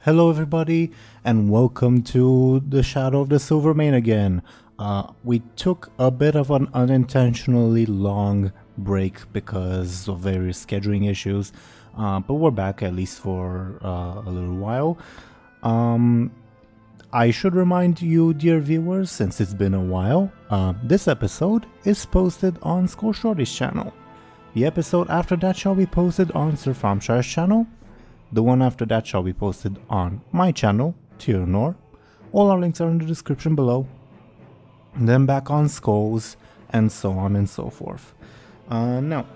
Hello everybody and welcome to the Shadow of the Silvermane again. We took a bit of an unintentionally long break because of various scheduling issues, but we're back at least for a little while. I should remind you, dear viewers, since it's been a while, this episode is posted on Skoll Shorties channel. The episode after that shall be posted on Sir Thompshire's channel. The one after that shall be posted on my channel, Teeironor. All our links are in the description below. And then back on Skoll's, and so on and so forth. Now,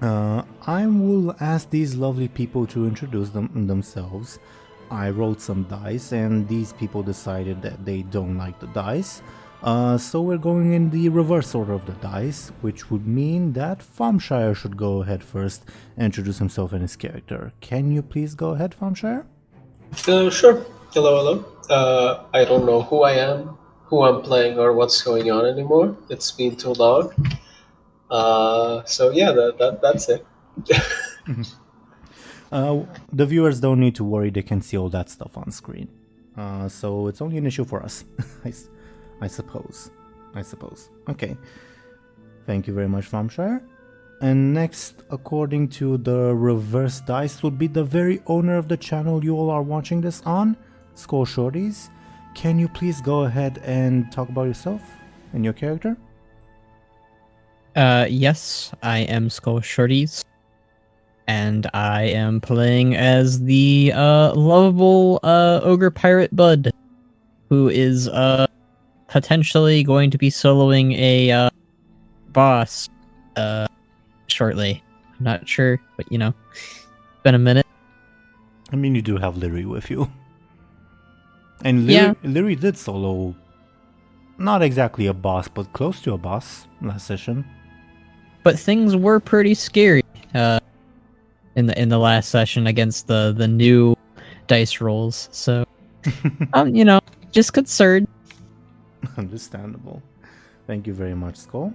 I will ask these lovely people to introduce themselves. I rolled some dice, and these people decided that they don't like the dice. So we're going in the reverse order of the dice, which would mean that Thompshire should go ahead first and introduce himself and his character. Can you please go ahead, Thompshire? Sure. Hello. I don't know who I am, who I'm playing, or what's going on anymore. It's been too long. That's it. The viewers don't need to worry, they can see all that stuff on screen. So it's only an issue for us. I suppose. Okay. Thank you very much, Thompshire. And next, according to the reverse dice, would be the very owner of the channel you all are watching this on, Skoll Shorties. Can you please go ahead and talk about yourself and your character? Yes, I am Skoll Shorties. And I am playing as the lovable ogre pirate Buhd, who is potentially going to be soloing a boss shortly. I'm not sure, but been a minute. I mean, you do have Lyri with you. And Lyri did solo, not exactly a boss, but close to a boss last session. But things were pretty scary in the last session against the new dice rolls. So, just concerned. Understandable. Thank you very much, Skoll.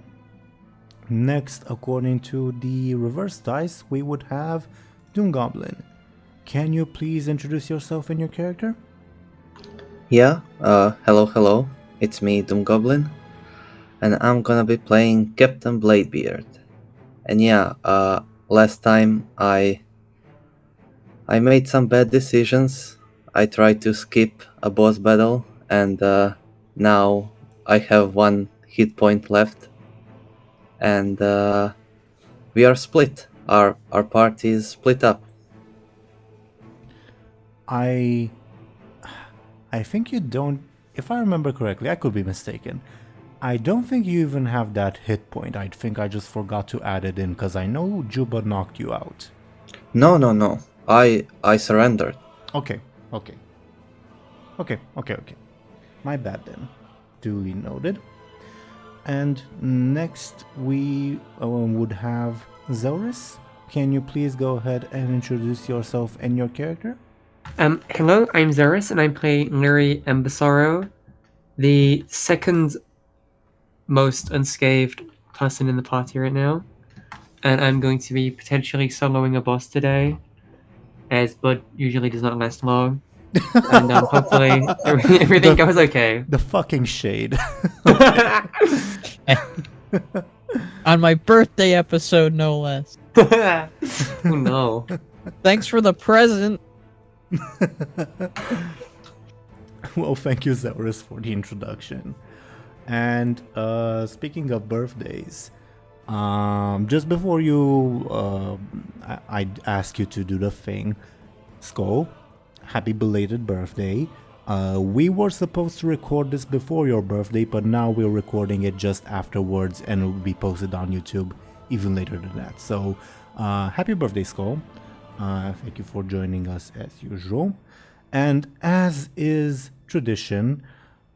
Next, according to the reverse dice, we would have DoomGoblin. Can you please introduce yourself and your character? Yeah, hello. It's me, DoomGoblin. And I'm gonna be playing Captain Bladebeard. And last time I made some bad decisions. I tried to skip a boss battle and now I have 1 hit point left, and we are split. Our party is split up. I think you don't. If I remember correctly, I could be mistaken. I don't think you even have that hit point. I think I just forgot to add it in because I know Juba knocked you out. No. I surrendered. Okay. My bad then. Duly noted. And next we would have Zelris. Can you please go ahead and introduce yourself and your character? Hello, I'm Zorus, and I'm playing Lyri Embasaro, the second most unscathed person in the party right now. And I'm going to be potentially soloing a boss today, as Buhd usually does not last long. And hopefully everything goes okay. The fucking shade. On my birthday episode, no less. Oh no. Thanks for the present. Well, thank you, Zelris, for the introduction. And speaking of birthdays, just before I ask you to do the thing, Skoll, happy belated birthday. We were supposed to record this before your birthday, but now we're recording it just afterwards and it will be posted on YouTube even later than that. So, happy birthday, Skoll. Thank you for joining us as usual. And as is tradition,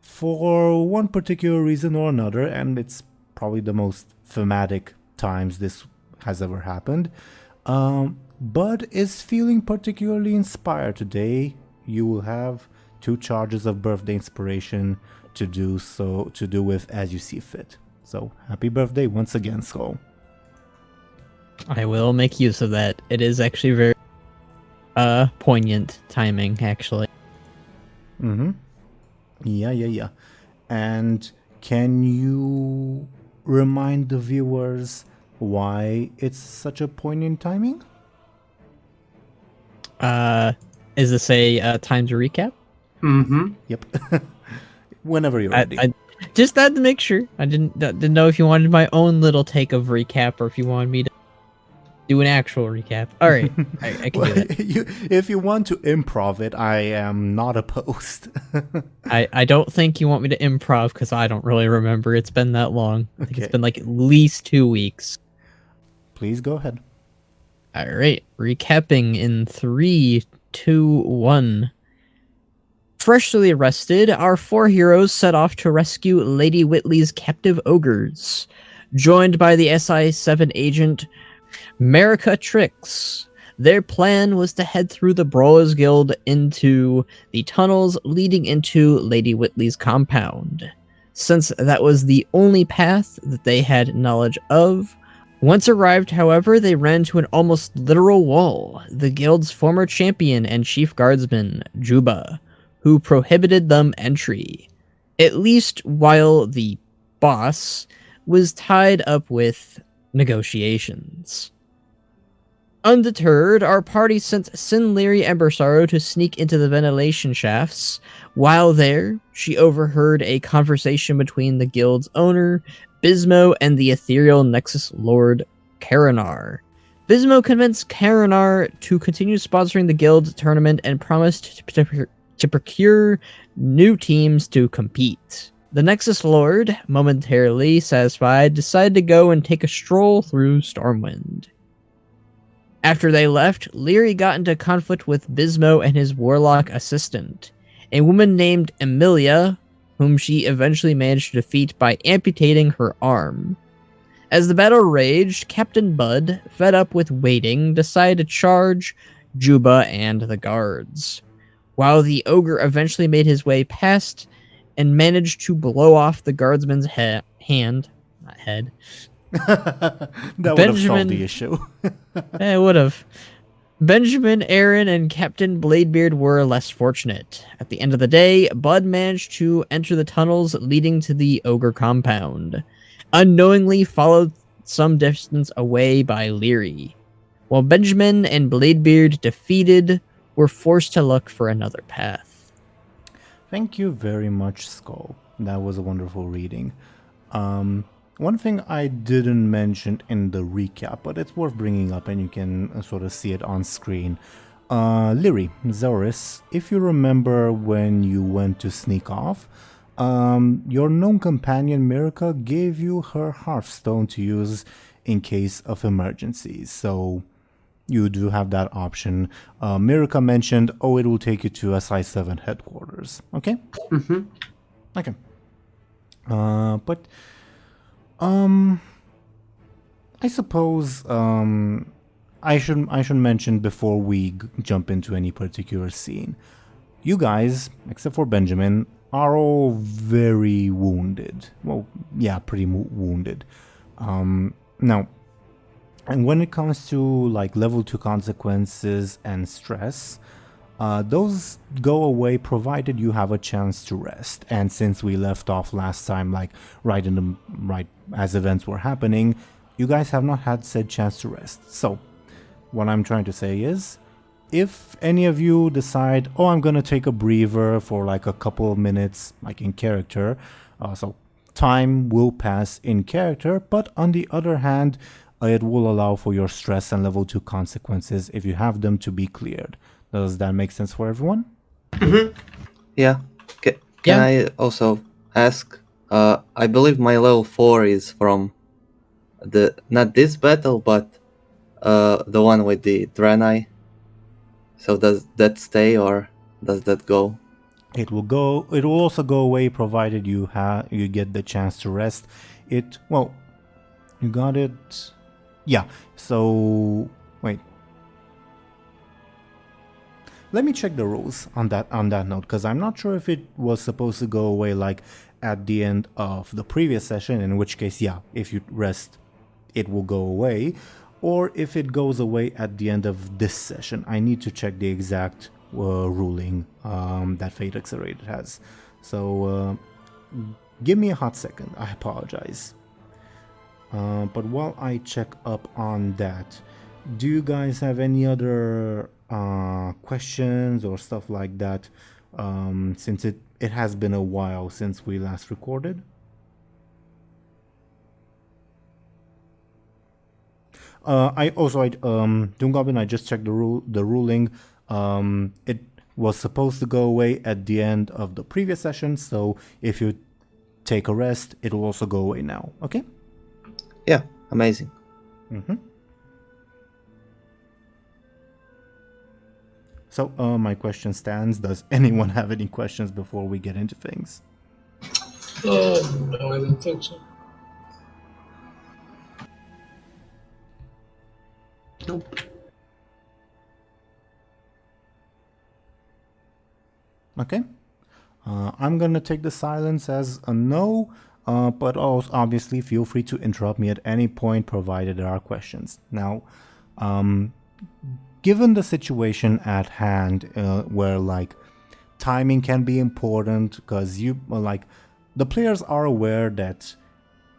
for one particular reason or another, and it's probably the most thematic times this has ever happened, Buhd is feeling particularly inspired today. You will have 2 charges of birthday inspiration to do with as you see fit. So happy birthday once again, Skoll. I will make use of that. It is actually very poignant timing, actually. Mm-hmm. Yeah. And can you remind the viewers why it's such a poignant timing? Is this a time to recap? Mm-hmm. Yep. Whenever you're I, ready. I just had to make sure. I didn't know if you wanted my own little take of recap or if you wanted me to do an actual recap. All right, I can do that. If you want to improv it, I am not opposed. I don't think you want me to improv because I don't really remember. It's been that long. I think Okay. it's been like at least 2 weeks. Please go ahead. All right, recapping in 3, 2, 1. Freshly arrested, our 4 heroes set off to rescue Lady Whitley's captive ogres. Joined by the SI-7 agent Marika Trix, their plan was to head through the Brawlers Guild into the tunnels leading into Lady Whitley's compound. Since that was the only path that they had knowledge of, once arrived, however, they ran to an almost literal wall, the guild's former champion and chief guardsman, Juba, who prohibited them entry, at least while the boss was tied up with negotiations. Undeterred, our party sent Sin Lyri Embersorrow to sneak into the ventilation shafts. While there, she overheard a conversation between the guild's owner, Bismo, and the ethereal Nexus Lord, Teeironor. Bismo convinced Teeironor to continue sponsoring the guild tournament and promised to procure new teams to compete. The Nexus Lord, momentarily satisfied, decided to go and take a stroll through Stormwind. After they left, Lyri got into conflict with Bismo and his warlock assistant, a woman named Emilia, whom she eventually managed to defeat by amputating her arm. As the battle raged, Captain Buhd, fed up with waiting, decided to charge Juba and the guards, while the ogre eventually made his way past and managed to blow off the guardsman's head. That would have solved the issue. It would have. Benjamin, Aaran, and Captain Bladebeard were less fortunate. At the end of the day, Buhd managed to enter the tunnels leading to the ogre compound, unknowingly followed some distance away by Lyri. While Benjamin and Bladebeard, defeated, were forced to look for another path. Thank you very much, Skoll. That was a wonderful reading. One thing I didn't mention in the recap, but it's worth bringing up and you can sort of see it on screen. Lyri, Zorus, if you remember when you went to sneak off, your known companion Marika gave you her Hearthstone to use in case of emergencies, so you do have that option. Marika mentioned, it will take you to SI7 headquarters, okay? Mm-hmm. Okay. I suppose I should mention before we jump into any particular scene. You guys, except for Benjamin, are all very wounded. Well, yeah, pretty wounded. Now, and when it comes to like level 2 consequences and stress, those go away provided you have a chance to rest. And since we left off last time, like right as events were happening, you guys have not had said chance to rest. So what I'm trying to say is, if any of you decide, I'm gonna take a breather for like a couple of minutes, like in character, so time will pass in character, but on the other hand, it will allow for your stress and level 2 consequences if you have them to be cleared. Does that make sense for everyone? Mm-hmm. Yeah. Can I also ask? I believe my level 4 is from not this battle, but the one with the Draenei. So does that stay or does that go? It will go. It will also go away provided you get the chance to rest. You got it. Yeah. So wait. Let me check the rules on that note, because I'm not sure if it was supposed to go away like at the end of the previous session, in which case, yeah, if you rest, it will go away. or if it goes away at the end of this session. I need to check the exact ruling that Fate Accelerated has. So give me a hot second. I apologize. But while I check up on that, do you guys have any other questions or stuff like that? Since it has been a while since we last recorded. DoomGoblin, I just checked the ruling. It was supposed to go away at the end of the previous session, so if you take a rest, it will also go away now. Okay? Yeah, amazing. Mm-hmm. So my question stands. Does anyone have any questions before we get into things? No, I don't think so. Nope. Okay. I'm gonna take the silence as a no, but also obviously feel free to interrupt me at any point provided there are questions. Now, given the situation at hand, where like timing can be important because the players are aware that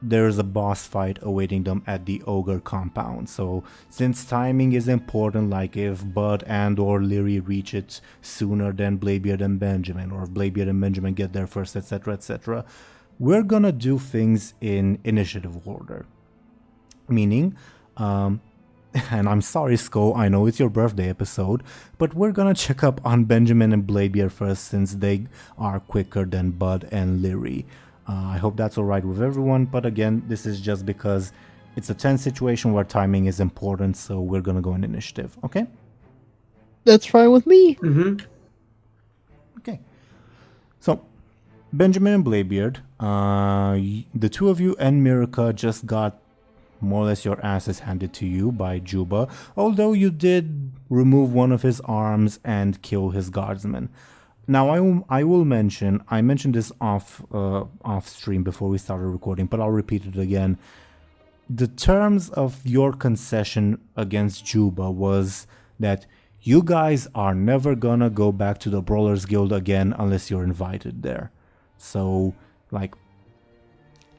there's a boss fight awaiting them at the ogre compound. So since timing is important, like if Buhd and or Lyri reach it sooner than Bladebeard and Benjamin, or if Bladebeard and Benjamin get there first, etc., etc., we're gonna do things in initiative order. Meaning, and I'm sorry, Skoll, I know it's your birthday episode, but we're gonna check up on Benjamin and Bladebeard first since they are quicker than Buhd and Lyri. I hope that's alright with everyone, but again, this is just because it's a tense situation where timing is important, so we're gonna go in initiative, okay? That's fine with me. Mm-hmm. Okay. So, Benjamin and Bladebeard, the two of you and Mirka just got more or less your asses handed to you by Juba, although you did remove one of his arms and kill his guardsman. Now I will mention, I mentioned this off stream before we started recording, but I'll repeat it again. The terms of your concession against Juba was that you guys are never gonna go back to the Brawlers Guild again unless you're invited there. So, like,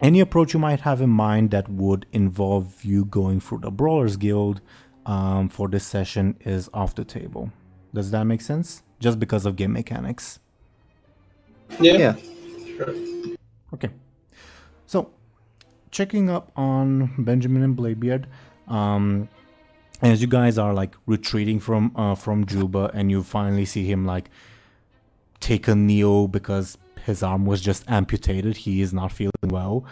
any approach you might have in mind that would involve you going through the Brawlers Guild for this session is off the table. Does that make sense? Just because of game mechanics. Yeah. Sure. Okay. So, checking up on Benjamin and Bladebeard, as you guys are like retreating from Juba, and you finally see him like take a kneel because his arm was just amputated. He is not feeling well.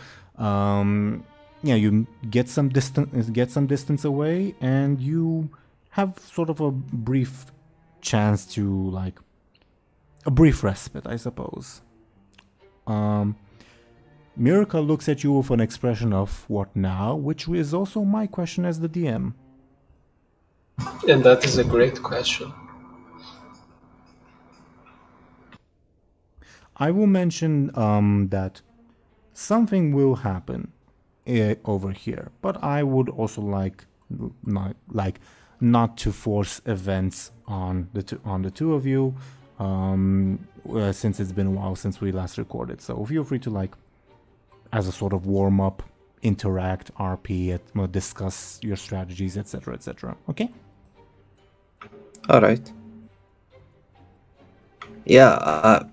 You get some distance away, and you have sort of a brief chance to like a brief respite, I suppose. Mirka looks at you with an expression of what now, which is also my question as the DM. And that is a great question. I will mention that something will happen over here, but I would also like not to force events on the two of you, since it's been a while since we last recorded. So feel free to like, as a sort of warm up, interact, RP, discuss your strategies, etc., etc. Okay. All right. Yeah,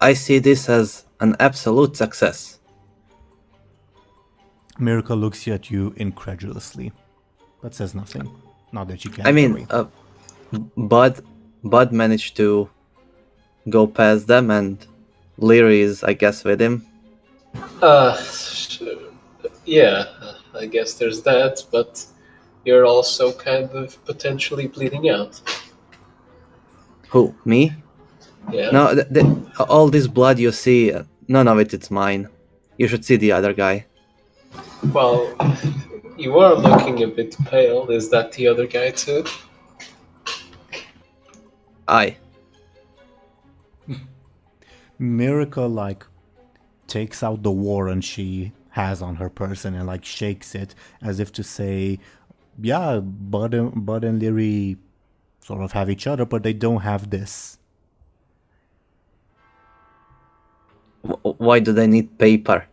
I see this as an absolute success. Mirka looks at you incredulously, but says nothing. Not that you can. I mean, Buhd managed to go past them, and Lyri is, I guess, with him. Yeah, I guess there's that, but you're also kind of potentially bleeding out. Who, me? Yeah. No, all this blood you see, none of it's mine. You should see the other guy. Well, you are looking a bit pale. Is that the other guy too? Aye. Mirka like takes out the warrant she has on her person and like shakes it as if to say, yeah, Buhd and Lyri sort of have each other, but they don't have this. Why do they need paper?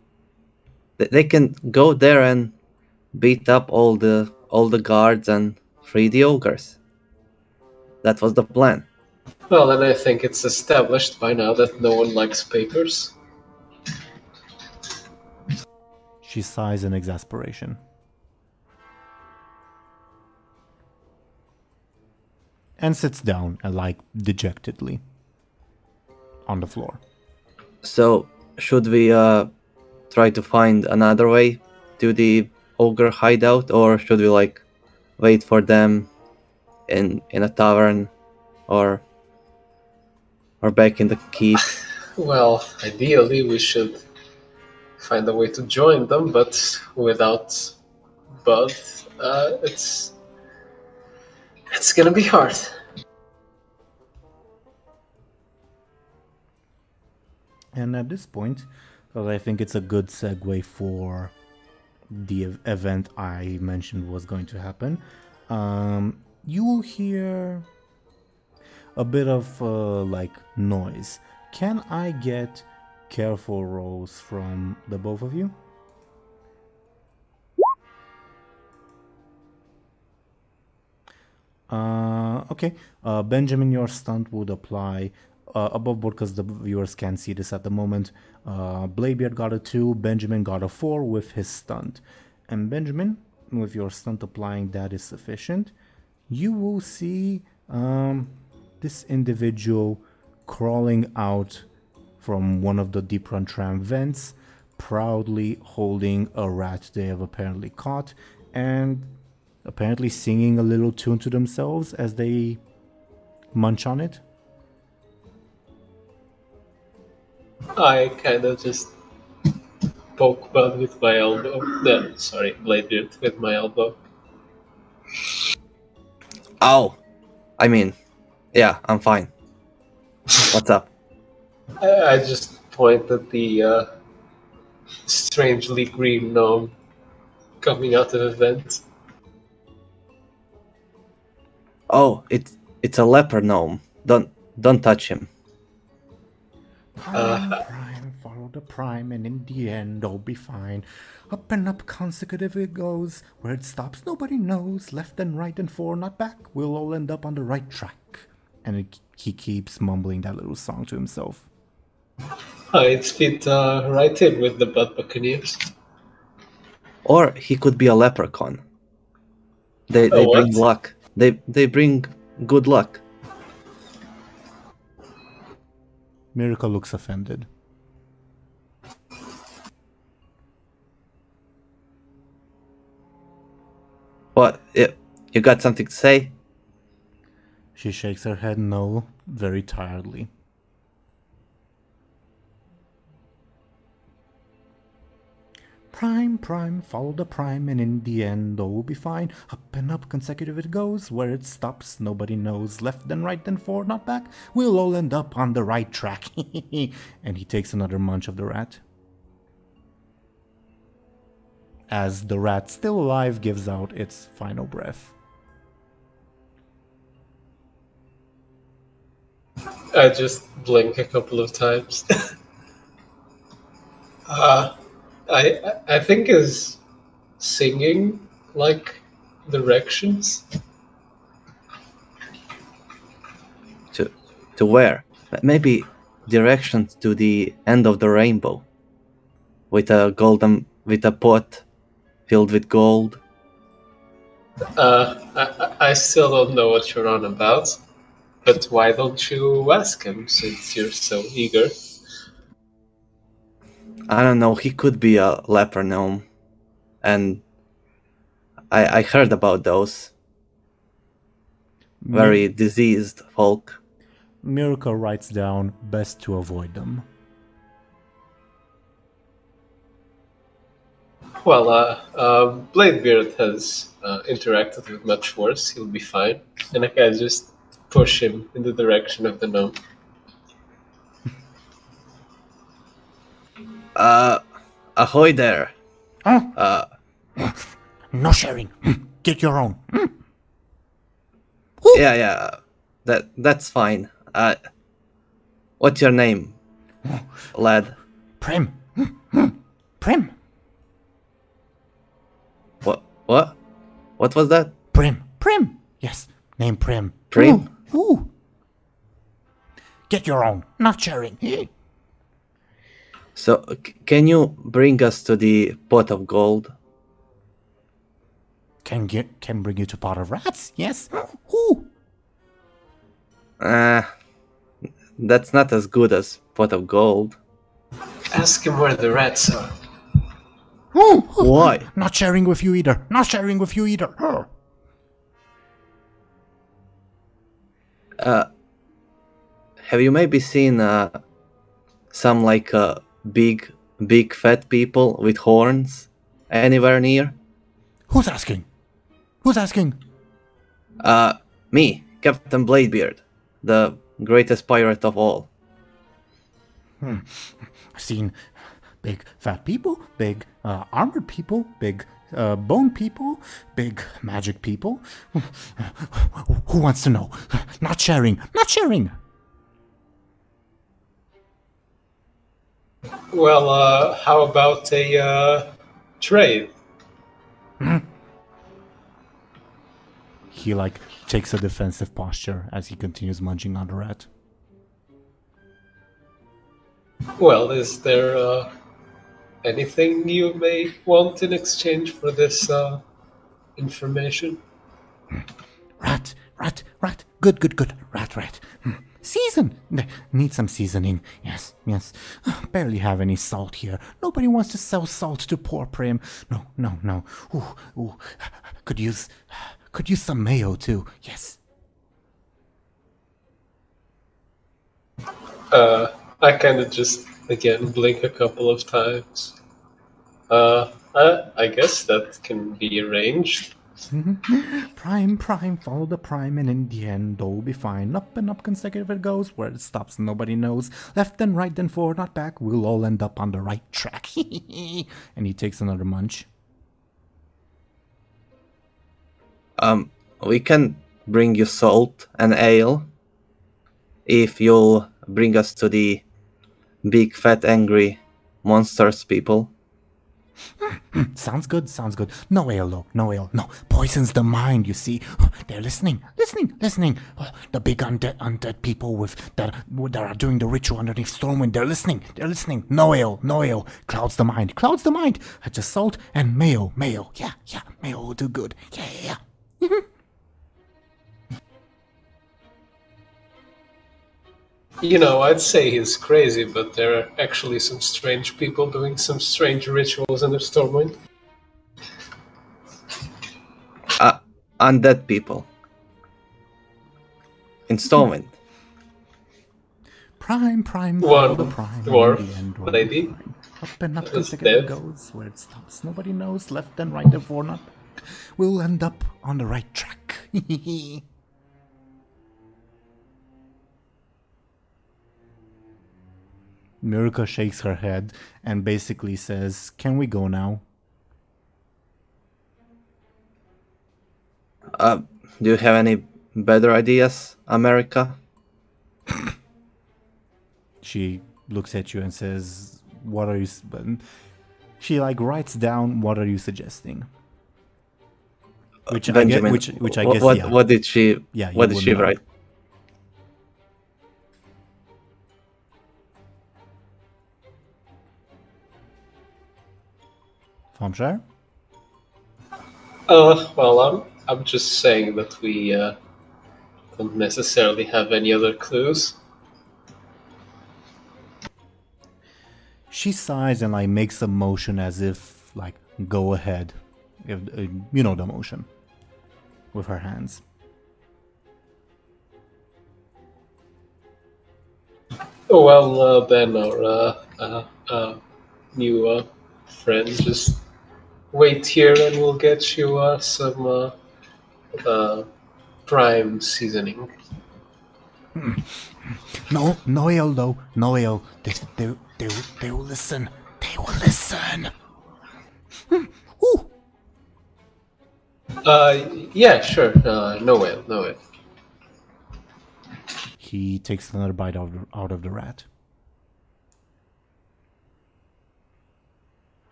They can go there and beat up all the guards and free the ogres. That was the plan. Well, and I think it's established by now that no one likes papers. She sighs in exasperation. And sits down, like, dejectedly on the floor. So, should we try to find another way to the ogre hideout, or should we like wait for them in a tavern or back in the keep? Well, ideally we should find a way to join them, but without Buhd, it's gonna be hard. And at this point, because I think it's a good segue for the event I mentioned was going to happen, you will hear a bit of like noise. Can I get careful rolls from the both of you? Okay. Benjamin, your stunt would apply above board because the viewers can't see this at the moment. Bladebeard got a 2, Benjamin got a 4 with his stunt. And Benjamin, with your stunt applying, that is sufficient. You will see this individual crawling out from one of the deep run tram vents, proudly holding a rat they have apparently caught, and apparently singing a little tune to themselves as they munch on it. I kind of just poke Buhd with my elbow. No, sorry, Bladebeard with my elbow. Ow! I mean, yeah, I'm fine. What's up? I just point at the strangely green gnome coming out of a vent. Oh, it's a leper gnome. Don't touch him. Prime, follow the prime, and in the end, all be fine. Up and up, consecutive it goes. Where it stops, nobody knows. Left and right and forward, not back. We'll all end up on the right track. And he keeps mumbling that little song to himself. It fit right in with the Buhd Buccaneers. Or he could be a leprechaun. They Oh, bring what? luck. They bring good luck. Miracle looks offended. What? You got something to say? She shakes her head no, very tiredly. Prime, prime, follow the prime, and in the end all will be fine. Up and up, consecutive it goes. Where it stops, nobody knows. Left and right and forward, not back. We'll all end up on the right track. And he takes another munch of the rat. As the rat, still alive, gives out its final breath. I just blink a couple of times. I think is singing like directions. To where? Maybe directions to the end of the rainbow. With a pot filled with gold. I still don't know what you're on about, but why don't you ask him since you're so eager? I don't know, he could be a leper gnome. And I heard about those. Very diseased folk. Miracle writes down, best to avoid them. Well, Bladebeard has interacted with much worse. He'll be fine. And I can just push him in the direction of the gnome. Ahoy there. Oh, no sharing. Get your own. Yeah. That's fine. What's your name, lad? Prim. Prim. What? What was that? Prim. Yes, name Prim. Prim? Ooh. Get your own. Not sharing. So, can you bring us to the pot of gold? Can bring you to pot of rats. Yes. Ooh. That's not as good as pot of gold. Ask him where the rats are. Ooh. Why? Not sharing with you either. Have you maybe seen some like big fat people with horns anywhere near? Who's asking? Me, Captain Bladebeard, the greatest pirate of all. I've seen big fat people, big armored people, big bone people, big magic people. Who wants to know? Not sharing. Well, how about a trade? He takes a defensive posture as he continues munching on the rat. Well, is there anything you may want in exchange for this information? Rat. Good. Rat. Season. Need some seasoning. Yes. Barely have any salt here. Nobody wants to sell salt to poor Prim. No. Ooh. Could use some mayo too. Yes. I kind of just, again, blink a couple of times. I guess that can be arranged. Prime, follow the prime, and in the end, all will be fine. Up and up consecutive it goes, where it stops nobody knows. Left then right then forward, not back, we'll all end up on the right track. And he takes another munch. We can bring you salt and ale if you'll bring us to the big fat angry monsters people. Sounds good. No ale though, no. Poisons the mind, you see. They're listening. The big undead people that are doing the ritual underneath Stormwind, they're listening. No ale. Clouds the mind. Just salt and mayo. Yeah, mayo will do good. Yeah. You know, I'd say he's crazy, but there are actually some strange people doing some strange rituals under Stormwind. Undead people. In Stormwind. Prime, One follow the prime. dwarf In the end, all lady will be fine. Up and up is consecutive dead. goes, where it stops nobody knows. Left and right and forward, not back. We'll end up on the right track. Mirka shakes her head and basically says, "Can we go now?" Do you have any better ideas, America? She looks at you and says, "What are you?" She writes down, "What are you suggesting?" Which Benjamin, I guess, which I guess, yeah. What did she? Yeah, what you did she would know. write? Thompshire? Well, I'm just saying that we don't necessarily have any other clues. She sighs and makes a motion as if go ahead. If, you know the motion. With her hands. Oh, well, then our new friend, just wait here and we'll get you some prime seasoning. No ale though. No ale. They will listen. Ooh. Yeah, sure. No way, no way. He takes another bite out of the rat.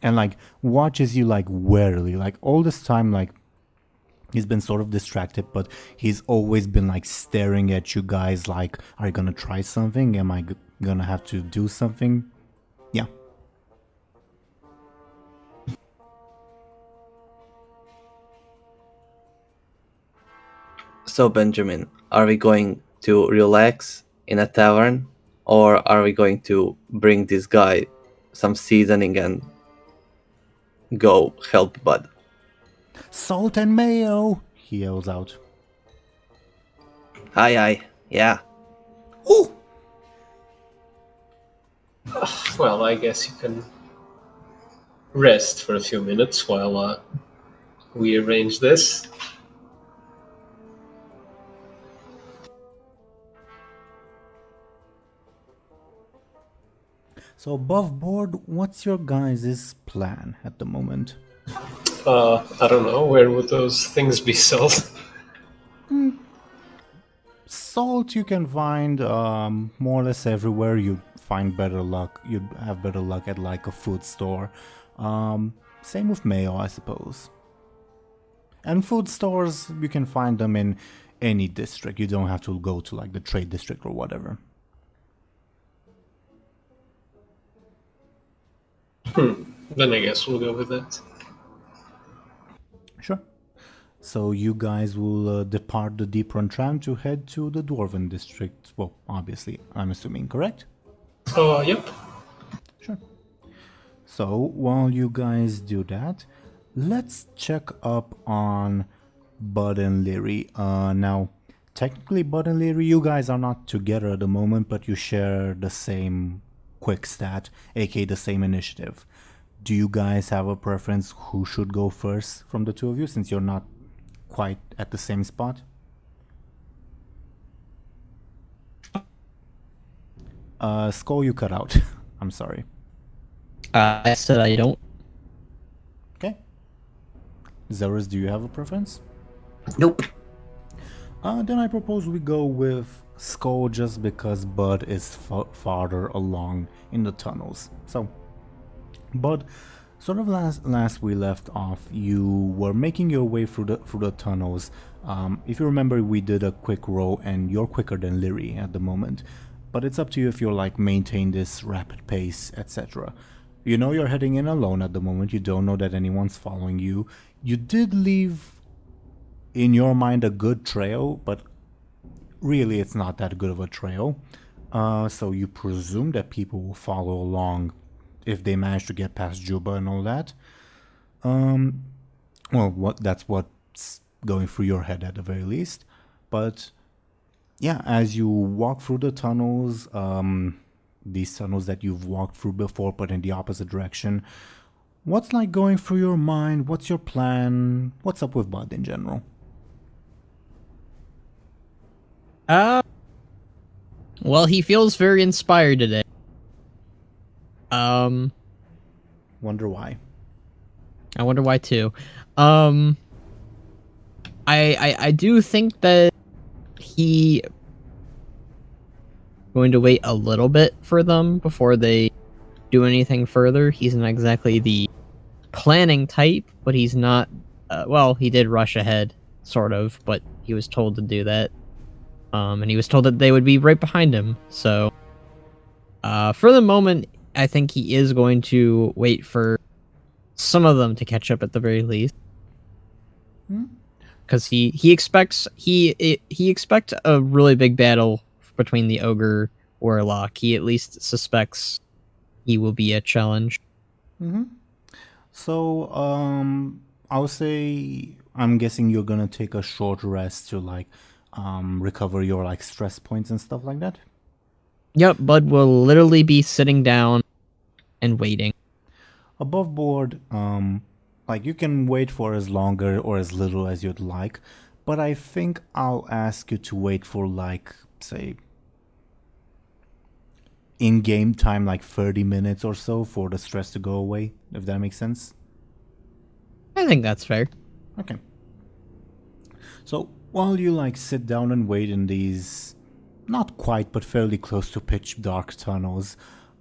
And like watches you like warily, like all this time, like he's been sort of distracted, but he's always been like staring at you guys like, are you gonna try something? Am I gonna have to do something? Yeah. So, Benjamin, are we going to relax in a tavern, or are we going to bring this guy some seasoning and go help Buhd? Salt and mayo, he yells out. Aye, yeah. Ooh! Well, I guess you can rest for a few minutes while we arrange this. So above board, what's your guys' plan at the moment? I don't know, where would those things be sold? Salt you can find more or less everywhere. You find better luck. You'd have better luck at like a food store. Same with mayo, I suppose. And food stores, you can find them in any district. You don't have to go to like the trade district or whatever. Then I guess we'll go with that. Sure. So you guys will depart the Deep Run tram to head to the Dwarven district. Well, obviously, I'm assuming, correct? Yep. Sure. So while you guys do that, let's check up on Buhd and Lyri. Now, technically, Buhd and Lyri, you guys are not together at the moment, but you share the same quick stat, aka the same initiative. Do you guys have a preference who should go first from the two of you, since you're not quite at the same spot? Skoll, you cut out. I'm sorry. I said I don't. Okay. Zelris, do you have a preference? Nope. Then I propose we go with Skoll just because Buhd is farther along in the tunnels. So, Buhd, sort of last we left off, you were making your way through the tunnels. If you remember, we did a quick row, and you're quicker than Lyri at the moment. But it's up to you if you're like maintain this rapid pace, etc. You know you're heading in alone at the moment. You don't know that anyone's following you. You did leave in your mind a good trail, but really it's not that good of a trail. So you presume that people will follow along if they manage to get past Juba and all that. Well, that's what's going through your head at the very least. But yeah, as you walk through the tunnels, these tunnels that you've walked through before but in the opposite direction, what's like going through your mind? What's your plan? What's up with Buhd in general? Well, he feels very inspired today. Wonder why. I wonder why too. I do think that he going to wait a little bit for them before they do anything further. He's not exactly the planning type, but he's not. Well, he did rush ahead, sort of, but he was told to do that. And he was told that they would be right behind him. So, for the moment, I think he is going to wait for some of them to catch up at the very least. Because he expects a really big battle between the ogre warlock. He at least suspects he will be a challenge. So, I would say I'm guessing you're gonna take a short rest to like recover your like stress points and stuff like that. Yep, Buhd will literally be sitting down and waiting. Above board, like you can wait for as longer or as little as you'd like, but I think I'll ask you to wait for like, say, in-game time, like 30 minutes or so for the stress to go away, if that makes sense. I think that's fair. Okay. So while you like sit down and wait in these not quite but fairly close to pitch dark tunnels,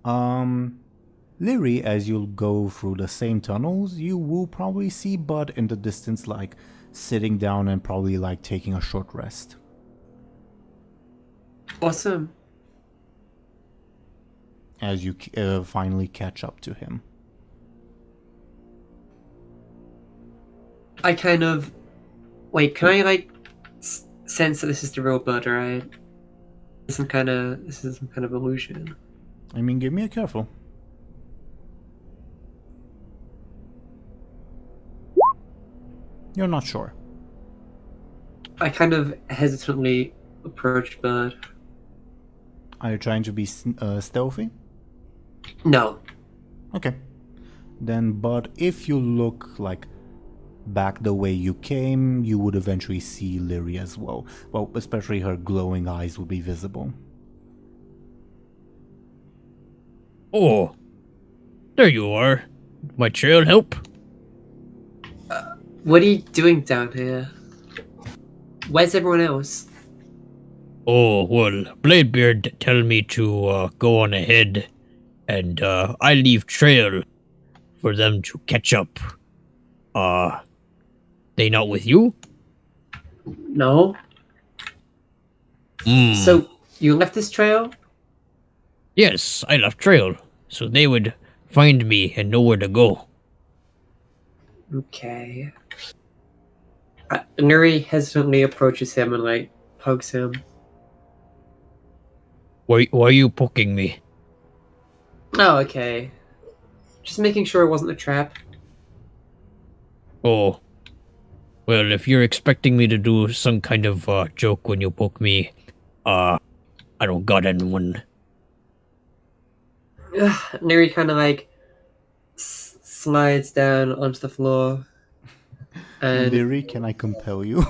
Lyri, as you'll go through the same tunnels, you will probably see Buhd in the distance, like sitting down and probably like taking a short rest. Awesome. As you finally catch up to him. I kind of... Wait, can I, like, sense that this is the real Buhd, right? This is some kind of illusion. I mean, give me a careful. You're not sure. I kind of hesitantly approach Buhd. Are you trying to be stealthy? No. Okay. Then, but if you look like back the way you came, you would eventually see Lyri as well. Well, especially her glowing eyes will be visible. Oh, there you are. My trail help? What are you doing down here? Where's everyone else? Oh, well, Bladebeard tell me to go on ahead, and I leave trail for them to catch up. They not with you? No. So, you left this trail? Yes, I left trail, so they would find me and know where to go. Okay. Lyri hesitantly approaches him and, like, pokes him. Why are you poking me? Oh, okay. Just making sure it wasn't a trap. Oh. Well, if you're expecting me to do some kind of joke when you poke me, I don't got anyone. Lyri kind of, like, slides down onto the floor. And Lyri, can I compel you?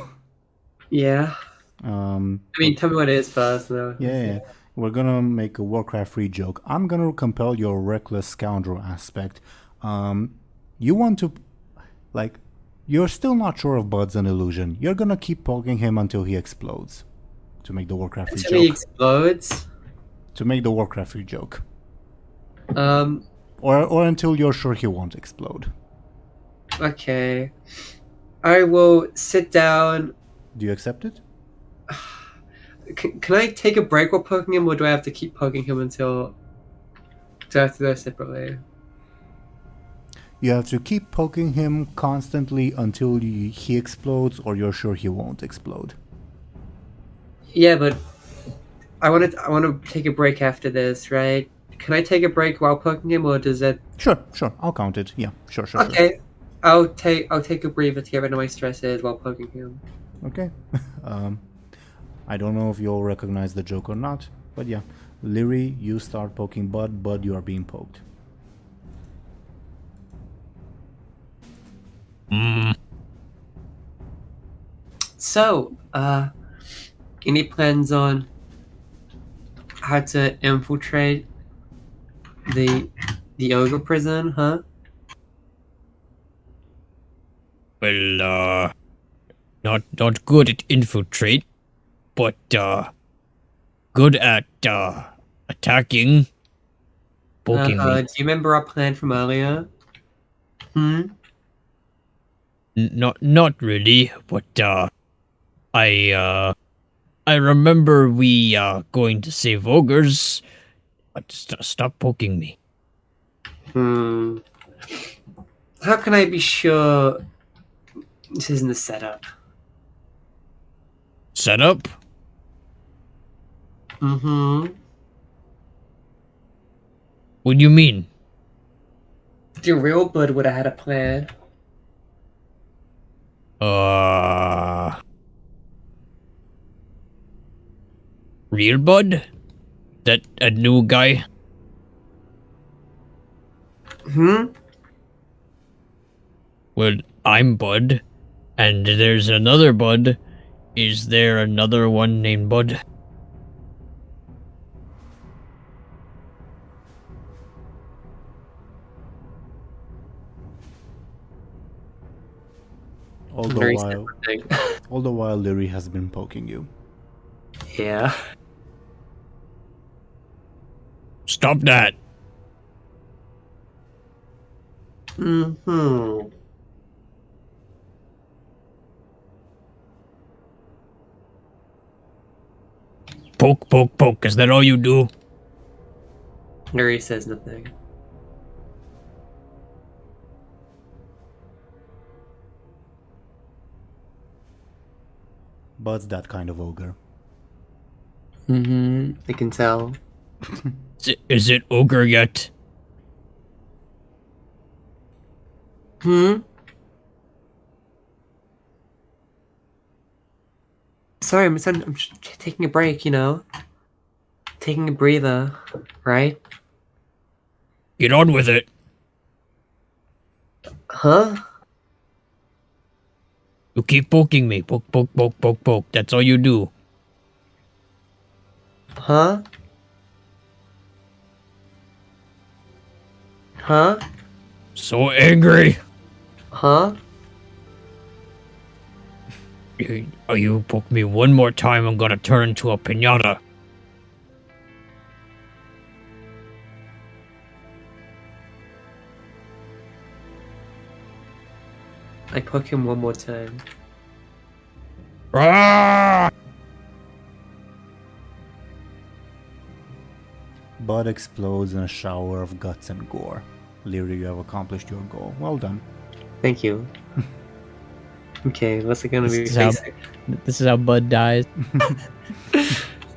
yeah. I mean, tell me what it is first, though. Yeah. We're gonna make a Warcraft 3 joke. I'm gonna compel your reckless scoundrel aspect. You want to, like, you're still not sure if Buhd's an illusion. You're gonna keep poking him until he explodes. To make the Warcraft 3 Until he joke. explodes? To make the Warcraft 3 joke. Um, Or until you're sure he won't explode. okay. I will sit down. Do you accept it? Can I take a break while poking him, or do I have to keep poking him until... Do I have to go separately? You have to keep poking him constantly until he explodes, or you're sure he won't explode. Yeah, but I want to take a break after this, right? Can I take a break while poking him, or does that... Sure, I'll count it. Yeah, sure. Okay, I'll take a breather to get rid of my stresses while poking him. Okay. I don't know if you'll recognize the joke or not, but yeah. Lyri, you start poking Buhd. Buhd, you are being poked. So, any plans on how to infiltrate the ogre prison, huh? Well, not good at infiltrate, but good at attacking, poking me. Do you remember our plan from earlier? Not really, but I remember we going to save ogres. But stop poking me. How can I be sure this isn't a setup? Setup? Mm-hmm. What do you mean? The real Buhd would have had a plan. Real Buhd? That a new guy? Well, I'm Buhd, and there's another Buhd. Is there another one named Buhd? All the Very while, simple thing. all the while, Lyri has been poking you. Yeah. Stop that. Hmm. Poke, poke, poke. Is that all you do? Lyri says nothing. Bud's that kind of ogre. Mm-hmm. I can tell. Is it ogre yet? Hmm? Sorry, I'm just taking a break, you know? Taking a breather, right? Get on with it. Huh? You keep poking me. Poke, poke, poke, poke, poke. That's all you do. Huh? Huh? So angry. Huh? You poke me one more time, I'm gonna turn into a piñata. I poke him one more time. Ah! Bud explodes in a shower of guts and gore. Lyri, you have accomplished your goal. Well done. Thank you. Okay, what's it gonna be This is how- facing? This is how Bud dies.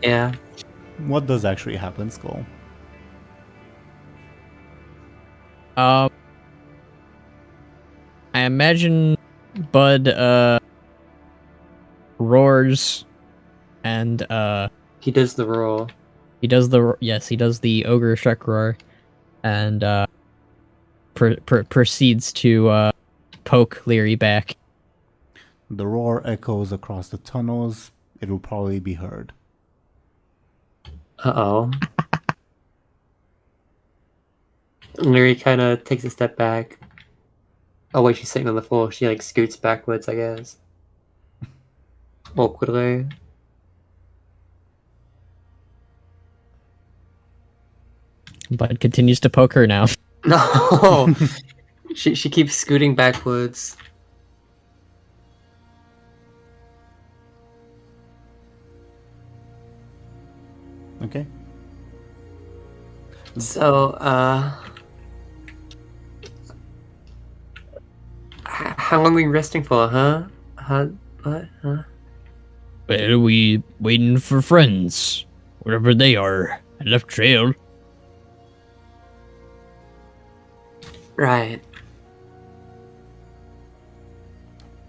Yeah. What does actually happen, Skoll? I imagine Bud roars and He does the roll. he does the ogre shrek roar and proceeds to poke Lyri back. The roar echoes across the tunnels. It will probably be heard. Uh-oh. Lyri kind of takes a step back. Oh wait, she's sitting on the floor. She like scoots backwards, I guess. Awkwardly. Bud continues to poke her now. No! She keeps scooting backwards. Okay. So, how long are we resting for, huh? What? Huh? Well, we waiting for friends. Wherever they are. I left trail. Right.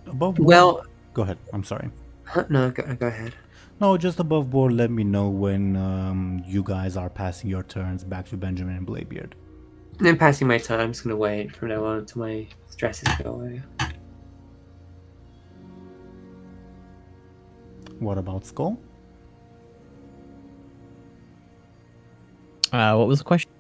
Above board? Well, Go ahead. I'm sorry. no, go ahead. No, just above board, let me know when you guys are passing your turns back to Benjamin and Bladebeard. I'm passing my time. I'm just gonna wait from now on until my stresses go away. What about Skoll? What was the question?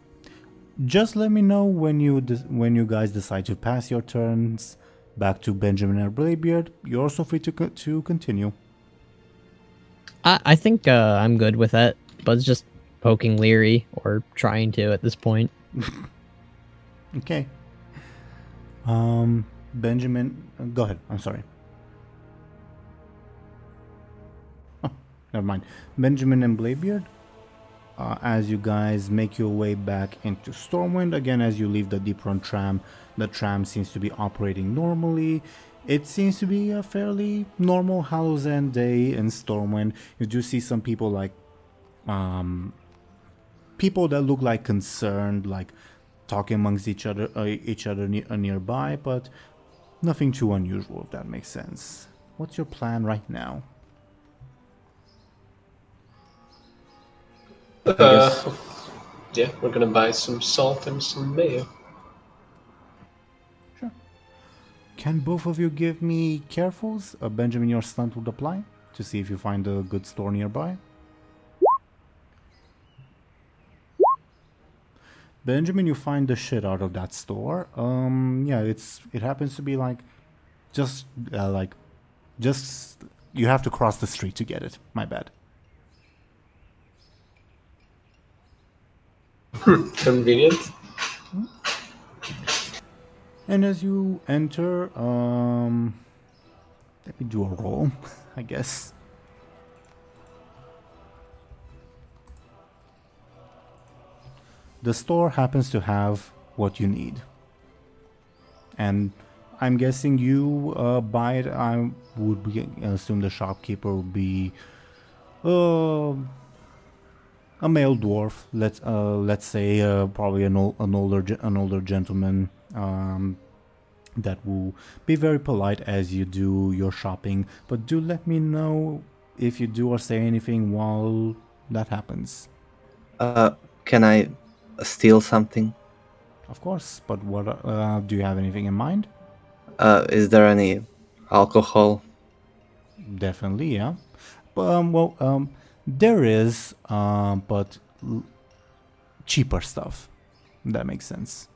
Just let me know when you guys decide to pass your turns back to Benjamin and Bladebeard. You're also free to continue. I think I'm good with that. Bud's just poking Lyri, or trying to at this point. Okay. Benjamin, go ahead. I'm sorry. Oh, never mind. Benjamin and Bladebeard, as you guys make your way back into Stormwind, again, as you leave the Deep Run tram, the tram seems to be operating normally. It seems to be a fairly normal Hallows End day in Stormwind. You do see some people like, people that look like concerned, like talking amongst each other nearby, but nothing too unusual, if that makes sense. What's your plan right now? Yeah, we're gonna buy some salt and some mayo. Can both of you give me carefuls? Benjamin, your stunt would apply to see if you find a good store nearby. Benjamin, you find the shit out of that store. Yeah, it happens to be like Just just you have to cross the street to get it. My bad. Convenient. And as you enter, let me do a roll, I guess. The store happens to have what you need. And I'm guessing you buy it. I would assume the shopkeeper would be a male dwarf. Let's say probably an older gentleman that will be very polite as you do your shopping. But do let me know if you do or say anything while that happens. Can I steal something? Of course, but what do you have anything in mind? Is there any alcohol? Definitely, yeah. There is, but cheaper stuff. That makes sense.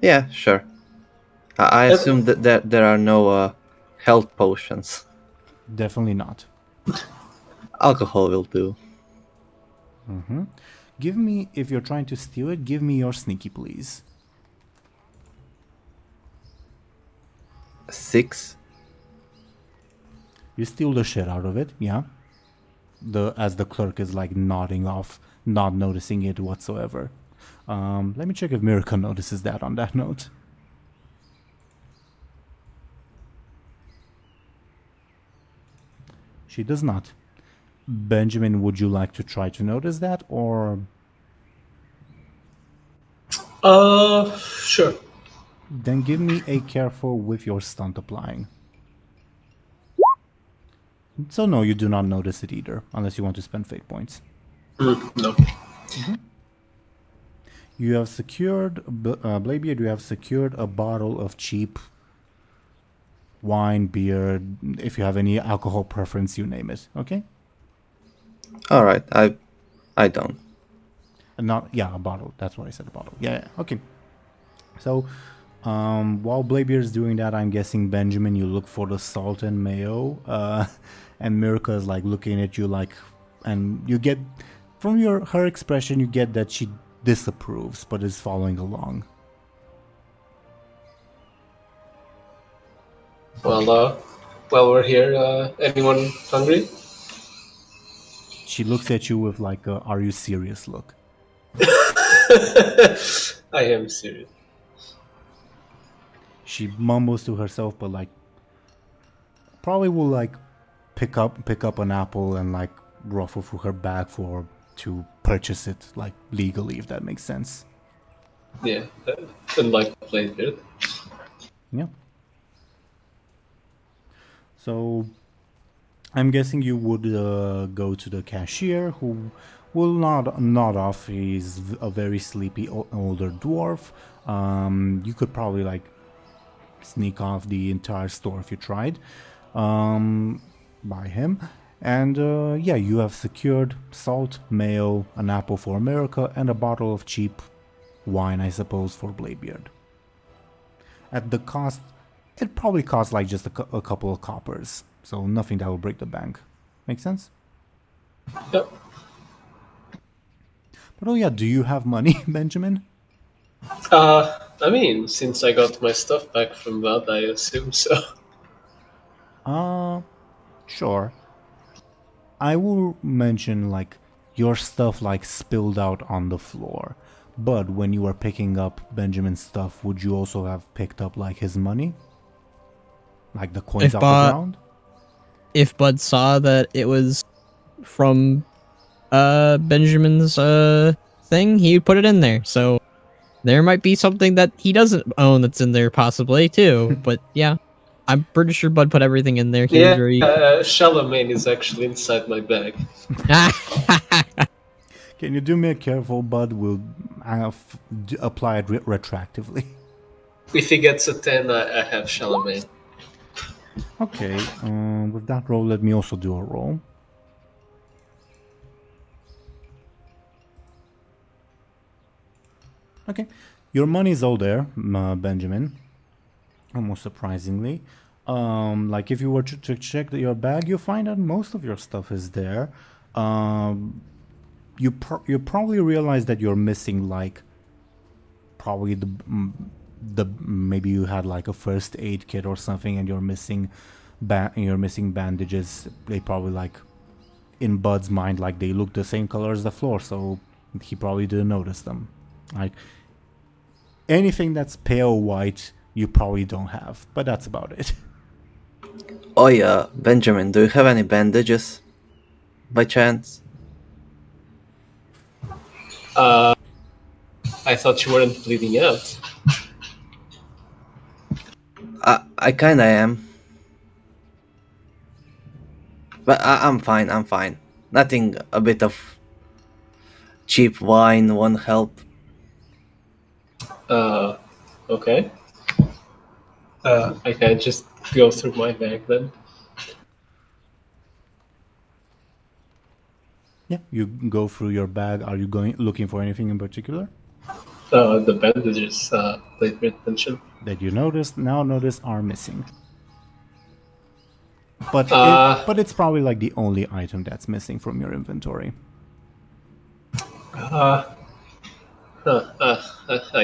Yeah, sure. I assume that there are no health potions. Definitely not. Alcohol will do. Mm-hmm. Give me, if you're trying to steal it, give me your sneaky, please. 6. You steal the shit out of it, yeah. As the clerk is like nodding off, not noticing it whatsoever. Let me check if Mirka notices that on that note. She does not. Benjamin, would you like to try to notice that, or? Sure. Then give me a careful with your stunt applying. So no, you do not notice it either, unless you want to spend fate points. No. Mm-hmm. You have secured, Bladebeard, you have secured a bottle of cheap wine, beer, if you have any alcohol preference, you name it, okay? Alright, I don't. A bottle, that's what I said, a bottle. Yeah, okay. So, while Bladebeard is doing that, I'm guessing, Benjamin, you look for the salt and mayo, and Mirka is like looking at you like, and you get, from her expression, you get that she disapproves, but is following along. Well, while we're here, anyone hungry? She looks at you with like a "Are you serious?" look. I am serious. She mumbles to herself, but like probably will like pick up an apple and like ruffle through her bag to purchase it like legally, if that makes sense. Yeah, unlike Bladebeard. Yeah. So I'm guessing you would go to the cashier, who will nod off. He's a very sleepy older dwarf. You could probably like sneak off the entire store if you tried by him. And yeah, you have secured salt, mayo, an apple for America, and a bottle of cheap wine, I suppose, for Bladebeard. At the cost, it probably costs like just a couple of coppers, so nothing that will break the bank. Make sense? Yep. But oh yeah, do you have money, Benjamin? I mean, since I got my stuff back from Buhd, I assume so. Sure. I will mention like your stuff like spilled out on the floor. But when you were picking up Benjamin's stuff, would you also have picked up like his money? Like the coins off the ground? If Buhd saw that it was from Benjamin's thing, he would put it in there. So there might be something that he doesn't own that's in there possibly too. But yeah, I'm pretty sure Buhd put everything in there. He was very... Charlemagne is actually inside my bag. Can you do me a careful, Buhd? We'll apply it retroactively. If he gets a 10, I have Charlemagne. Okay, with that roll, let me also do a roll. Okay, your money's all there, Benjamin. almost surprisingly. Like if you were to check your bag, you find that most of your stuff is there. You probably realize that you're missing like probably the maybe you had like a first aid kit or something, and you're missing bandages. They probably like in Bud's mind like they look the same color as the floor, so he probably didn't notice them. Like anything that's pale white, you probably don't have, but that's about it. Oh yeah, Benjamin, do you have any bandages by chance? I thought you weren't bleeding out. I kinda am. But I'm fine, I'm fine. Nothing a bit of cheap wine won't help. Okay. I can just go through my bag then. Yeah, you go through your bag. Are you looking for anything in particular The bandages, Bladebeard mentioned. that you notice are missing? But but it's probably like the only item that's missing from your inventory. I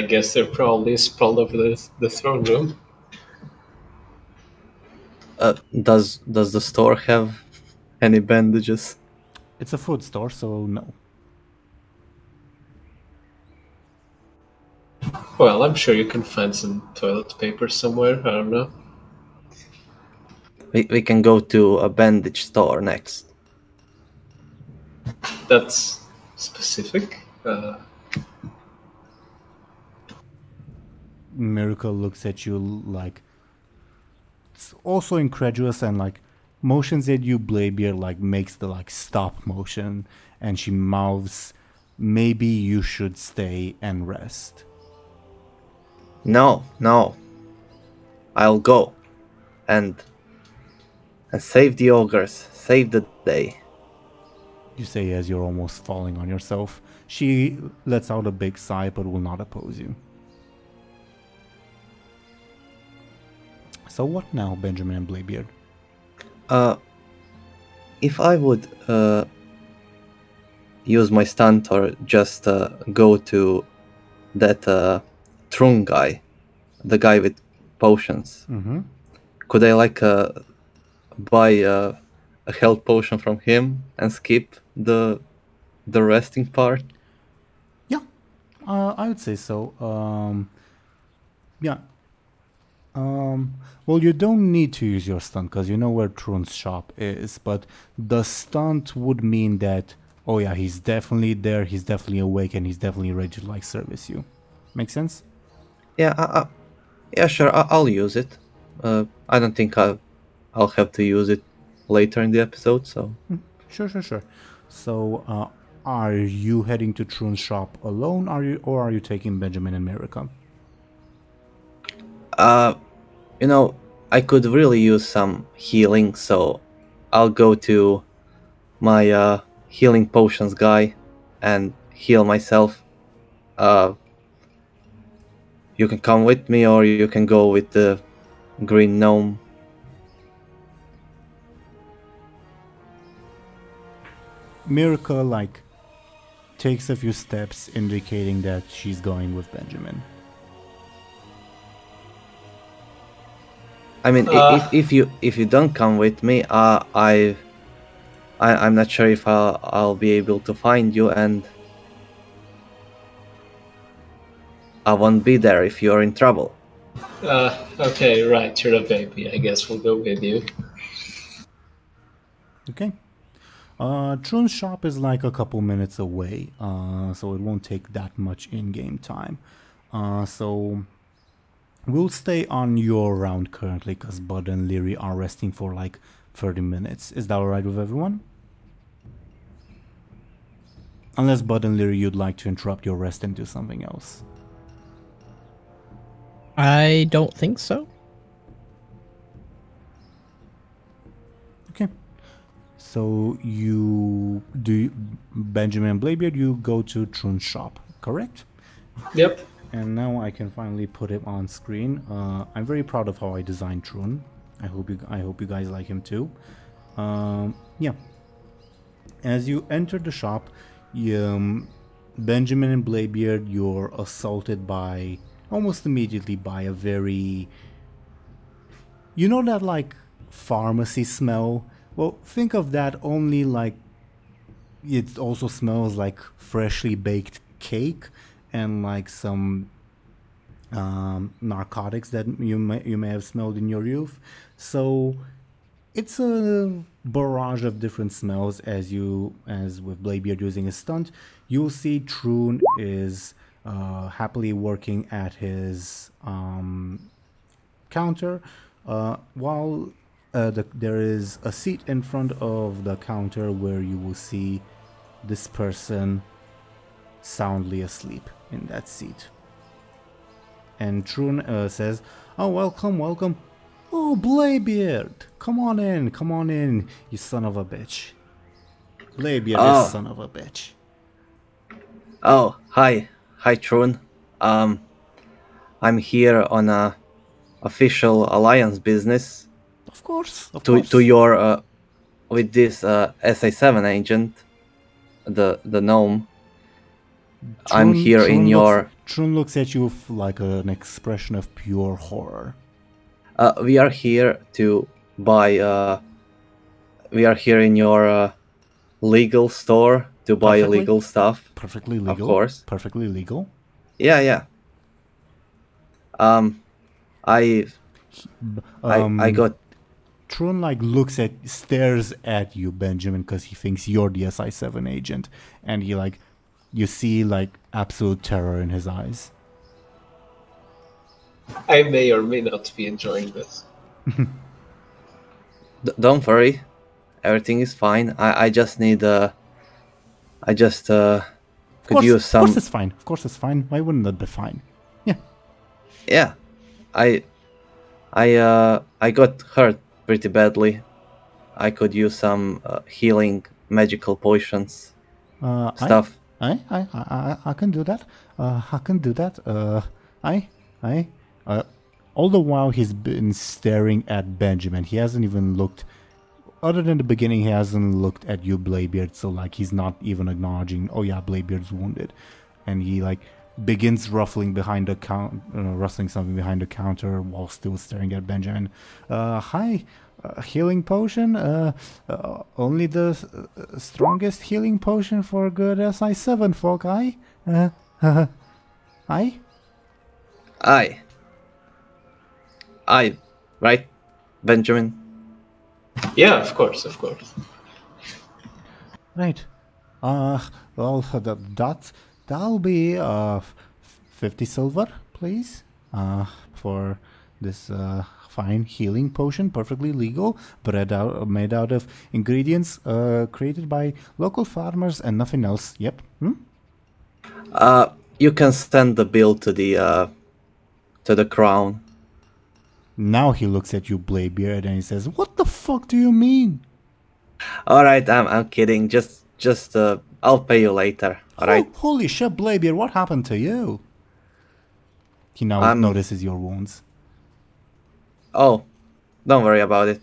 guess they're probably sprawled over the throne room. Does the store have any bandages? It's a food store, so no. Well, I'm sure you can find some toilet paper somewhere. I don't know. We can go to a bandage store next. That's specific. Miracle looks at you like it's also incredulous and like motions at you. Bladebeard like makes the like stop motion, and she mouths, "Maybe you should stay and rest." No. I'll go. And save the ogres. Save the day. You say as you're almost falling on yourself. She lets out a big sigh but will not oppose you. So what now, Benjamin and Bladebeard? If I would use my stunt or just go to that Trung guy, the guy with potions, could I like buy a health potion from him and skip the resting part? Yeah, I would say so. Yeah. Well, you don't need to use your stunt because you know where Trun's shop is, but the stunt would mean that, oh yeah, he's definitely there, he's definitely awake, and he's definitely ready to like service you. Make sense? Yeah, yeah, sure, I'll use it. I don't think I'll have to use it later in the episode, so... Sure. So, are you heading to Trun's shop alone, or are you taking Benjamin and Miracle? You know, I could really use some healing, so I'll go to my healing potions guy and heal myself. You can come with me, or you can go with the green gnome. Miracle, like, takes a few steps, indicating that she's going with Benjamin. I mean, if you don't come with me, I'm not sure if I'll be able to find you, and I won't be there if you're in trouble. Okay, right, you're a baby. I guess we'll go with you. Okay. Trun's shop is like a couple minutes away, so it won't take that much in-game time. So we'll stay on your round currently because Buhd and Lyri are resting for like 30 minutes. Is that alright with everyone? Unless Buhd and Lyri, you'd like to interrupt your rest and do something else. I don't think so. Okay. So Benjamin and Bladebeard, you go to Trun's shop, correct? Yep. And now I can finally put him on screen. I'm very proud of how I designed Troon. I hope you guys like him too. Yeah. As you enter the shop, Benjamin and Bladebeard, you're assaulted by almost immediately by a very, you know, that like pharmacy smell. Well, think of that, only like it also smells like freshly baked cake and like some narcotics that you may have smelled in your youth. So it's a barrage of different smells. As with Bladebeard using his stunt, you'll see Troon is happily working at his counter, while there is a seat in front of the counter where you will see this person soundly asleep in that seat. And Troon says, "Oh, welcome. Oh, Bladebeard, come on in, you son of a bitch. Bladebeard, Oh. you son of a bitch." Oh, hi, Troon. I'm here on a official alliance business Of course. to your with this SA7 agent, the gnome. I'm here in your. Troon looks at you with like an expression of pure horror. We are here to buy. We are here in your legal store to buy Perfectly- illegal stuff. Perfectly legal. Of course. Perfectly legal. Yeah. I got. Troon like stares at you, Benjamin, because he thinks you're the SI7 agent, and he like, you see like absolute terror in his eyes. I may or may not be enjoying this. Don't worry, everything is fine. I just need. I just could use some. Of course it's fine. Why wouldn't that be fine? Yeah. Yeah, I got hurt pretty badly. I could use some healing magical potions stuff. I can do that. I can do that. All the while he's been staring at Benjamin. He hasn't even looked. Other than the beginning, he hasn't looked at you, Bladebeard. So like he's not even acknowledging. Oh yeah, Bladebeard's wounded, and he like begins rustling something behind the counter while still staring at Benjamin. Hi. Healing potion? Only the strongest healing potion for good SI7 folk, aye? Aye? Aye, right, Benjamin? Yeah, of course. Right. Well, that'll be 50 silver, please, for this fine healing potion, perfectly legal, made out of ingredients created by local farmers and nothing else. Yep. You can send the bill to the crown. Now he looks at you, Bladebeard, and he says, "What the fuck do you mean?" All right, I'm kidding. Just I'll pay you later. All right. Holy shit, Bladebeard, what happened to you? He now notices your wounds. Oh, don't worry about it.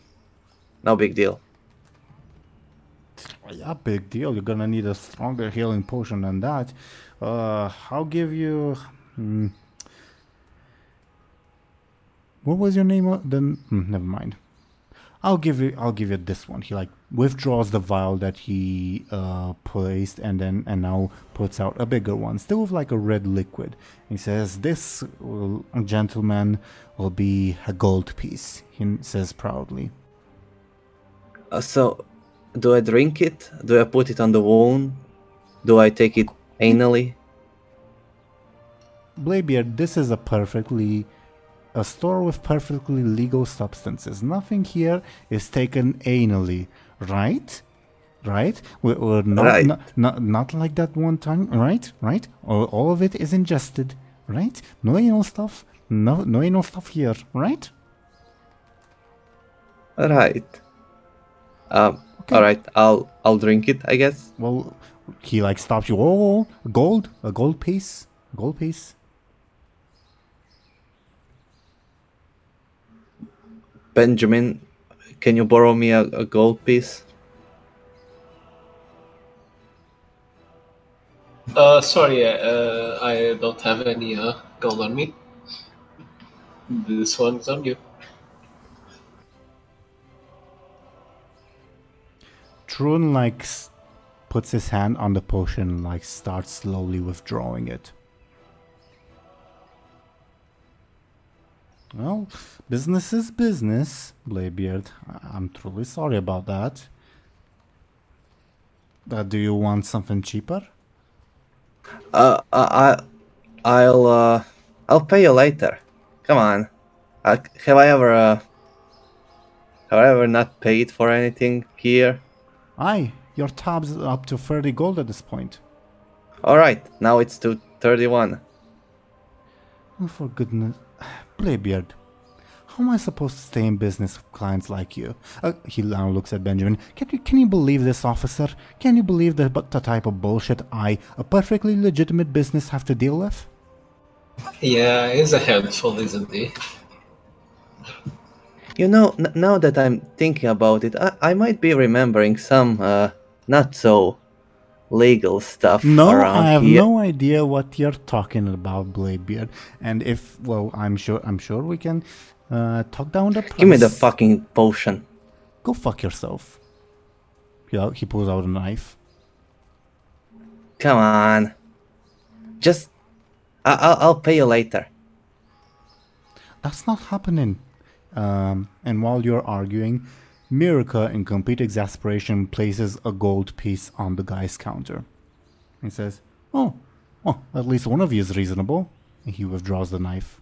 No big deal. Yeah, big deal. You're gonna need a stronger healing potion than that. I'll give you. What was your name? Then never mind. I'll give you this one. He like withdraws the vial that he placed and now puts out a bigger one, still with like a red liquid. He says, "This gentleman will be a gold piece," he says proudly. So, do I drink it? Do I put it on the wound? Do I take it anally? Bladebeard, this is a store with perfectly legal substances. Nothing here is taken anally, right? Right? We're not, Right. not like that one time, right? All of it is ingested, right? No anal stuff. No anal stuff here, right? Right. Okay. All right. I'll drink it, I guess. Well, he like stops you. Oh, a gold piece. Benjamin, can you borrow me a gold piece? Sorry, I don't have any gold on me. This one's on you. Trun puts his hand on the potion and starts slowly withdrawing it. Well, business is business, Bladebeard. I'm truly sorry about that. Do you want something cheaper? I'll pay you later. Come on. Have I ever not paid for anything here? Aye, your tab's up to 30 gold at this point. Alright, now it's to 31. Oh, for goodness. Bladebeard, how am I supposed to stay in business with clients like you? He now looks at Benjamin. Can you believe this, officer? Can you believe the type of bullshit I, a perfectly legitimate business, have to deal with? Yeah, he's a handful, isn't he? You know, now that I'm thinking about it, I might be remembering some not so legal stuff No, around I have here. no idea what you're talking about, Bladebeard. And I'm sure we can talk down the price. Give me the fucking potion. Go fuck yourself. Yeah, he pulls out a knife. Come on. Just, I'll pay you later. That's not happening. And while you're arguing, Mirka, in complete exasperation, places a gold piece on the guy's counter. He says, "Oh, well, at least one of you is reasonable." And he withdraws the knife.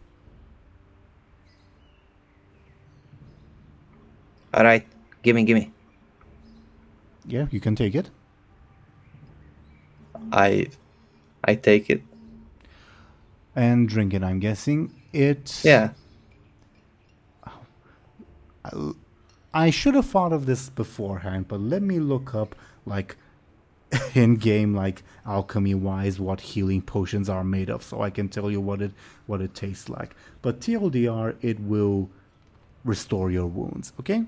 Alright, gimme. Yeah, you can take it. I take it. And drink it, I'm guessing. Yeah. I should have thought of this beforehand, but let me look up, in-game, alchemy-wise, what healing potions are made of, so I can tell you what it tastes like. But TLDR, it will restore your wounds, okay?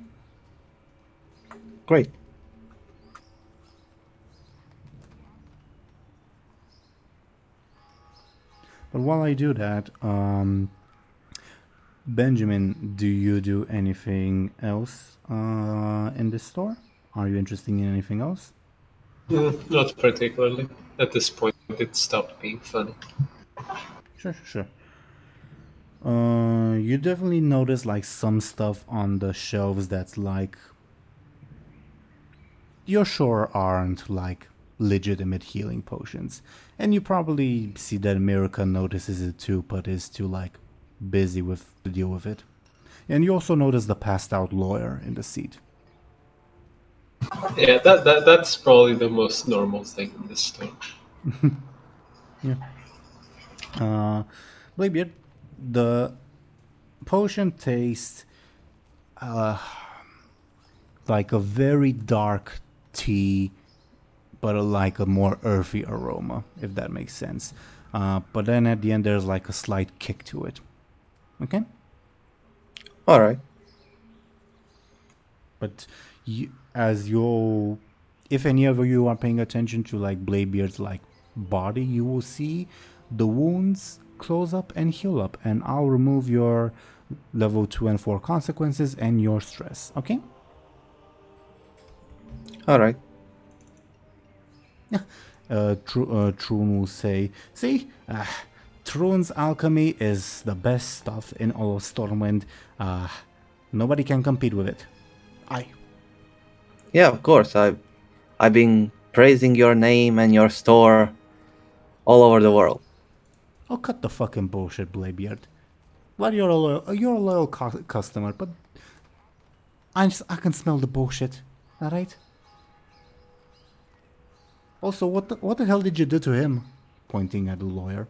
Great. But while I do that, Benjamin, do you do anything else in this store? Are you interested in anything else? Not particularly. At this point, it stopped being funny. Sure. You definitely notice some stuff on the shelves that's you're sure aren't legitimate healing potions. And you probably see that Mirka notices it too, but is too busy to deal with it. And you also notice the passed out lawyer in the seat. Yeah, that's probably the most normal thing in this store. Yeah. Bladebeard, the potion tastes like a very dark tea, but a more earthy aroma, if that makes sense. But then at the end, there's a slight kick to it. Okay? Alright. But if any of you are paying attention to Bladebeard's body, you will see the wounds close up and heal up, and I'll remove your level 2 and 4 consequences and your stress. Okay? Alright. Trun will say, "See, Trun's alchemy is the best stuff in all of Stormwind. Nobody can compete with it." Aye. Yeah, of course. I've been praising your name and your store all over the world. Oh, cut the fucking bullshit, Bladebeard. Well, you're a loyal customer, but I can smell the bullshit. All right. Also, what the hell did you do to him? Pointing at the lawyer.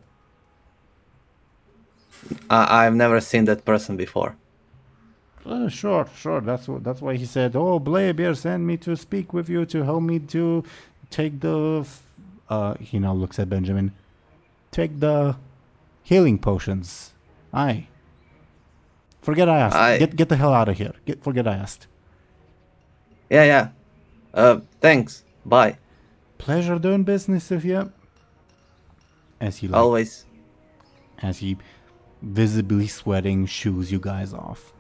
I've never seen that person before. Sure. That's why he said, "Oh, Bladebeard sent me to speak with you to help me to take the." He now looks at Benjamin. Take the healing potions. Aye. Forget I asked. I- Get the hell out of here. Forget I asked. Yeah. Thanks. Bye. Pleasure doing business with you. As he Always. as he visibly sweating shoos you guys off.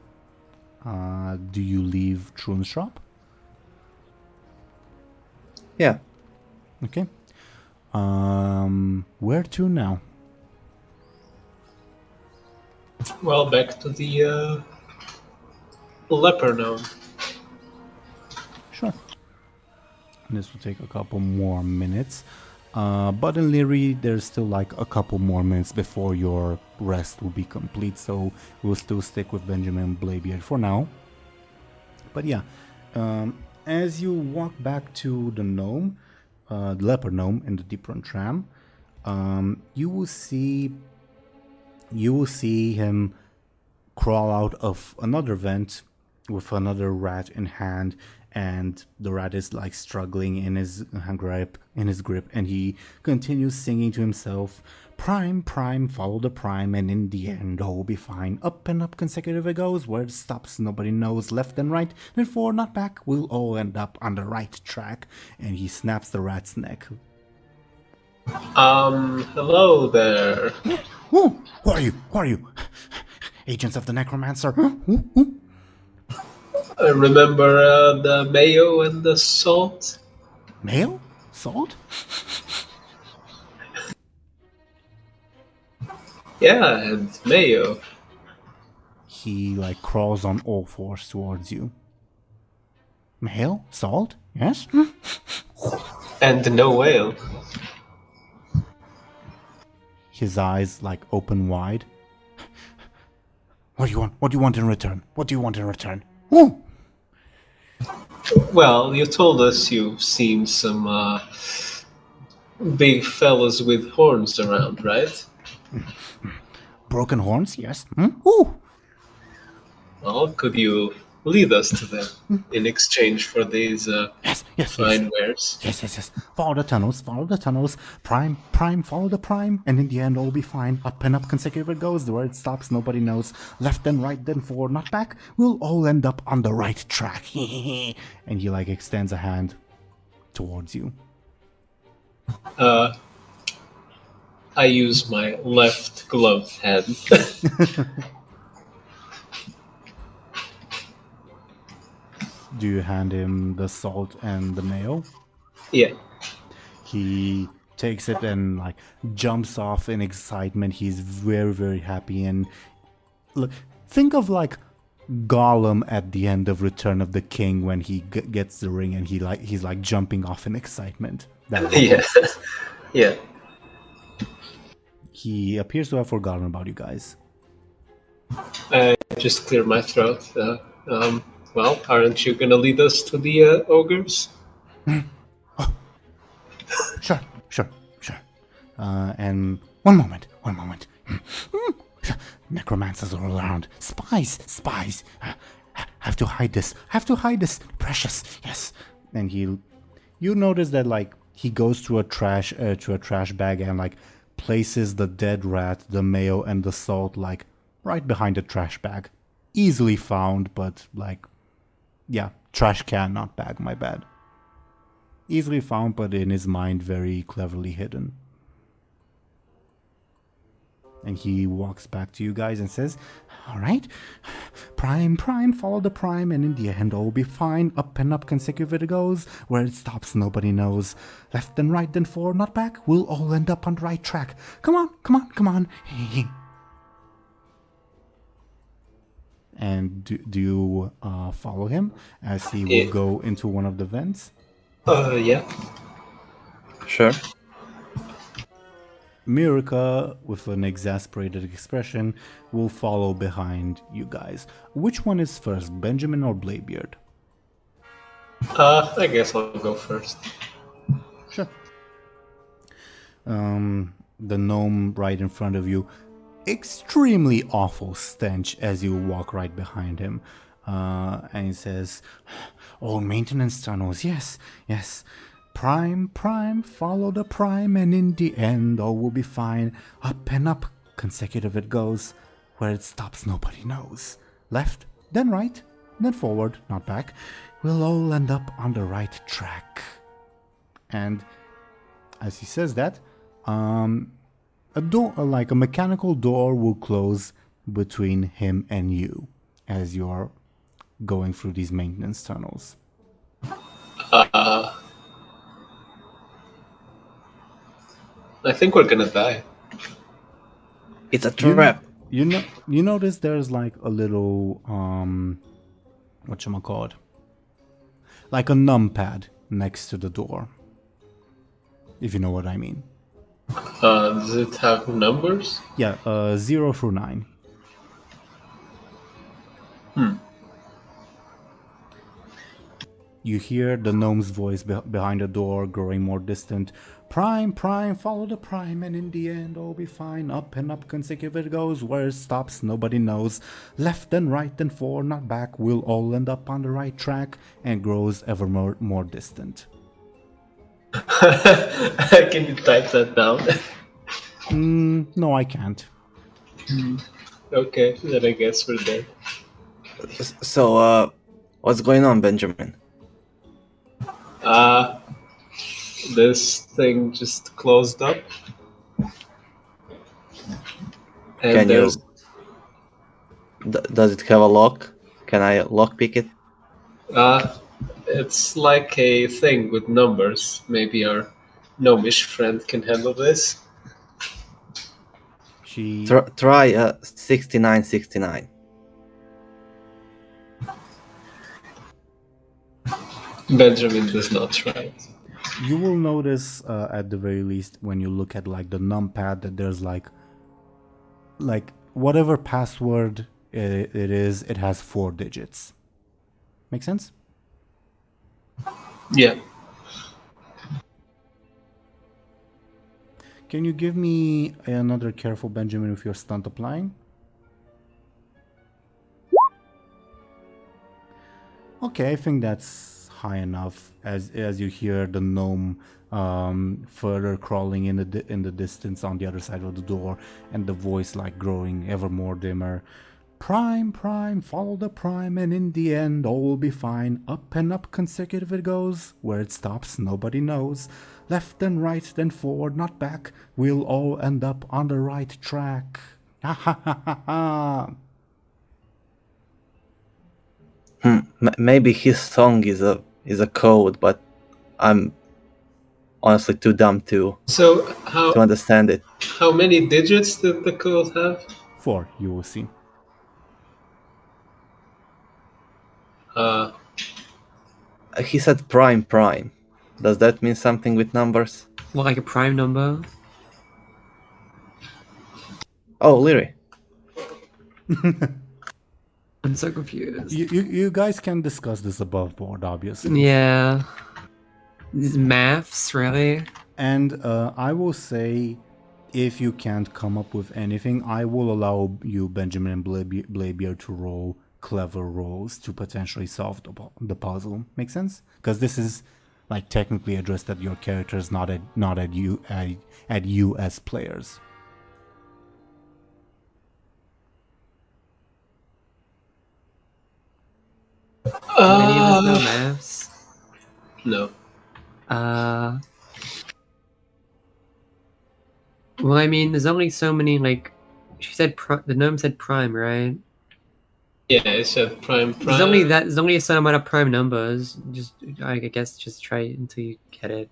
Do you leave Troon's shop? Yeah. Okay. Where to now? Well, back to the leper gnome. Sure. This will take a couple more minutes. But in Lyri, there's still like a couple more minutes before your rest will be complete, so we'll still stick with Benjamin Bladebeard for now. But yeah, as you walk back to the gnome, the leper gnome in the deep run tram, you will see him crawl out of another vent with another rat in hand, and the rat is like struggling in his grip, and he continues singing to himself, "Prime, prime, follow the prime, and in the end all will be fine. Up and up consecutive it goes, where it stops nobody knows. Left and right, then forward not back, we'll all end up on the right track." And he snaps the rat's neck. Hello there. Who are you? Who are you? Agents of the Necromancer? Remember the mayo and the salt? Mail? Salt? Yeah, and mayo. He like crawls on all fours towards you. Mail? Salt? Yes? And no whale. His eyes like open wide. What do you want? What do you want in return? What do you want in return? Ooh! Well, you told us you've seen some big fellas with horns around, right? Broken horns? Yes. Ooh! Well, could you lead us to them in exchange for these Yes. fine wares? Yes. Follow the tunnels. Prime, follow the prime, and in the end all will be fine. Up and up consecutive it goes, where it stops nobody knows. Left then right then forward not back, we'll all end up on the right track. And he like extends a hand towards you. I use my left gloved hand. Do you hand him the salt and the mayo? Yeah. He takes it and like jumps off in excitement. He's very, very happy. And look, think of like Gollum at the end of Return of the King when he gets the ring and he's like jumping off in excitement. Yeah. Yeah. He appears to have forgotten about you guys. I just cleared my throat. Well, aren't you gonna lead us to the ogres? Sure. And one moment. Necromancers are around. Spies. Have to hide this. Precious. Yes. And you notice that like he goes to a trash bag and like places the dead rat, the mayo, and the salt like right behind the trash bag. Easily found, but like, yeah, trash can, not bag. My bad. Easily found, but in his mind, very cleverly hidden. And he walks back to you guys and says, "All right, prime, follow the prime, and in the end all will be fine. Up and up consecutive it goes, where it stops nobody knows. Left then right then forward not back, we'll all end up on the right track. Come on. And do you follow him as he will go into one of the vents? Yeah. Sure. Mirka, with an exasperated expression, will follow behind you guys. Which one is first, Benjamin or Bladebeard? I guess I'll go first. Sure. The gnome right in front of you, extremely awful stench as you walk right behind him. And he says, "All maintenance tunnels, yes. Prime, follow the prime, and in the end all will be fine. Up and up consecutive it goes, where it stops nobody knows. Left, then right, then forward, not back. We'll all end up on the right track. And as he says that, a door, like a mechanical door, will close between him and you as you are going through these maintenance tunnels. I think we're gonna die. It's a trap. You notice there's like a little whatchamacallit, like a numpad next to the door, if you know what I mean. Does it have numbers? Yeah, 0 through 9. You hear the gnome's voice behind the door, growing more distant. Prime, prime, follow the prime, and in the end all be fine. Up and up consecutive it goes, where it stops nobody knows. Left and right and forward, not back, we'll all end up on the right track, and grows ever more distant. Can you type that down? No, I can't. Okay, then I guess we're dead. So, what's going on, Benjamin? This thing just closed up. And Can you? there's Does it have a lock? Can I lockpick it? it's like a thing with numbers. Maybe our gnomish friend can handle this. She Try 6969. Benjamin does not try. You will notice, at the very least, when you look at like the numpad, that there's like whatever password it is, it has 4 digits. Make sense? Yeah. Can you give me another careful Benjamin with your stunt applying? Okay, I think that's high enough. As you hear the gnome further crawling in the distance on the other side of the door, and the voice like growing ever more dimmer. Prime, prime, follow the prime, and in the end all will be fine. Up and up consecutive it goes, where it stops nobody knows. Left and right, then forward, not back. We'll all end up on the right track. Ha ha ha ha ha. Maybe his song is a code, but I'm honestly too dumb to understand it. How many digits did the code have? 4, you will see. He said prime prime. Does that mean something with numbers? Well, like a prime number. Oh, Lyri. I'm so confused. You guys can discuss this above board, obviously. Yeah. These maths, really? And I will say, if you can't come up with anything, I will allow you, Benjamin and Bladebeard, to roll clever rolls to potentially solve the puzzle. Make sense? Because this is like technically addressed at your characters, not at you as players. Any of us know maths? No. Well, I mean, there's only so many, like, she said, the gnome said prime, right? Yeah, it said prime. There's only a certain amount of prime numbers. I guess, just try it until you get it.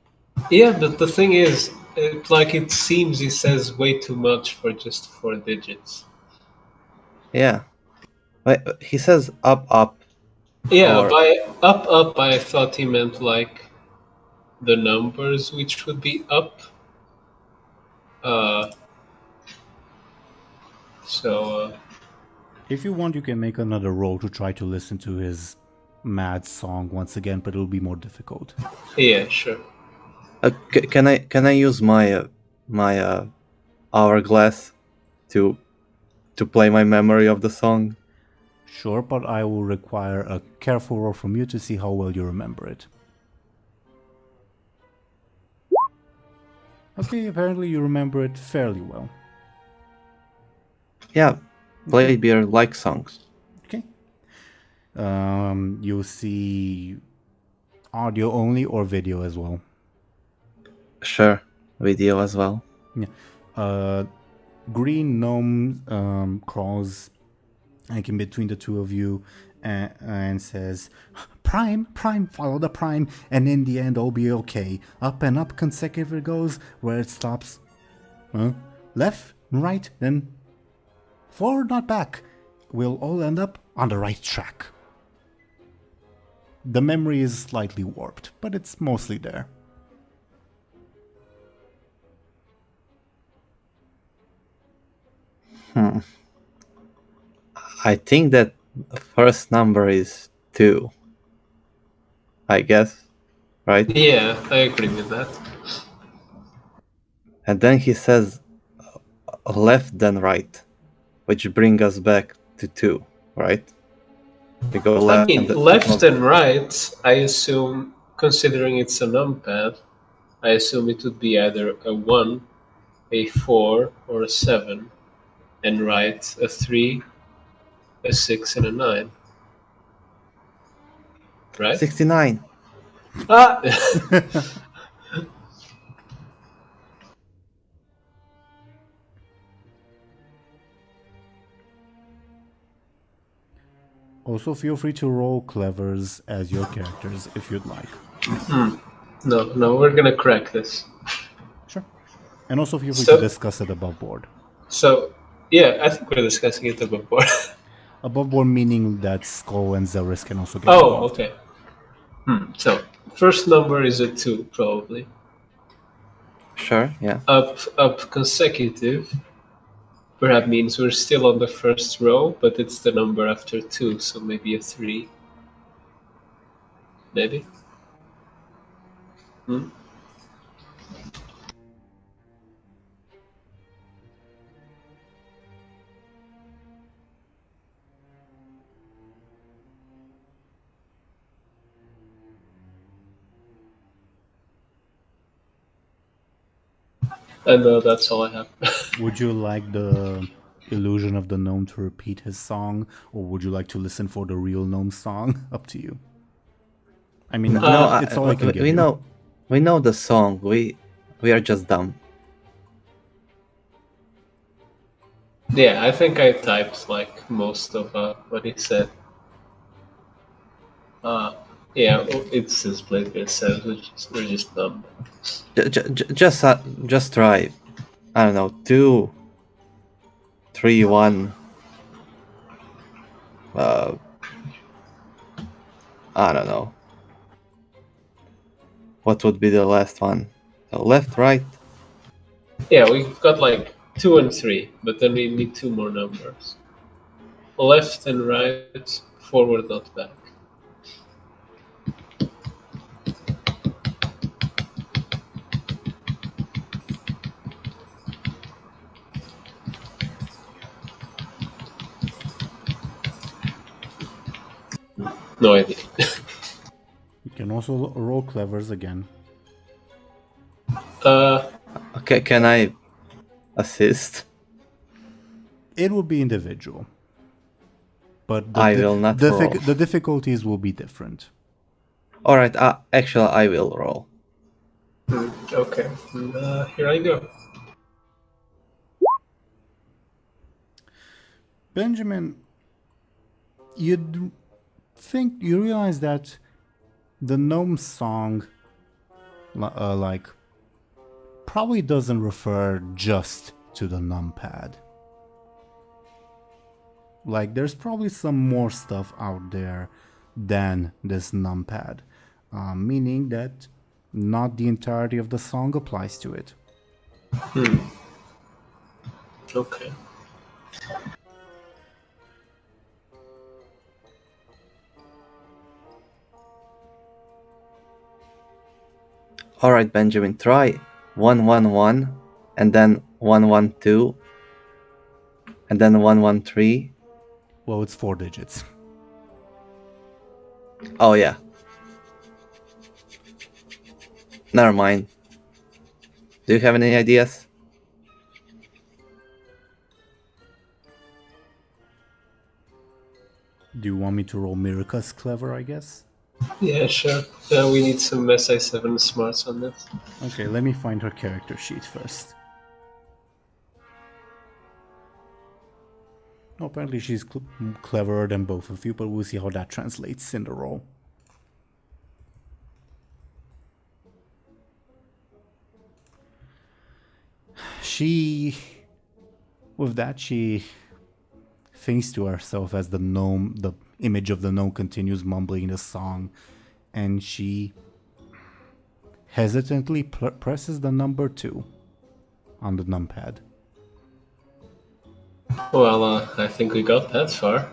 Yeah, but the thing is, it seems he says way too much for just 4 digits. Yeah. Wait, he says up, up. Yeah, by up, I thought he meant like the numbers, which would be up. If you want, you can make another roll to try to listen to his mad song once again, but it'll be more difficult. Yeah, sure. Can I use my hourglass to play my memory of the song? Sure, but I will require a careful roll from you to see how well you remember it. Okay, apparently you remember it fairly well. Yeah, Bladebeard likes songs. Okay, You see audio only or video as well. Sure, video as well. Green gnome crawls like in between the two of you and says, Prime, follow the prime, and in the end all be okay. Up and up consecutive goes where it stops. Left, right, then forward, not back. We'll all end up on the right track. The memory is slightly warped, but it's mostly there. I think that first number is 2. I guess, right? Yeah, I agree with that. And then he says left then right, which brings us back to 2, right? We go left. I mean, left and right, I assume, considering it's a numpad, I assume it would be either a 1, a 4, or a 7, and right a 3, a 6, and a 9. Right? 69. Ah! Also, feel free to roll clevers as your characters if you'd like. No, we're gonna crack this. Sure. And also feel free to discuss it above board. So, yeah, I think we're discussing it above board. Above board meaning that Skoll and Zelris can also get Oh, involved. okay. So, first number is a 2, probably. Sure, yeah. Up consecutive perhaps means we're still on the first row, but it's the number after 2, so maybe a 3. Maybe? And that's all I have. Would you like the illusion of the gnome to repeat his song, or would you like to listen for the real gnome song? Up to you. I mean, it's all I can give you. We know the song. We are just dumb. Yeah, I think I typed like most of what he said. Yeah, it's his Bladebeard says, we're just dumb. Just try. I don't know, 2, 3, 1. I don't know. What would be the last one? So left, right. Yeah, we've got like 2 and 3, but then we need 2 more numbers. Left and right, forward, not back. No idea. You can also roll clevers again. Okay, can I assist? It will be individual. But I will not roll. The difficulties will be different. Alright, actually I will roll. Okay, here I go. Benjamin, you realize that the gnome song like probably doesn't refer just to the numpad. Like there's probably some more stuff out there than this numpad, meaning that not the entirety of the song applies to it. Okay. Alright, Benjamin, try 111 and then 112 and then 113. Well, it's 4 digits. Oh yeah. Never mind. Do you have any ideas? Do you want me to roll Mirka's clever, I guess? Yeah, sure. We need some SI7 smarts on this. Okay, let me find her character sheet first. Oh, apparently she's cleverer than both of you, but we'll see how that translates in the roll. With that, she thinks to herself as the image of the gnome continues mumbling the song, and she hesitantly presses the number 2 on the numpad. Well, I think we got that far.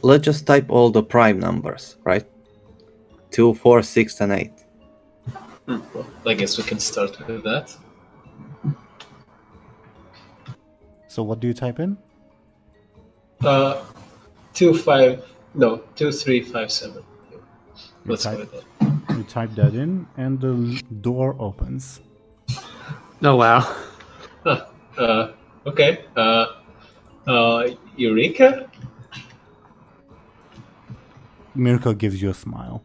Let's just type all the prime numbers, right? 2, 4, 6, and 8. Well, I guess we can start with that. So what do you type in? 2, 3, 5, 7. Let's go with that. You type that in, and the door opens. Oh wow. Okay. Eureka? Mirka gives you a smile.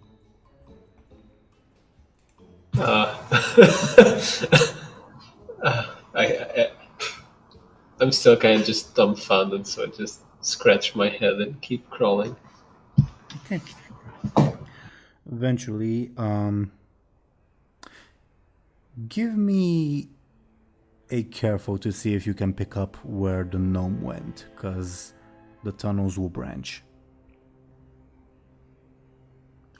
I'm still kind of just dumbfounded, so I just scratch my head and keep crawling. Okay. Eventually, give me a careful to see if you can pick up where the gnome went, because the tunnels will branch.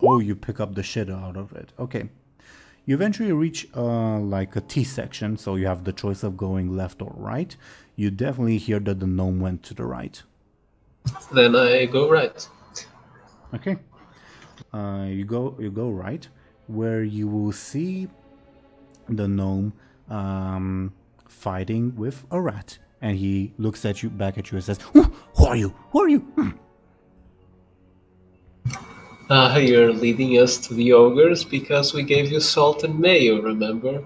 Oh, you pick up the shit out of it. Okay. You eventually reach like a T section, so you have the choice of going left or right. You definitely hear that the gnome went to the right. Then I go right. Okay. You go right, where you will see the gnome fighting with a rat, and he looks at you, back at you, and says, "Who are you? Who are you?" You're leading us to the ogres because we gave you salt and mayo, remember?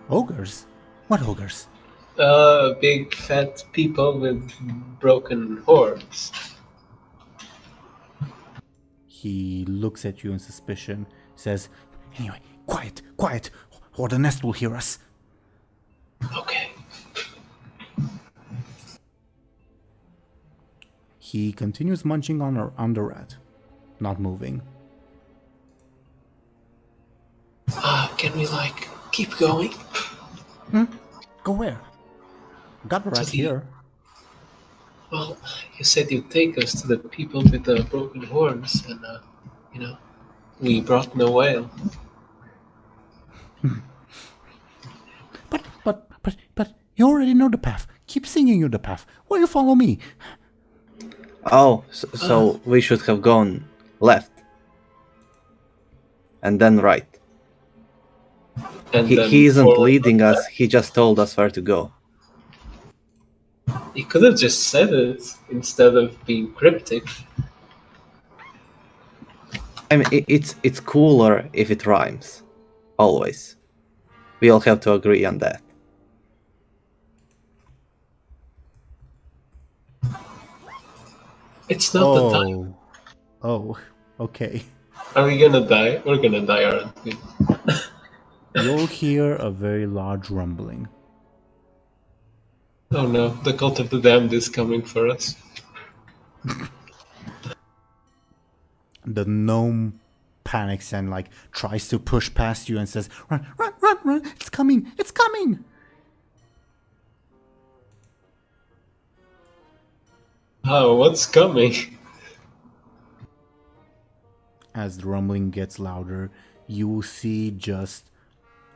Ogres? What ogres? Big fat people with broken horns. He looks at you in suspicion, says, "Anyway, quiet, quiet, or the nest will hear us." Okay. He continues munching on the rat, not moving. Can we, keep going? Go where? Got the rat here. Well, you said you'd take us to the people with the broken horns, and, we brought no whale. But you already know the path. Keep singing you the path. Why you follow me? Oh, so we should have gone left. And then right. And He isn't forward. leading us, he just told us where to go. He could have just said it instead of being cryptic. I mean, it's cooler if it rhymes. Always. We all have to agree on that. It's not the time. Oh, okay. Are we gonna die? We're gonna die, aren't we? You'll hear a very large rumbling. Oh no, the cult of the damned is coming for us. The gnome panics and tries to push past you and says, "Run, run, run, run! It's coming! It's coming!" Oh, what's coming? As the rumbling gets louder, you will see just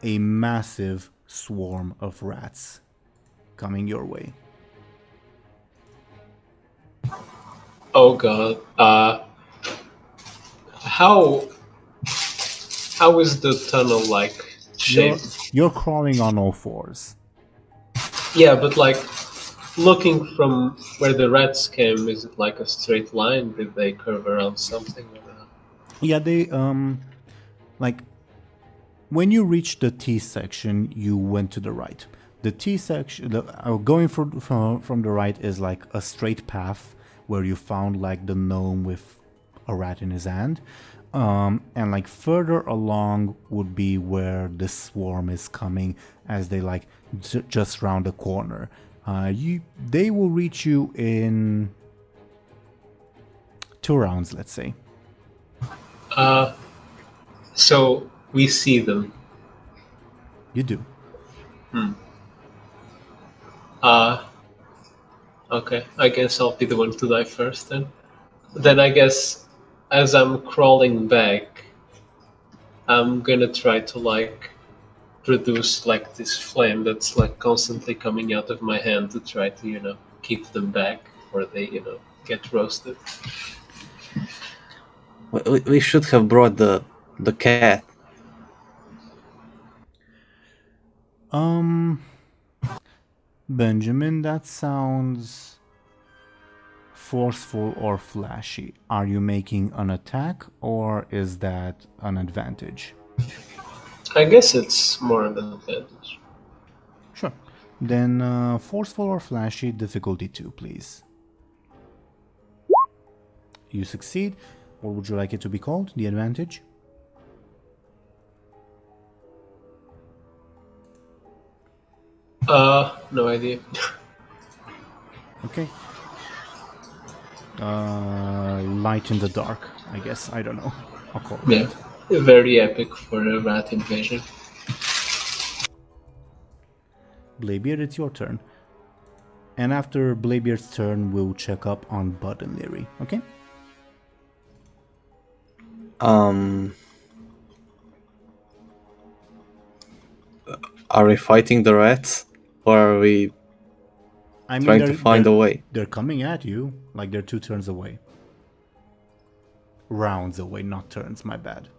a massive swarm of rats coming your way. Oh god. How is the tunnel shaped? You're crawling on all fours. Yeah, but looking from where the rats came, is it a straight line? Did they curve around something? Yeah, they When you reach the T section, you went to the right. The T section, going from the right is like a straight path where you found like the gnome with a rat in his hand. And like further along would be where the swarm is coming as they like just round the corner. They will reach you in 2 rounds, let's say. So we see them. You do. Okay, I guess I'll be the one to die first then. Then I guess as I'm crawling back, I'm gonna try to like produce like this flame that's like constantly coming out of my hand to try to, keep them back before they, get roasted. We should have brought the cat. Benjamin, that sounds forceful or flashy. Are you making an attack or is that an advantage? I guess it's more of an advantage. Sure. Then forceful or flashy, difficulty 2, please. You succeed. What would you like it to be called? The advantage? No idea. Okay. Light in the dark, I guess. I don't know. I'll call it. Yeah, very epic for a rat invasion. Bladebeard, it's your turn. And after Bladebeard's turn, we'll check up on Buhd and Lyri, okay? Are we fighting the rats? Or are we trying to find a way? They're coming at you, like they're 2 turns away. Rounds away, not turns, my bad.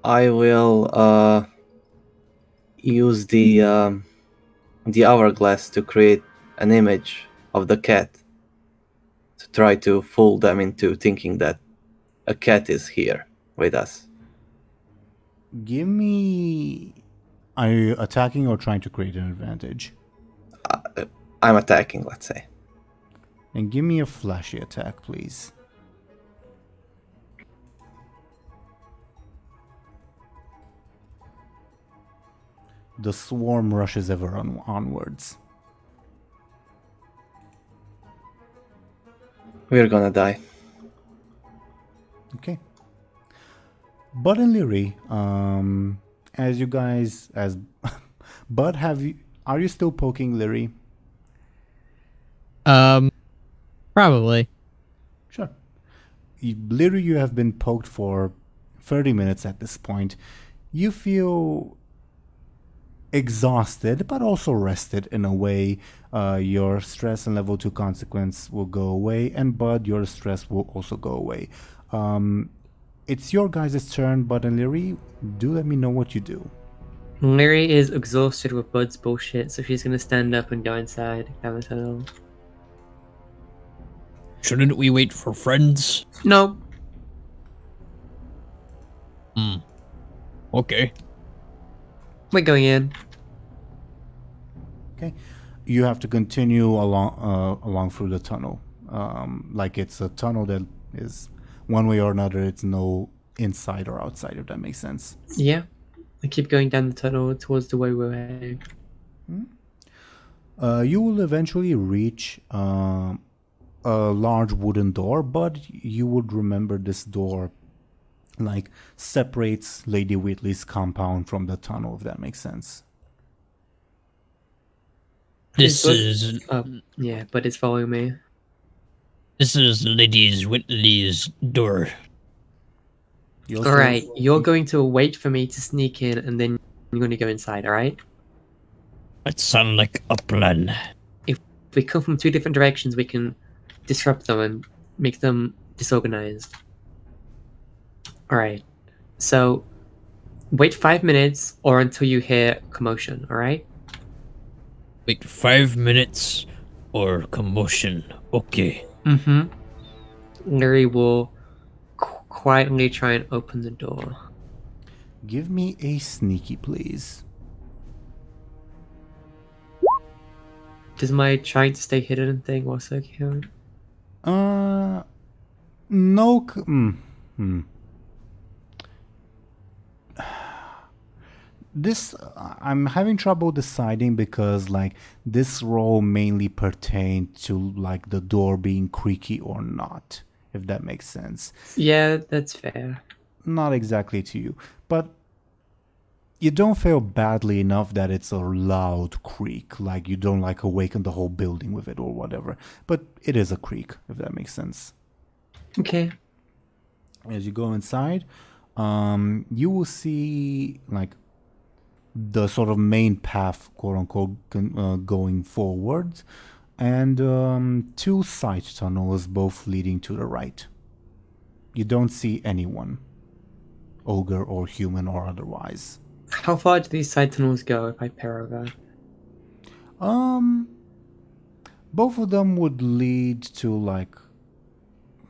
I will use the hourglass to create an image of the cat to try to fool them into thinking that a cat is here with us. Give me... Are you attacking or trying to create an advantage? I'm attacking, let's say. And give me a flashy attack, please. The swarm rushes ever onwards. We're gonna die. Okay. Buhd and Lyri, as you guys, as Buhd, are you still poking Lyri? Probably. Sure. Lyri, you have been poked for 30 minutes at this point. You feel exhausted, but also rested in a way. Your stress and level 2 consequence will go away, and Buhd, your stress will also go away. It's your guys' turn, Buhd and Lyri. Do let me know what you do. Lyri is exhausted with Buhd's bullshit, so she's gonna stand up and go inside. Have a tunnel. Shouldn't we wait for friends? No. Okay. We're going in. Okay. You have to continue along through the tunnel. Like it's a tunnel that is one way or another. It's no inside or outside, if that makes sense. Yeah. I keep going down the tunnel towards the way we're heading. You will eventually reach a large wooden door, but you would remember this door like separates Lady Wheatley's compound from the tunnel, if that makes sense. This is yeah, but it's following me. This is Lady Whitley's door. Alright, you're going to wait for me to sneak in and then you're going to go inside, alright? That sounds like a plan. If we come from 2 different directions, we can disrupt them and make them disorganized. Alright, so wait 5 minutes or until you hear commotion, alright? Wait 5 minutes or commotion. Okay. Lyri will quietly try and open the door. Give me a sneaky, please. Does my trying to stay hidden thing also count? No. This I'm having trouble deciding because like this role mainly pertained to like the door being creaky or not, if that makes sense. Yeah, that's fair. Not exactly to you, but you don't feel badly enough that it's a loud creak, like you don't like awaken the whole building with it or whatever, but it is a creak, if that makes sense. Okay. As you go inside, you will see like the sort of main path, quote unquote, going forward, and two side tunnels, both leading to the right. You don't see anyone, ogre or human or otherwise. How far do these side tunnels go if I pair over? Both of them would lead to like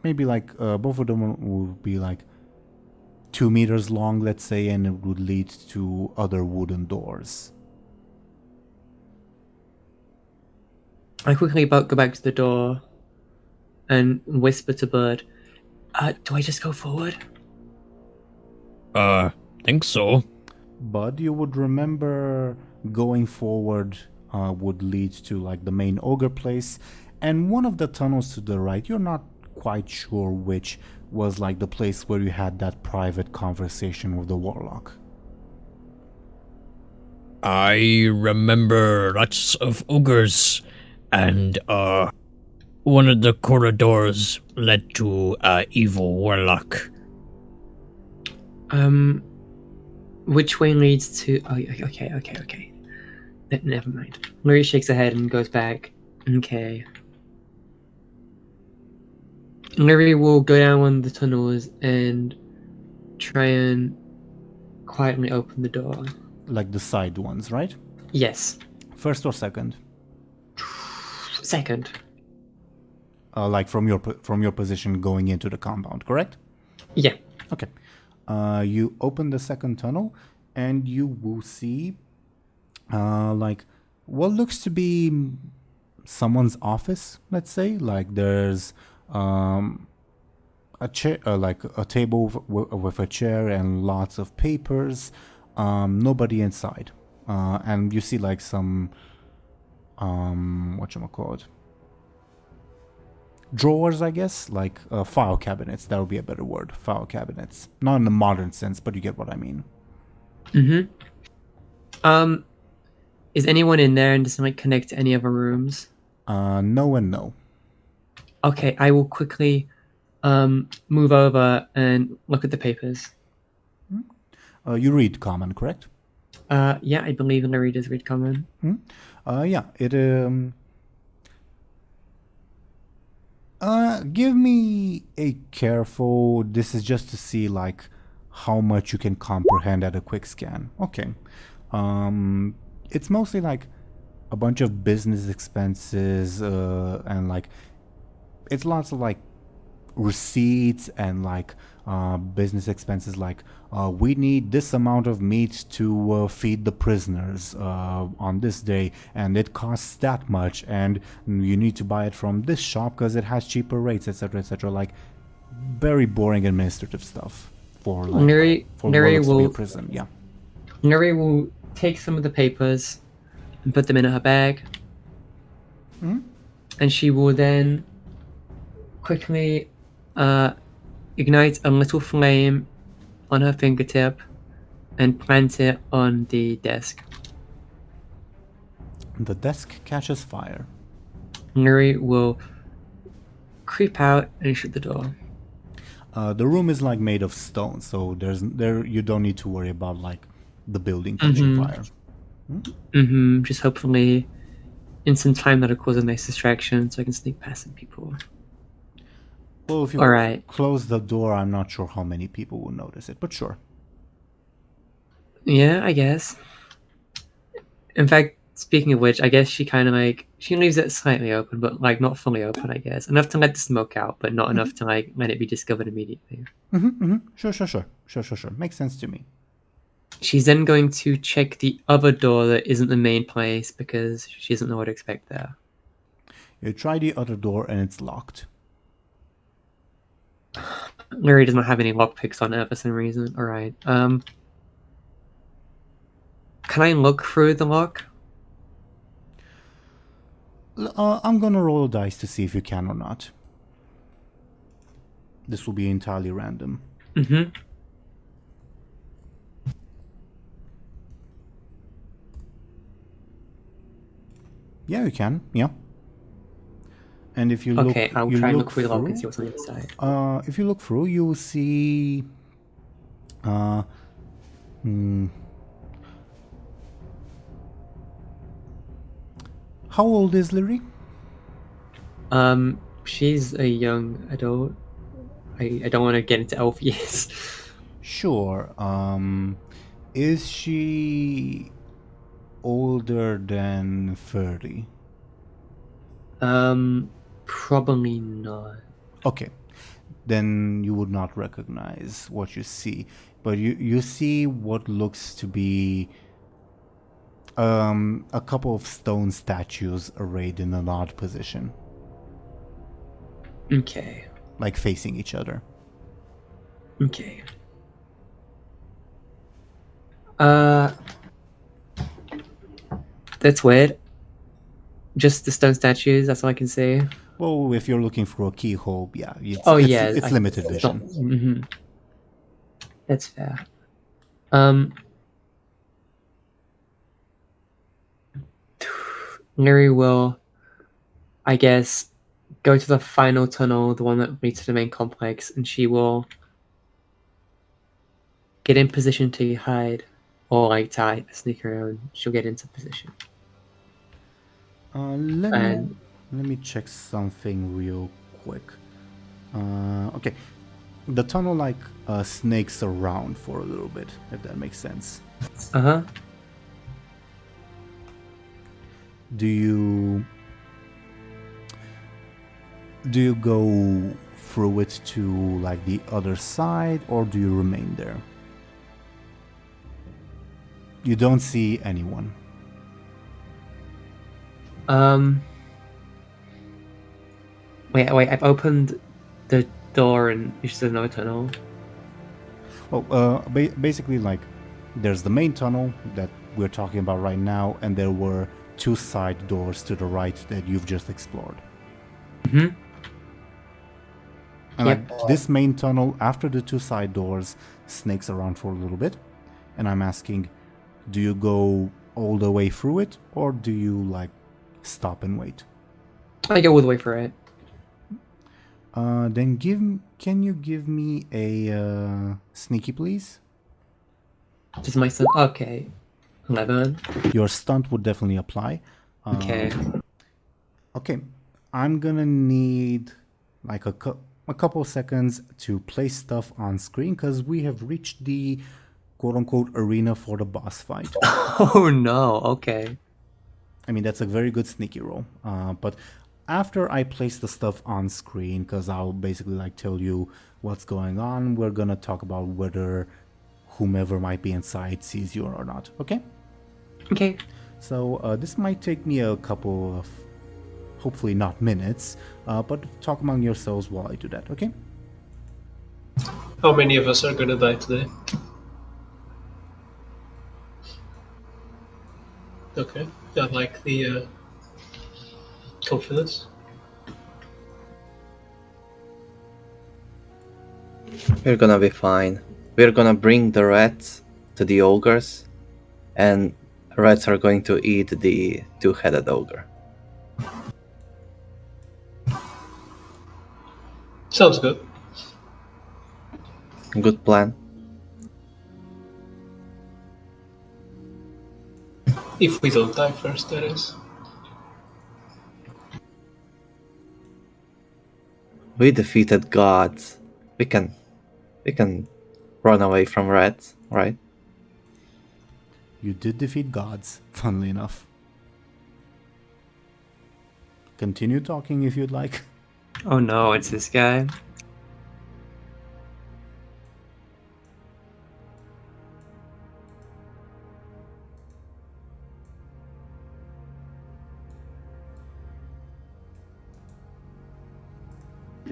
maybe like both of them would be like 2 meters long, let's say, and it would lead to other wooden doors. I quickly go back to the door and whisper to Buhd, do I just go forward? Think so. But you would remember going forward would lead to like the main ogre place, and one of the tunnels to the right, you're not quite sure which, was like the place where you had that private conversation with the warlock. I remember lots of ogres, and one of the corridors led to evil warlock. Which way leads to... Oh, okay. Never mind. Lyri shakes her head and goes back. Okay. Lyri will go down one of the tunnels and try and quietly open the door. Like the side ones, right? Yes. First or second? Second. Like from your position going into the compound, correct? Yeah. Okay. You open the second tunnel, and you will see like what looks to be someone's office, let's say. Like there's a chair, like a table with a chair and lots of papers. Nobody inside, and you see like some whatchamacallit, drawers, I guess, like file cabinets. That would be a better word. File cabinets, not in the modern sense, but you get what I mean. Is anyone in there, and does it like connect to any other rooms? No and no. Okay, I will quickly move over and look at the papers. You read common, correct? Yeah, I believe Lyri does read common. Yeah, it give me a careful. This is just to see like how much you can comprehend at a quick scan. Okay. It's mostly like a bunch of business expenses, and like it's lots of like receipts and like business expenses, like we need this amount of meat to feed the prisoners on this day, and it costs that much, and you need to buy it from this shop because it has cheaper rates, etc., etc. Like very boring administrative stuff for like Lyri will prison. Yeah. Lyri will take some of the papers and put them in her bag, and she will then quickly ignite a little flame on her fingertip and plant it on the desk. The desk catches fire. Lyri will creep out and shut the door. The room is like made of stone, so you don't need to worry about like the building catching fire. Just hopefully in some time that'll cause a nice distraction so I can sneak past some people. Well, if you close the door, I'm not sure how many people will notice it, but sure. Yeah, I guess. In fact, speaking of which, I guess she kind of like she leaves it slightly open, but like not fully open. I guess enough to let the smoke out, but not enough to like let it be discovered immediately. Sure. Makes sense to me. She's then going to check the other door that isn't the main place because she doesn't know what to expect there. You try the other door and it's locked. Lyri does not have any lockpicks on her for some reason. All right. Can I look through the lock? I'm gonna roll a dice to see if you can or not. This will be entirely random. Mm-hmm. Yeah, you can. Yeah. And if you Okay, look, I'll you try and look look through the lock and through, see what's on the other side. if you look through, you will see. How old is Lyri? She's a young adult. I don't want to get into elf years. Sure. Is she older than 30? Probably not. Okay. Then you would not recognize what you see. But you see what looks to be a couple of stone statues arrayed in an odd position. Okay. Like facing each other. Okay. That's weird. Just the stone statues, that's all I can say. Well, if you're looking for a keyhole, yeah. It's I- limited it's not- vision. mhm. That's fair. Lyri will, I guess, go to the final tunnel, the one that leads to the main complex, and she will get in position to hide, or like to sneak around. She'll get into position. Let me check something real quick. Okay. The tunnel snakes around for a little bit, if that makes sense. Uh-huh. Do you go through it to like the other side, or do you remain there? You don't see anyone. Wait, I've opened the door and it's just another tunnel. Well, basically, like, there's the main tunnel that we're talking about right now, and there were two side doors to the right that you've just explored. Mm-hmm. And Yep. like this main tunnel, after the two side doors, snakes around for a little bit. And I'm asking, do you go all the way through it, or do you like stop and wait? I go all the way for it. Then can you give me a sneaky, please? Just my son. Okay. 11. Your stunt would definitely apply. Okay. Okay, I'm gonna need like a couple seconds to place stuff on screen because we have reached the quote-unquote arena for the boss fight. Oh no, okay. I mean, that's a very good sneaky roll. But after I place the stuff on screen, because I'll basically like tell you what's going on, we're gonna talk about whether whomever might be inside sees you or not, okay? Okay. So this might take me a couple of, hopefully not minutes, but talk among yourselves while I do that, okay? How many of us are gonna die today? Okay, I like the confidence. We're gonna be fine. We're gonna bring the rats to the ogres, and rats are going to eat the two-headed ogre. Sounds good. Good plan. If we don't die first, that is. We defeated gods. We can run away from rats, right? You did defeat gods, funnily enough. continue talking if you'd like. Oh no, it's this guy.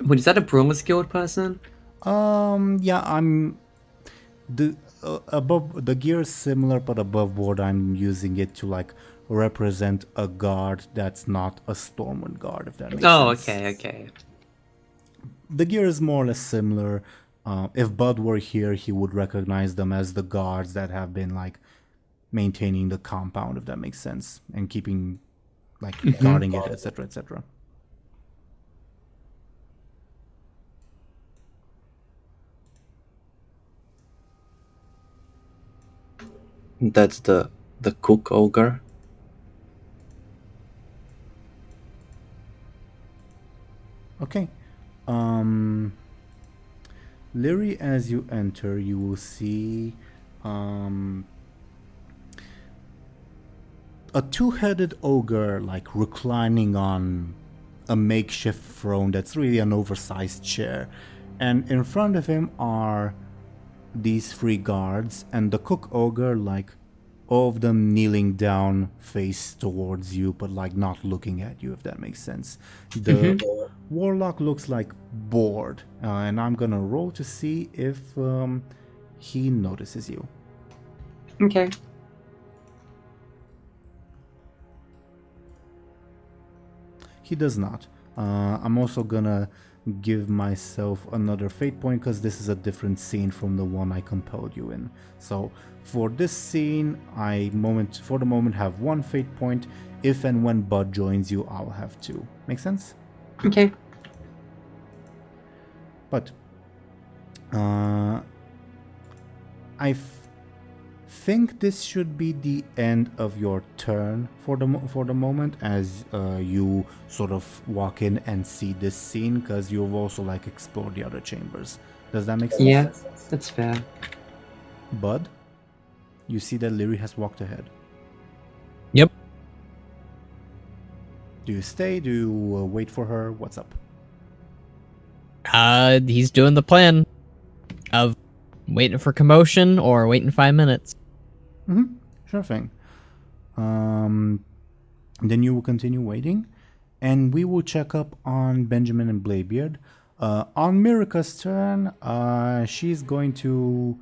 Wait, is that a Brawlers Guild person? Yeah, I'm the above the gear is similar, but above board I'm using it to like represent a guard that's not a Stormwind guard, if that makes Oh, sense. okay. The gear is more or less similar. If Buhd were here, he would recognize them as the guards that have been like maintaining the compound, if that makes sense, and keeping like guarding it, etc., etc. That's the cook ogre. Okay. Lyri, as you enter, you will see a two-headed ogre like reclining on a makeshift throne that's really an oversized chair, and in front of him are these three guards and the cook ogre, like all of them kneeling down face towards you but like not looking at you, if that makes sense. The warlock looks like bored, and I'm gonna roll to see if he notices you. Okay. He does not. I'm also gonna give myself another fate point because this is a different scene from the one I compelled you in. So for this scene, for the moment have one fate point. If and when Buhd joins you, I'll have two. Make sense? Okay. But I think this should be the end of your turn for the moment, as you sort of walk in and see this scene, because you've also like explored the other chambers. Does that make sense? Yeah, that's fair. Buhd, you see that Lyri has walked ahead. Yep. Do you stay? Do you wait for her? What's up? He's doing the plan of waiting for commotion or waiting 5 minutes. Sure thing. Then you will continue waiting, and we will check up on Benjamin and Bladebeard. On Mirika's turn, she's going to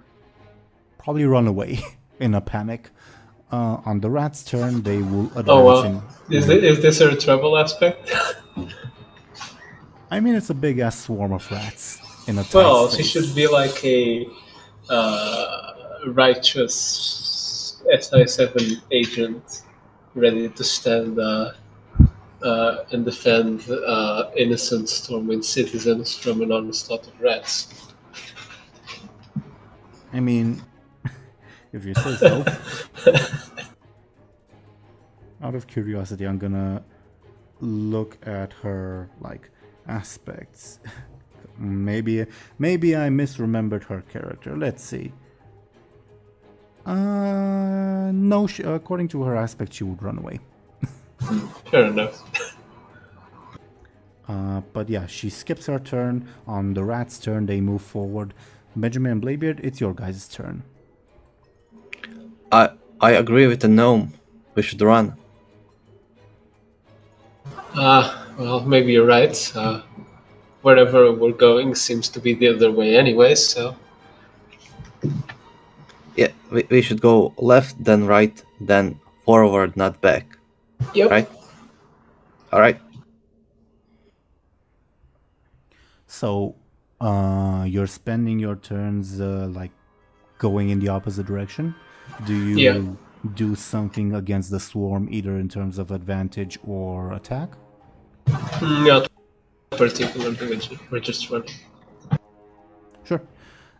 probably run away in a panic. On the rat's turn, they will advance. Oh wow! Is this a trouble aspect? I mean, it's a big ass swarm of rats in a tight Well, space. she should be like a righteous SI7 agent, ready to stand and defend innocent Stormwind citizens from an onslaught of rats. I mean, if you say so. Out of curiosity, I'm gonna look at her like aspects. maybe I misremembered her character. Let's see. No, according to her aspect, she would run away. Fair enough. But yeah, she skips her turn. On the rat's turn, they move forward. Benjamin and Bladebeard, it's your guys' turn. I agree with the gnome. We should run. Well, maybe you're right. Wherever we're going seems to be the other way anyway, so... Yeah, we should go left, then right, then forward, not back. Yep. Right? Alright. So, you're spending your turns like going in the opposite direction. Do you do something against the swarm, either in terms of advantage or attack? Not particularly, we're just running. Sure.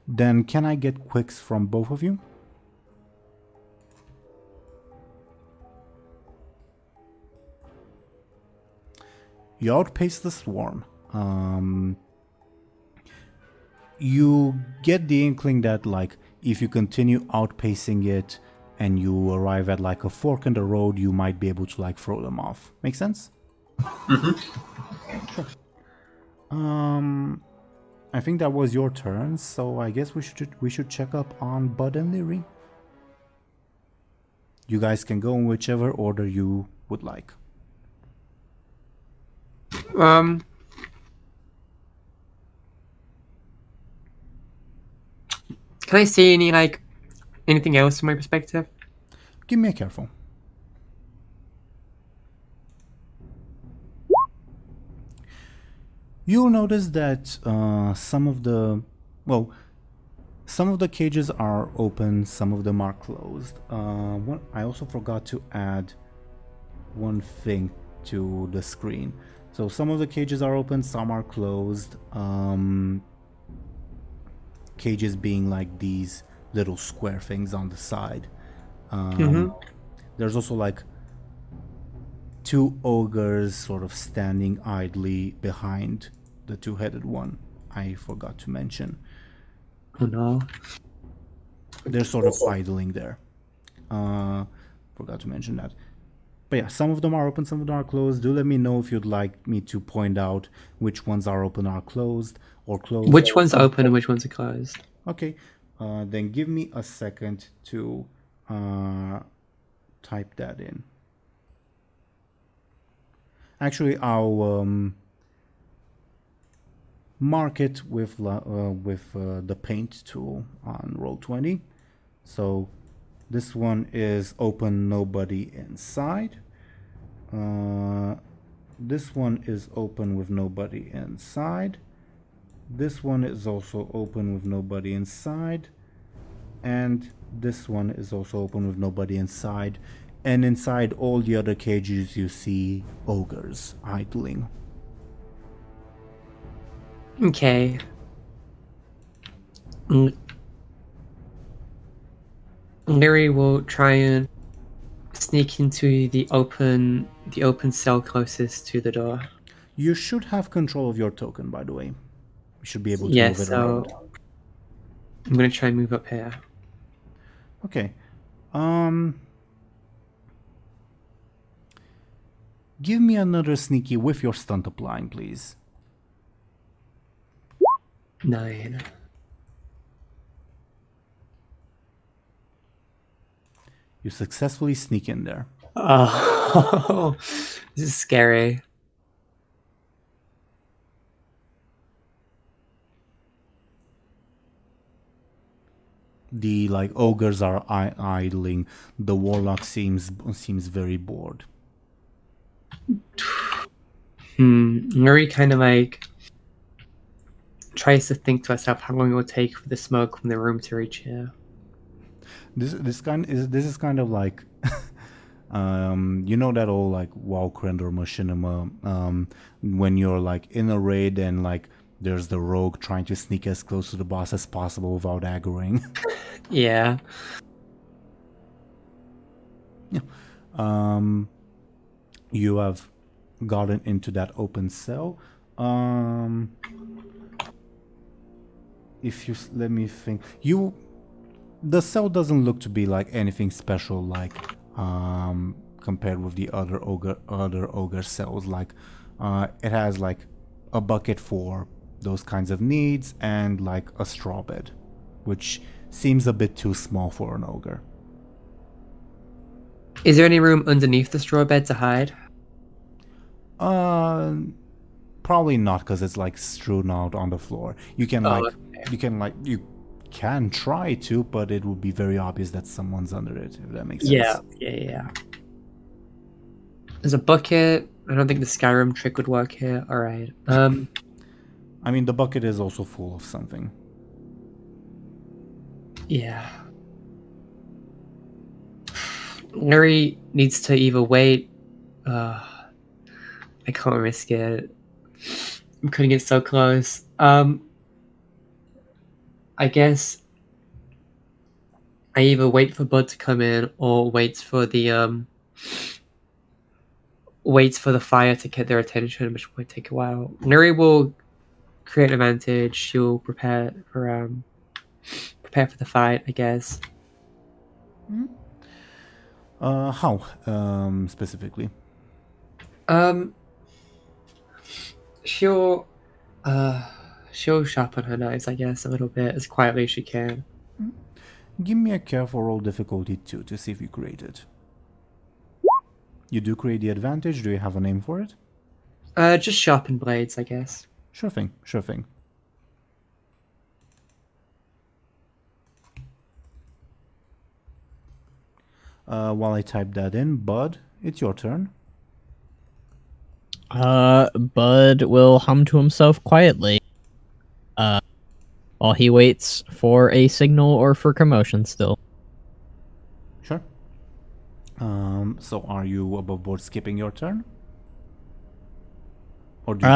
Then can I get quicks from both of you? You outpace the swarm. You get the inkling that, like, if you continue outpacing it and you arrive at like a fork in the road, you might be able to like throw them off. Make sense? I think that was your turn, so I guess we should check up on Buhd and Lyri. You guys can go in whichever order you would like. Can I see anything else from my perspective? Give me a careful. You'll notice that some of the cages are open, some of them are closed. I also forgot to add one thing to the screen. So some of the cages are open, some are closed. Cages being like these little square things on the side. There's also like two ogres sort of standing idly behind the two-headed one I forgot to mention. Oh no. They're sort of idling there. Forgot to mention that. But yeah, some of them are open, some of them are closed. Do let me know if you'd like me to point out which ones are open or closed. Which ones are open and which ones are closed? Okay, then give me a second to type that in. Actually, I'll mark it with the paint tool on Roll20. So this one is open, nobody inside. This one is open with nobody inside. This one is also open with nobody inside. And this one is also open with nobody inside. And inside all the other cages you see ogres idling. Okay. Lyri will try and sneak into the open cell closest to the door. You should have control of your token, by the way. You should be able to move it around. I'm gonna try and move up here. Okay. Give me another sneaky with your stunt applying, please. 9. You successfully sneak in there. Oh, this is scary. The ogres are idling. The warlock seems very bored. Lyri kind of tries to think to herself how long it will take for the smoke from the room to reach here. This is kind of like you know that old Walkrend or Machinima when you're in a raid and there's the rogue trying to sneak as close to the boss as possible without aggroing. Yeah. Yeah. You have gotten into that open cell. If you let me think, the cell doesn't look to be like anything special, compared with the other ogre cells. It has a bucket for those kinds of needs and a straw bed, which seems a bit too small for an ogre. Is there any room underneath the straw bed to hide? Probably not, because it's strewn out on the floor. You can you can try to, but it would be very obvious that someone's under it, if that makes sense. Yeah. There's a bucket. I don't think the Skyrim trick would work here. All right. I mean, the bucket is also full of something. Yeah. Lyri needs to either wait. I can't risk it. I'm cutting it so close. I guess I either wait for Buhd to come in or wait for the fire to get their attention, which might take a while. Lyri will create an advantage. She'll prepare for the fight, I guess. How specifically? she'll she'll sharpen her knives, I guess, a little bit as quietly as she can. Give me a careful roll difficulty 2 to see if you create it. You do create the advantage. Do you have a name for it? Just sharpen blades, I guess. Sure thing, sure thing. While I type that in, Buhd, it's your turn. Buhd will hum to himself quietly. While he waits for a signal or for commotion still. Sure. So are you above board skipping your turn? Or do you...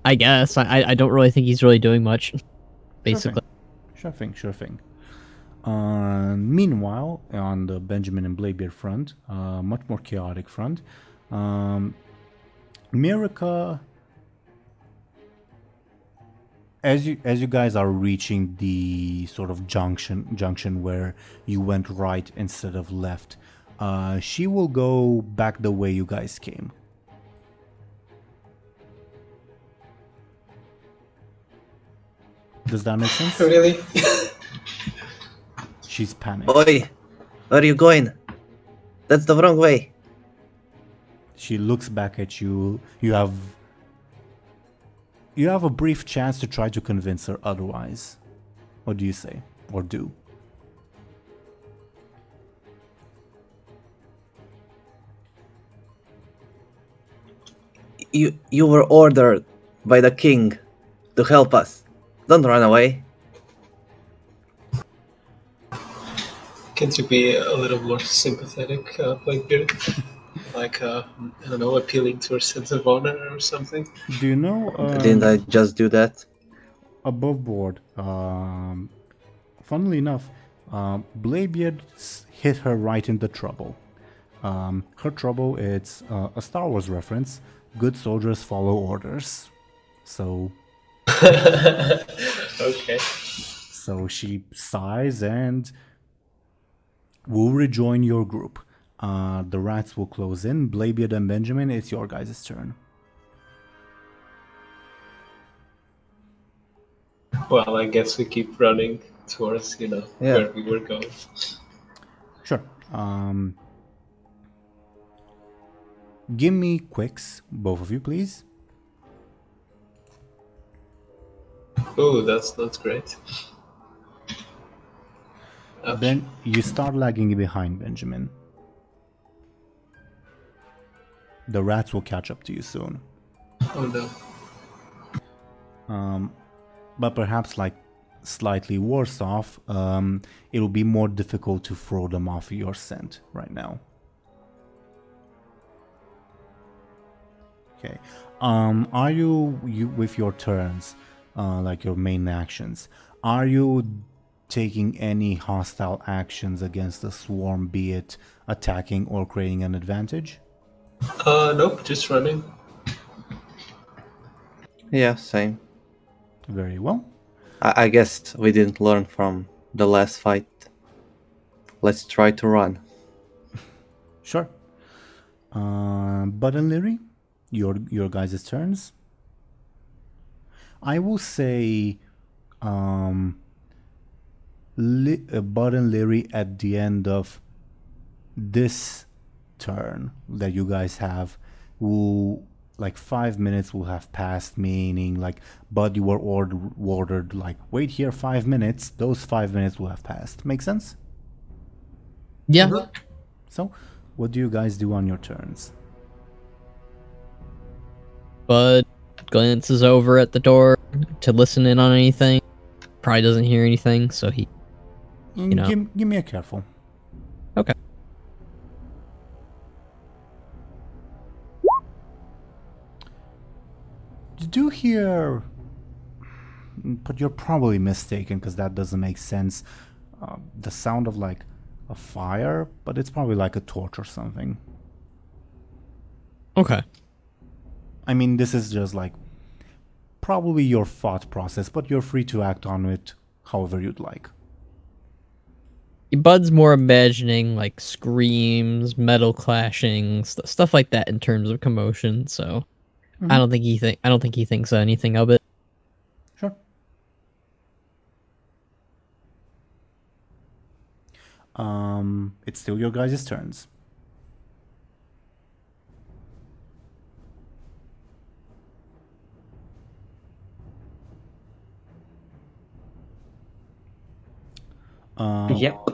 I guess. I don't really think he's really doing much. Basically. Sure thing, sure thing. Meanwhile, on the Benjamin and Bladebeard front, much more chaotic front, Mirica, as you guys are reaching the sort of junction where you went right instead of left, she will go back the way you guys came. Does that make sense? Really? She's panicked. Oi, where are you going? That's the wrong way. She looks back at you. You have a brief chance to try to convince her otherwise. What do you say? Or do? You were ordered by the king to help us. Don't run away. Can't you be a little more sympathetic, Bladebeard? Like, I don't know, appealing to her sense of honor or something? Do you know... Didn't I just do that? above board, funnily enough, Bladebeard hit her right in the trouble. Her trouble, it's a Star Wars reference. Good soldiers follow orders. So... Okay. So she sighs and will rejoin your group. The rats will close in. Bladebeard and Benjamin, it's your guys' turn. Well, I guess we keep running towards, where we were going. Sure. Give me quicks, both of you, please. Oh, that's not great. Ouch. Then you start lagging behind, Benjamin. The rats will catch up to you soon. Oh no. But perhaps like slightly worse off, it will be more difficult to throw them off your scent right now. Okay. Are you with your turns, like your main actions, are you taking any hostile actions against the swarm, be it attacking or creating an advantage? Nope, just running. Yeah, same. Very well. I guess we didn't learn from the last fight. Let's try to run. Sure. Buhd and Lyri, your guys' turns. I will say Buhd and Lyri at the end of this turn that you guys have will, like 5 minutes will have passed, meaning like Buhd, you were ordered like wait here 5 minutes. Those 5 minutes will have passed. Make sense? Yeah. So what do you guys do on your turns? Buhd glances over at the door to listen in on anything. Probably doesn't hear anything, so he... Give me a careful. Okay. You do hear, but you're probably mistaken because that doesn't make sense. The sound of like a fire, but it's probably like a torch or something. Okay. I mean, this is just like probably your thought process, but you're free to act on it however you'd like. Bud's more imagining like screams, metal clashing, stuff like that in terms of commotion, so I don't think he thinks anything of it. Sure. It's still your guys' turns. Yep.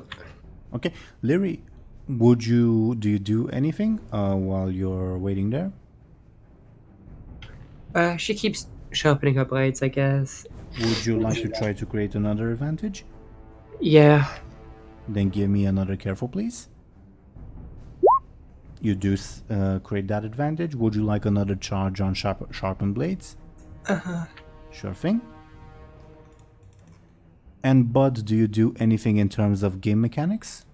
Okay, Lyri, do you do anything while you're waiting there? She keeps sharpening her blades, I guess. Would you like to try to create another advantage? Yeah. Then give me another careful, please. You do create that advantage. Would you like another charge on sharpened blades? Sure thing. And Buhd, do you do anything in terms of game mechanics?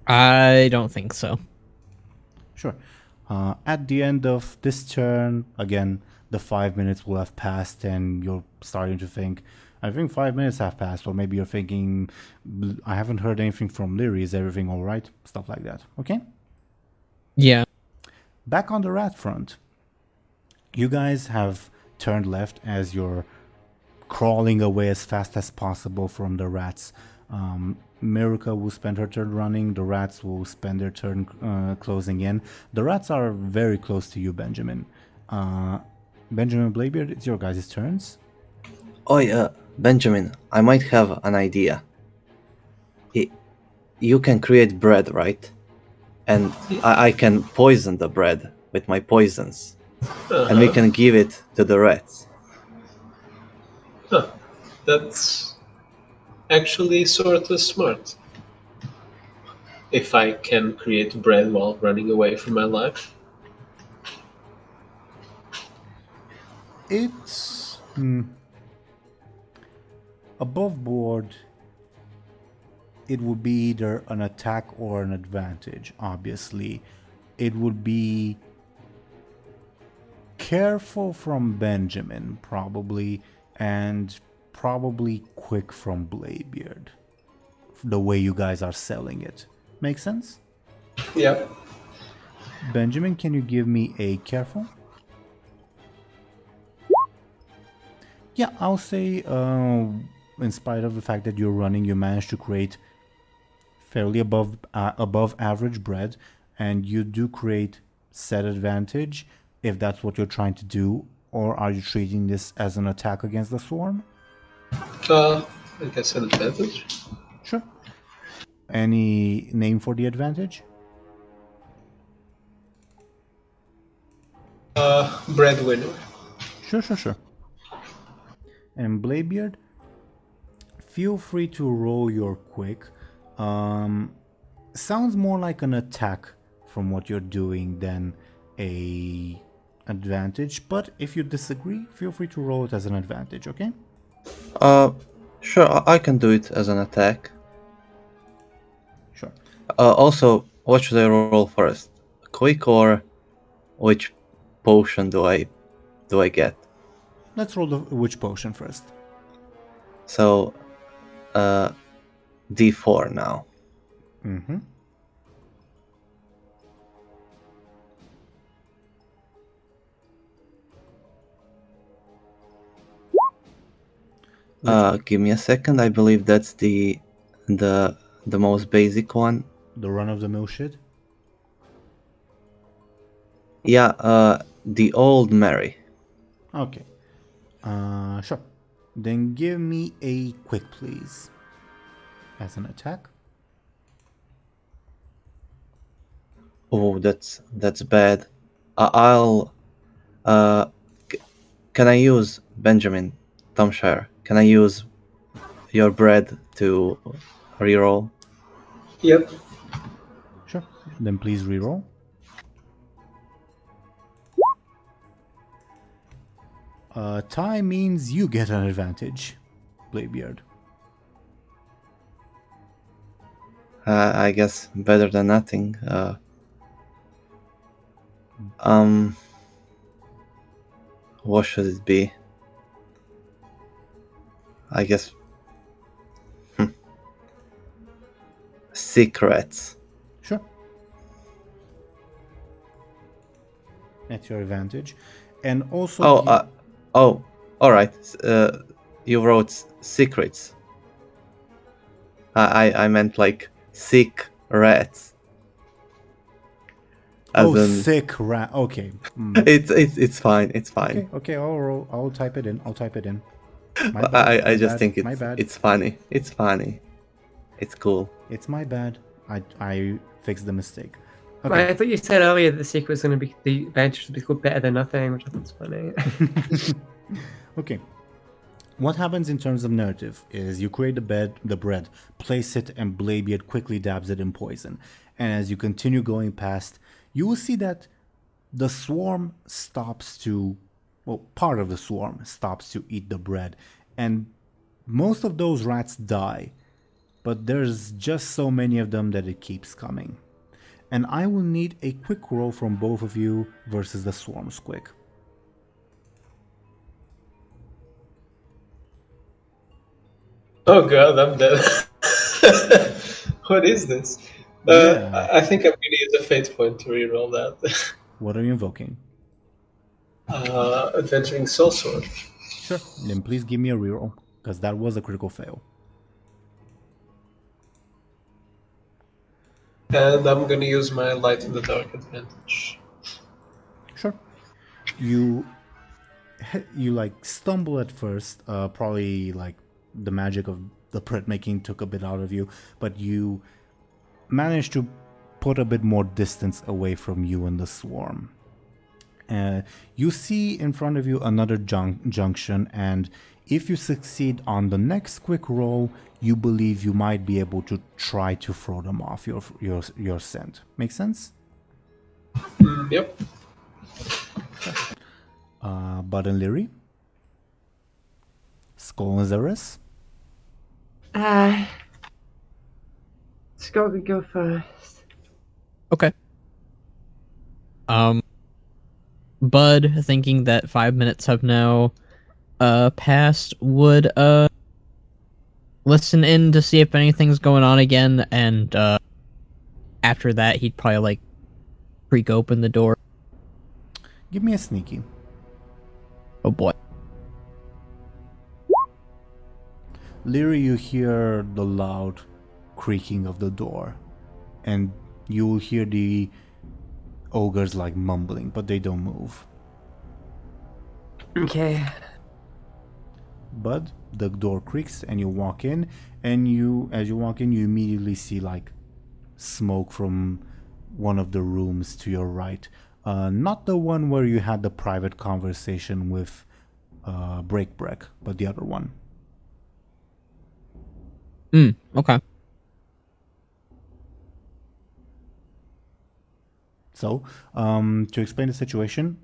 I don't think so. Sure. At the end of this turn, again, the 5 minutes will have passed and you're starting to think, I think 5 minutes have passed, or maybe you're thinking, I haven't heard anything from Lyri, is everything alright? Stuff like that, okay? Yeah. Back on the rat front, you guys have turned left as you're crawling away as fast as possible from the rats. Mirka will spend her turn running, the rats will spend their turn closing in. The rats are very close to you, Benjamin. Benjamin, Bladebeard, it's your guys' turns. Oh, Benjamin, I might have an idea. You can create bread, right? And I can poison the bread with my poisons. And we can give it to the rats. Huh. That's actually sort of smart. If I can create bread while running away from my life. It's above board. It would be either an attack or an advantage, obviously. It would be careful from Benjamin, probably, and probably quick from Bladebeard. The way you guys are selling it. Make sense? Yep. Benjamin, can you give me a careful? Yeah, I'll say, in spite of the fact that you're running, you managed to create fairly above average bread, and you do create set advantage if that's what you're trying to do, or are you treating this as an attack against the swarm? I guess an advantage. Sure. Any name for the advantage? Breadwinner. Sure. And Bladebeard, feel free to roll your quick. Sounds more like an attack from what you're doing than a advantage, but if you disagree, feel free to roll it as an advantage, okay? Sure, I can do it as an attack. Sure. Also, what should I roll first? Quick or which potion do I get? Let's roll the which potion first. So, D4 now. Mm-hmm. Give me a second. I believe that's the most basic one. The run-of-the-mill shit? Yeah, the Old Mary. Okay. Sure. Then give me a quick, please. As an attack. Oh, that's bad. I'll. Can I use Benjamin Thompshire? Can I use your bread to reroll? Yep. Sure. Then please reroll. Tie means you get an advantage, Bladebeard. I guess better than nothing. What should it be? I guess secrets. Sure. at your advantage. And also All right. You wrote secrets. I meant like sick rats. As in, sick rat. Okay. it's fine. It's fine. Okay, I'll type it in. My bad, I my just bad, think my bad. it's funny. It's funny. It's cool. It's my bad. I fixed the mistake. Well, Okay. I thought you said earlier that the secret was going to be the advantage would be called better than nothing, which I thought was funny. Okay. What happens in terms of narrative is you create the bread, place it, and Bladebeard quickly dabs it in poison. And as you continue going past, you will see that the swarm stops to, well, part of the swarm stops to eat the bread. And most of those rats die, but there's just so many of them that it keeps coming. And I will need a quick roll from both of you versus the swarms quick. Oh god, I'm dead. What is this? Yeah. I think I'm gonna use a fate point to reroll that. What are you invoking? Adventuring Soul Sword. Sure. Then please give me a reroll, because that was a critical fail. And I'm gonna use my Light in the Dark advantage. Sure. You like stumble at first, probably like the magic of the bread making took a bit out of you, but you managed to put a bit more distance away from you and the swarm. You see in front of you another junction, and if you succeed on the next quick roll, you believe you might be able to try to throw them off your scent. Make sense? Yep. Buhd and Lyri? Skoll and Zelris? Skoll could go first. Okay. Buhd, thinking that 5 minutes have now passed, would listen in to see if anything's going on again, and after that he'd probably like creak open the door. Give me a sneaky. Oh boy. Lyri, you hear the loud creaking of the door, and you will hear the ogres like mumbling, but they don't move. Okay. But the door creaks and you walk in, and as you walk in, you immediately see like smoke from one of the rooms to your right. Not the one where you had the private conversation with Break, but the other one. Okay. So, to explain the situation,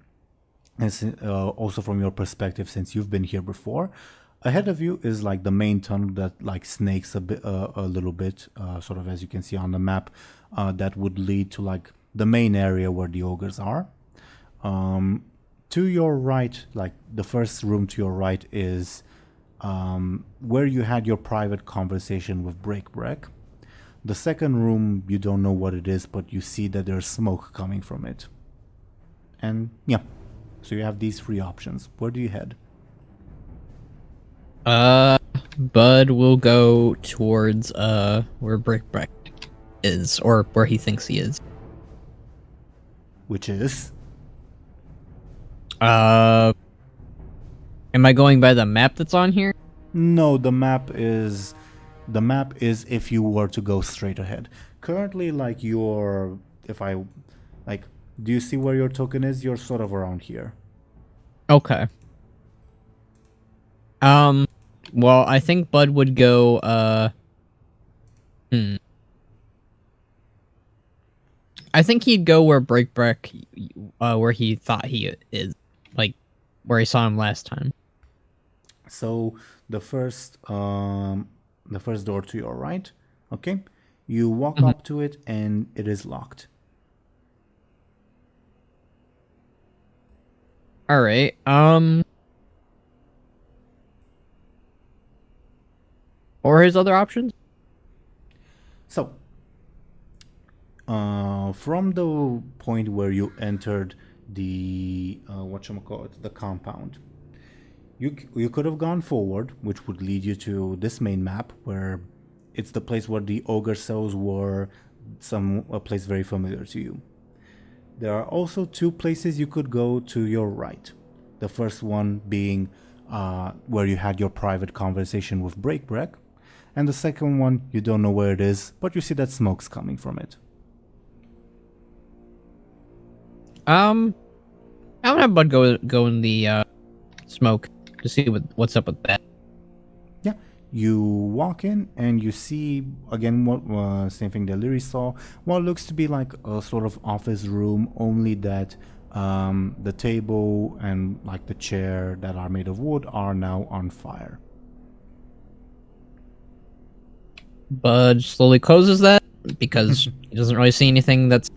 and also from your perspective, since you've been here before, ahead of you is like the main tunnel that like snakes a little bit, sort of as you can see on the map, that would lead to like the main area where the ogres are. To your right, like the first room to your right is where you had your private conversation with Break. The second room, you don't know what it is, but you see that there's smoke coming from it. And yeah, so you have these three options. Where do you head? Buhd will go towards where Break is, or where he thinks he is. Which is? Am I going by the map that's on here? No, the map is if you were to go straight ahead. Currently, like do you see where your token is? You're sort of around here. Okay. Well, I think Buhd would go, I think he'd go where Break, where he thought he is. Like, where he saw him last time. So, the first door to your right, okay? You walk up to it and it is locked. Alright, or his other options? So, from the point where you entered the the compound. You could have gone forward, which would lead you to this main map, where it's the place where the ogre cells were, a place very familiar to you. There are also two places you could go to your right. The first one being where you had your private conversation with Break, and the second one, you don't know where it is, but you see that smoke's coming from it. I'm gonna have Bud go in the smoke to see what's up with that. Yeah, you walk in and you see again what same thing that Lyri saw. What looks to be like a sort of office room, only that the table and like the chair that are made of wood are now on fire. Bud slowly closes that because he doesn't really see anything that's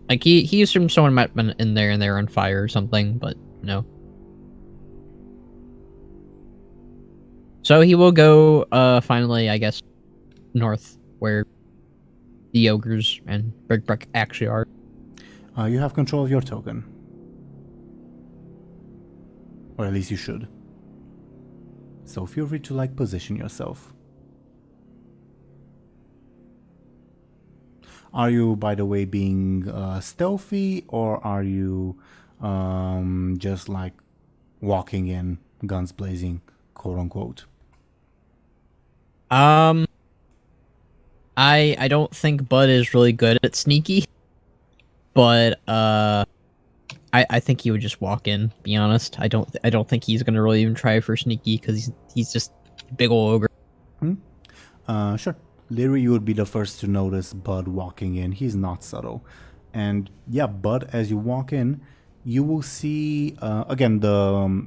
like he assumed someone might have been in there and they're on fire or something, but no. So he will go finally, I guess, north where the ogres and Brick actually are. You have control of your token. Or at least you should. So feel free to like position yourself. Are you, by the way, being stealthy, or are you just like walking in, guns blazing, quote unquote? I don't think Bud is really good at sneaky, but I think he would just walk in. Be honest, I don't think he's gonna really even try for sneaky because he's just a big old ogre. Sure. Lyri, you would be the first to notice Bud walking in. He's not subtle. And yeah, Bud, as you walk in, you will see, again, the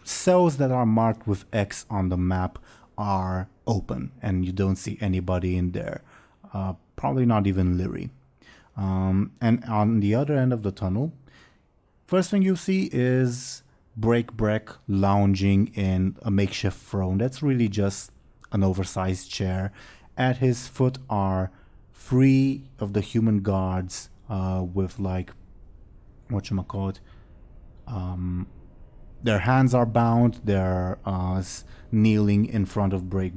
cells that are marked with X on the map are open, and you don't see anybody in there. Probably not even Lyri. And on the other end of the tunnel, first thing you see is Break lounging in a makeshift throne. That's really just an oversized chair. At his foot are 3 of the human guards with like their hands are bound. They're kneeling in front of Break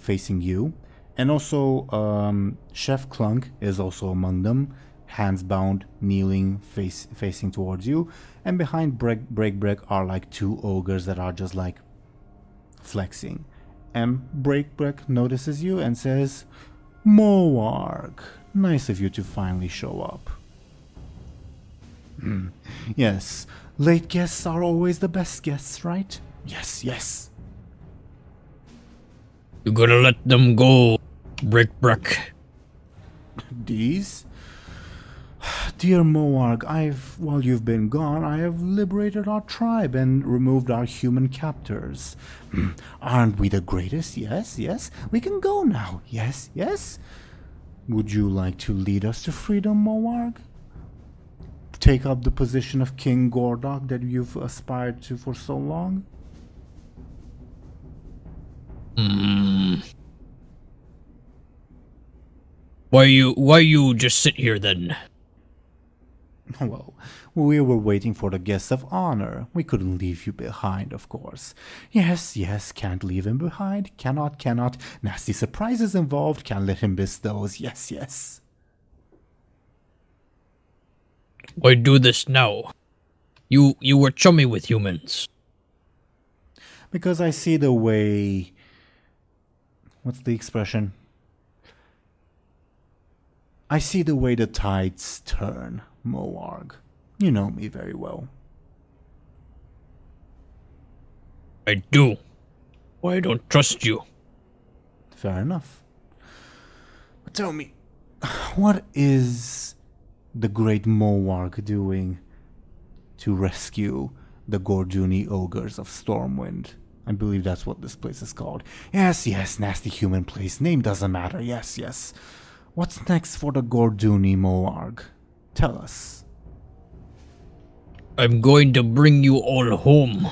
facing you, and also Chef Clunk is also among them, hands bound, kneeling, facing towards you. And behind Break are like 2 ogres that are just like flexing. And Break notices you and says, "Moarg, nice of you to finally show up." Yes, late guests are always the best guests, right? Yes. You gotta let them go, Break. These? Dear Moarg, while you've been gone, I have liberated our tribe and removed our human captors. Aren't we the greatest? Yes. We can go now. Yes. Would you like to lead us to freedom, Moarg? Take up the position of King Gordok that you've aspired to for so long? Why you just sit here then? Well, we were waiting for the guests of honor. We couldn't leave you behind, of course. Yes, can't leave him behind. Cannot. Nasty surprises involved. Can't let him miss those. Yes. Why do this now? You were chummy with humans. Because I see the way... What's the expression? I see the way the tides turn, Moarg. You know me very well. I do. Why I don't trust you? Fair enough. But tell me, what is the great Moarg doing to rescue the Gorduni ogres of Stormwind? I believe that's what this place is called. Yes, nasty human place. Name doesn't matter. Yes. What's next for the Gorduni, Moarg? Tell us. I'm going to bring you all home.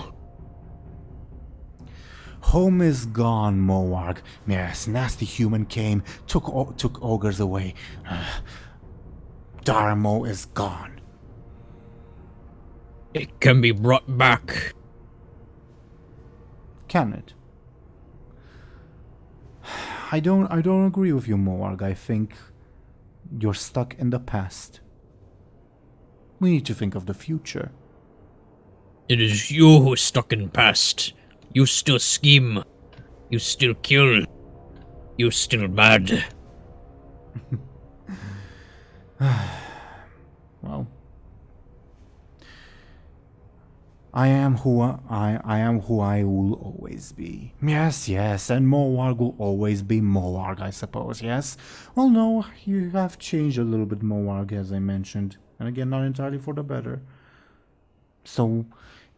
Home is gone, Moarg. Yes, nasty human came, took ogres away. Darmo is gone. It can be brought back. Can it? I don't agree with you, Moarg. I think you're stuck in the past. We need to think of the future. It is you who's stuck in past. You still scheme. You still kill. You still bad. Well, I am who I will always be. Yes, and Moarg will always be Moarg, I suppose, yes? Well, no, you have changed a little bit, Moarg, as I mentioned. And again, not entirely for the better. So,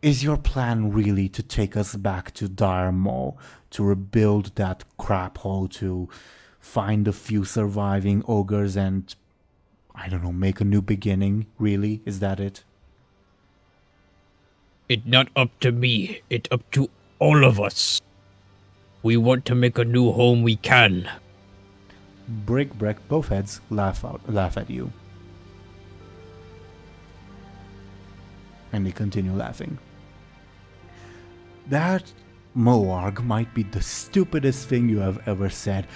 is your plan really to take us back to Darmo, to rebuild that crap hole, to find a few surviving ogres and, I don't know, make a new beginning, really? Is that it? It not up to me. It up to all of us. We want to make a new home we can. Break, both heads laugh at you. And they continue laughing. That, Moarg, might be the stupidest thing you have ever said.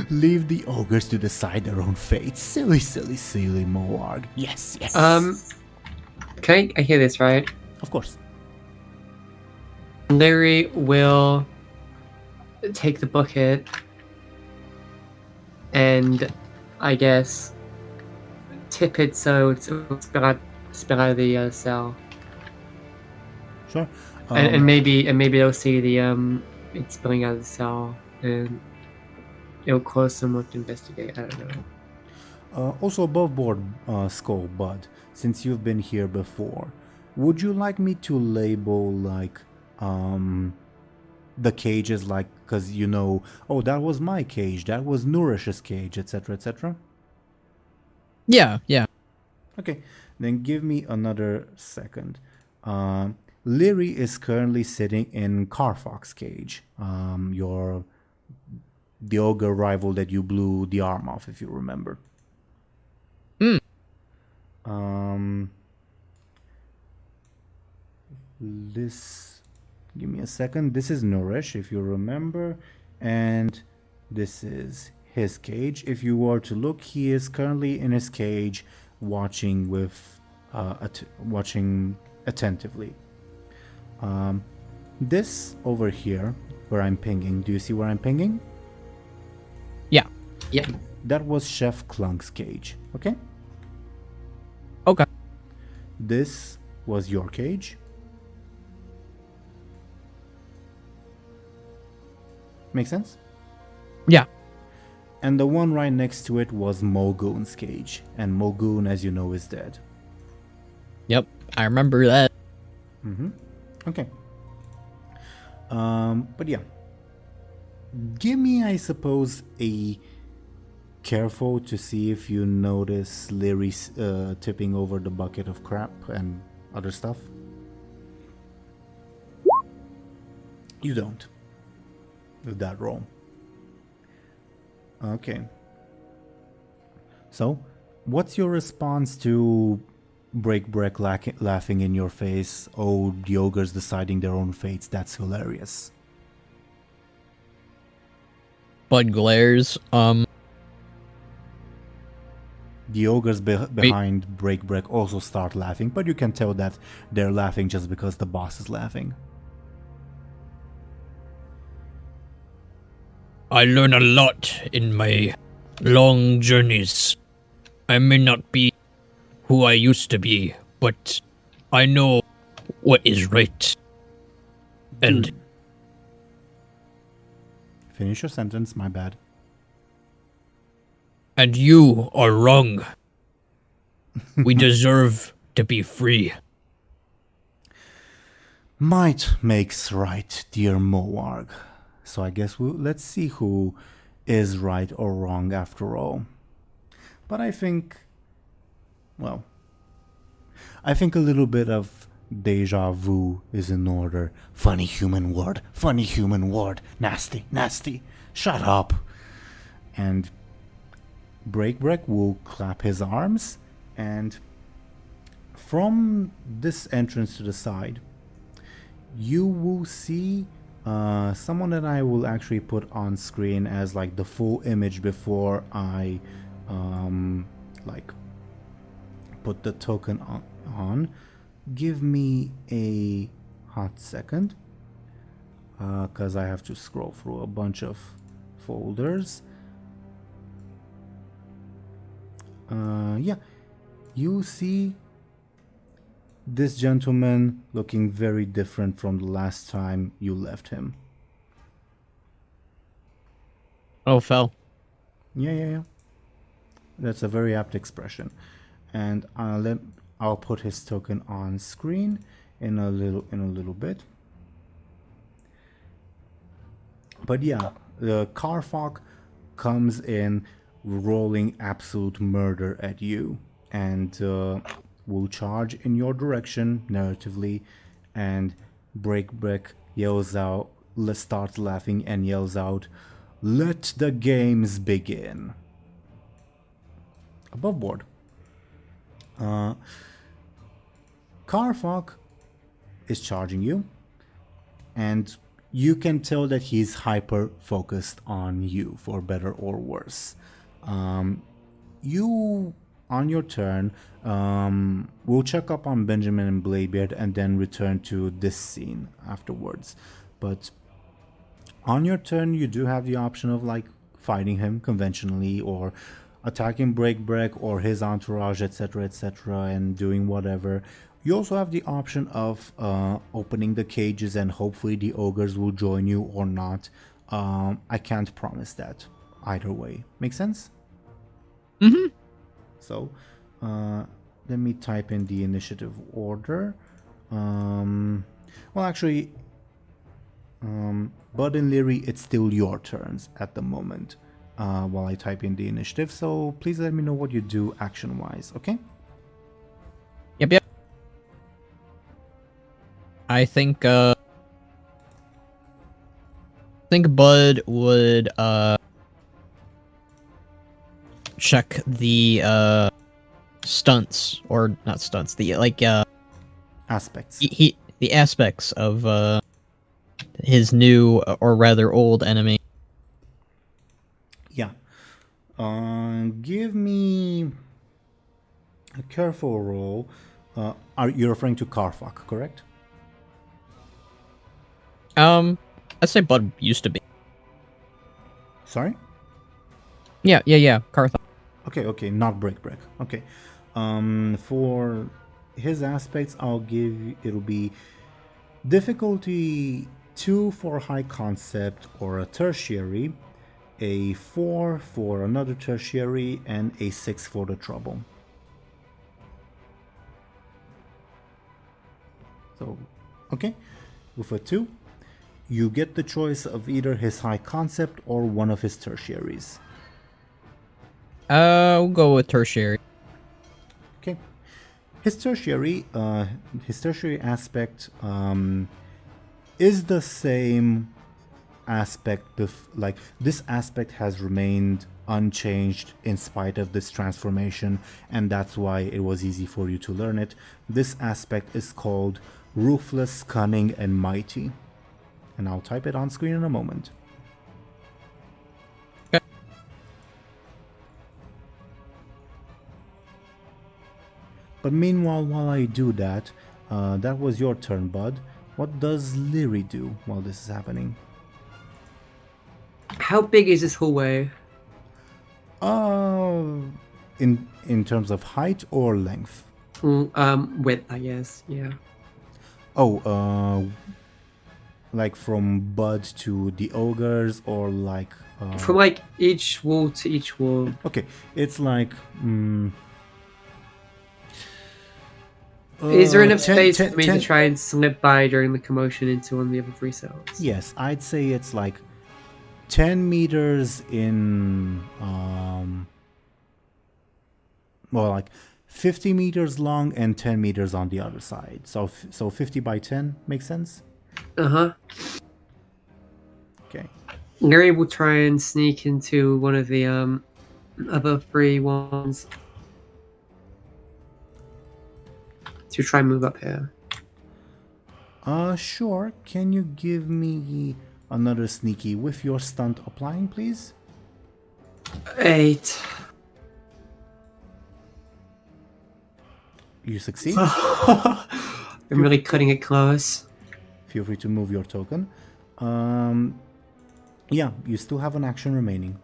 Leave the ogres to decide their own fate. Silly, Moarg. Yes. Can I hear this right? Of course. Lyri will take the bucket and, I guess, tip it so it will spill out of the cell. Sure. And maybe they'll see the it spilling out of the cell, and it'll cause someone to investigate. I don't know. Also above board, Skoll, Buhd, since you've been here before, would you like me to label like the cages, like, because you know, oh, that was my cage, that was Nourish's cage, etc., etc. Yeah. Okay, then give me another second. Lyri is currently sitting in Carfox's cage. The ogre rival that you blew the arm off, if you remember. This, give me a second. This is Nourish, if you remember, and this is his cage. If you were to look, he is currently in his cage, watching attentively. This over here, where I'm pinging. Do you see where I'm pinging? Yeah. That was Chef Klunk's cage. Okay. Okay. This was your cage. Make sense? Yeah. And the one right next to it was Mogoon's cage. And Mogoon, as you know, is dead. Yep. I remember that. Okay. But yeah. Give me, I suppose, a careful to see if you notice Lyri tipping over the bucket of crap and other stuff. You don't. With that roll. Okay. So, what's your response to Break laughing in your face? Oh, the ogres deciding their own fates. That's hilarious. Buhd glares. The ogres behind Break also start laughing, but you can tell that they're laughing just because the boss is laughing. I learn a lot in my long journeys. I may not be who I used to be, but I know what is right. And finish your sentence, my bad. And you are wrong. We deserve to be free. Might makes right, dear Moarg. So I guess let's see who is right or wrong after all. But I think a little bit of deja vu is in order. Funny human word. Nasty. Shut up. And Break will clap his arms, and from this entrance to the side, you will see someone that I will actually put on screen as like the full image before I like put the token on. Give me a hot second, because I have to scroll through a bunch of folders. Yeah, you see this gentleman looking very different from the last time you left him. Oh, fell. Yeah. That's a very apt expression. And I'll put his token on screen in a little bit. But yeah, the Karfok comes in rolling absolute murder at you, and will charge in your direction narratively, and Break yells out, starts laughing and yells out, "Let the games begin." Above board. Karfok is charging you, and you can tell that he's hyper focused on you, for better or worse. You, on your turn, will check up on Benjamin and Bladebeard and then return to this scene afterwards. But on your turn, you do have the option of like fighting him conventionally, or attacking Break or his entourage, etc., and doing whatever. You also have the option of opening the cages, and hopefully the ogres will join you or not. I can't promise that either way. Make sense? Mm-hmm. So let me type in the initiative order. Well, actually, Buhd and Lyri, it's still your turns at the moment while I type in the initiative. So please let me know what you do action-wise, okay? Yep. I think Buhd would check the stunts, or not stunts, the Aspects. the aspects of his new, or rather old, enemy. Yeah. Give me a careful roll. Are you referring to Karfok, correct? I'd say Buhd used to be. Sorry? Yeah, Carthon. Okay, not Break. Okay. For his aspects, it'll be difficulty 2 for high concept or a tertiary, a 4 for another tertiary, and a 6 for the trouble. So, okay, with a 2, you get the choice of either his high concept or one of his tertiaries. We'll go with tertiary. Okay. His tertiary aspect is the same aspect. Like, this aspect has remained unchanged in spite of this transformation, and that's why it was easy for you to learn it. This aspect is called Ruthless, Cunning, and Mighty. And I'll type it on screen in a moment. Okay. But meanwhile, while I do that, that was your turn, Buhd. What does Lyri do while this is happening? How big is this hallway? In terms of height or length? Width, I guess. Yeah. Oh, like from Buhd to the ogres, or like From like each wall to each wall. okay, it's like Is there enough 10 space 10 for me to try and slip by during the commotion into one of the other 3 cells? Yes, I'd say it's like 10 meters in well, like 50 meters long and 10 meters on the other side. So 50 by 10 makes sense? Uh-huh. Okay. Lyri will try and sneak into one of the other 3 ones to try and move up here. Sure. Can you give me another sneaky with your stunt applying, please? 8. You succeed. I'm really cutting it close. Feel free to move your token. Yeah, you still have an action remaining.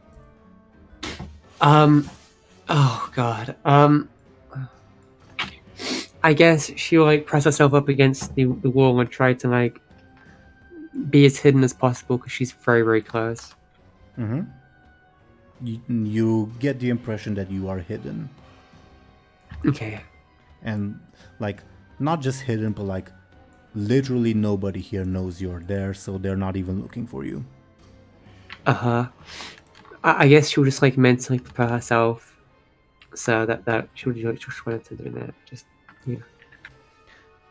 Oh god. I guess she'll like press herself up against the wall and try to like be as hidden as possible because she's very, very close. Mm-hmm. You get the impression that you are hidden. Okay. And, like, not just hidden, but, like, literally nobody here knows you're there, so they're not even looking for you. Uh-huh. I guess she'll just, like, mentally prepare herself so that she'll just wanted to do that. Just, yeah.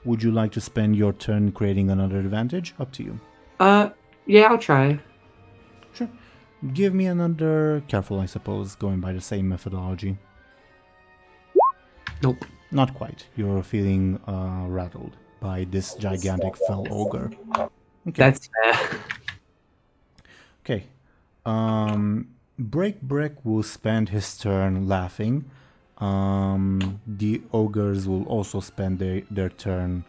Would you like to spend your turn creating another advantage? Up to you. Yeah, I'll try. Sure. Give me another... Careful, I suppose, going by the same methodology. Nope. Not quite. You're feeling rattled by this gigantic fell ogre. Okay. That's fair. Okay. Break will spend his turn laughing. The ogres will also spend their turn.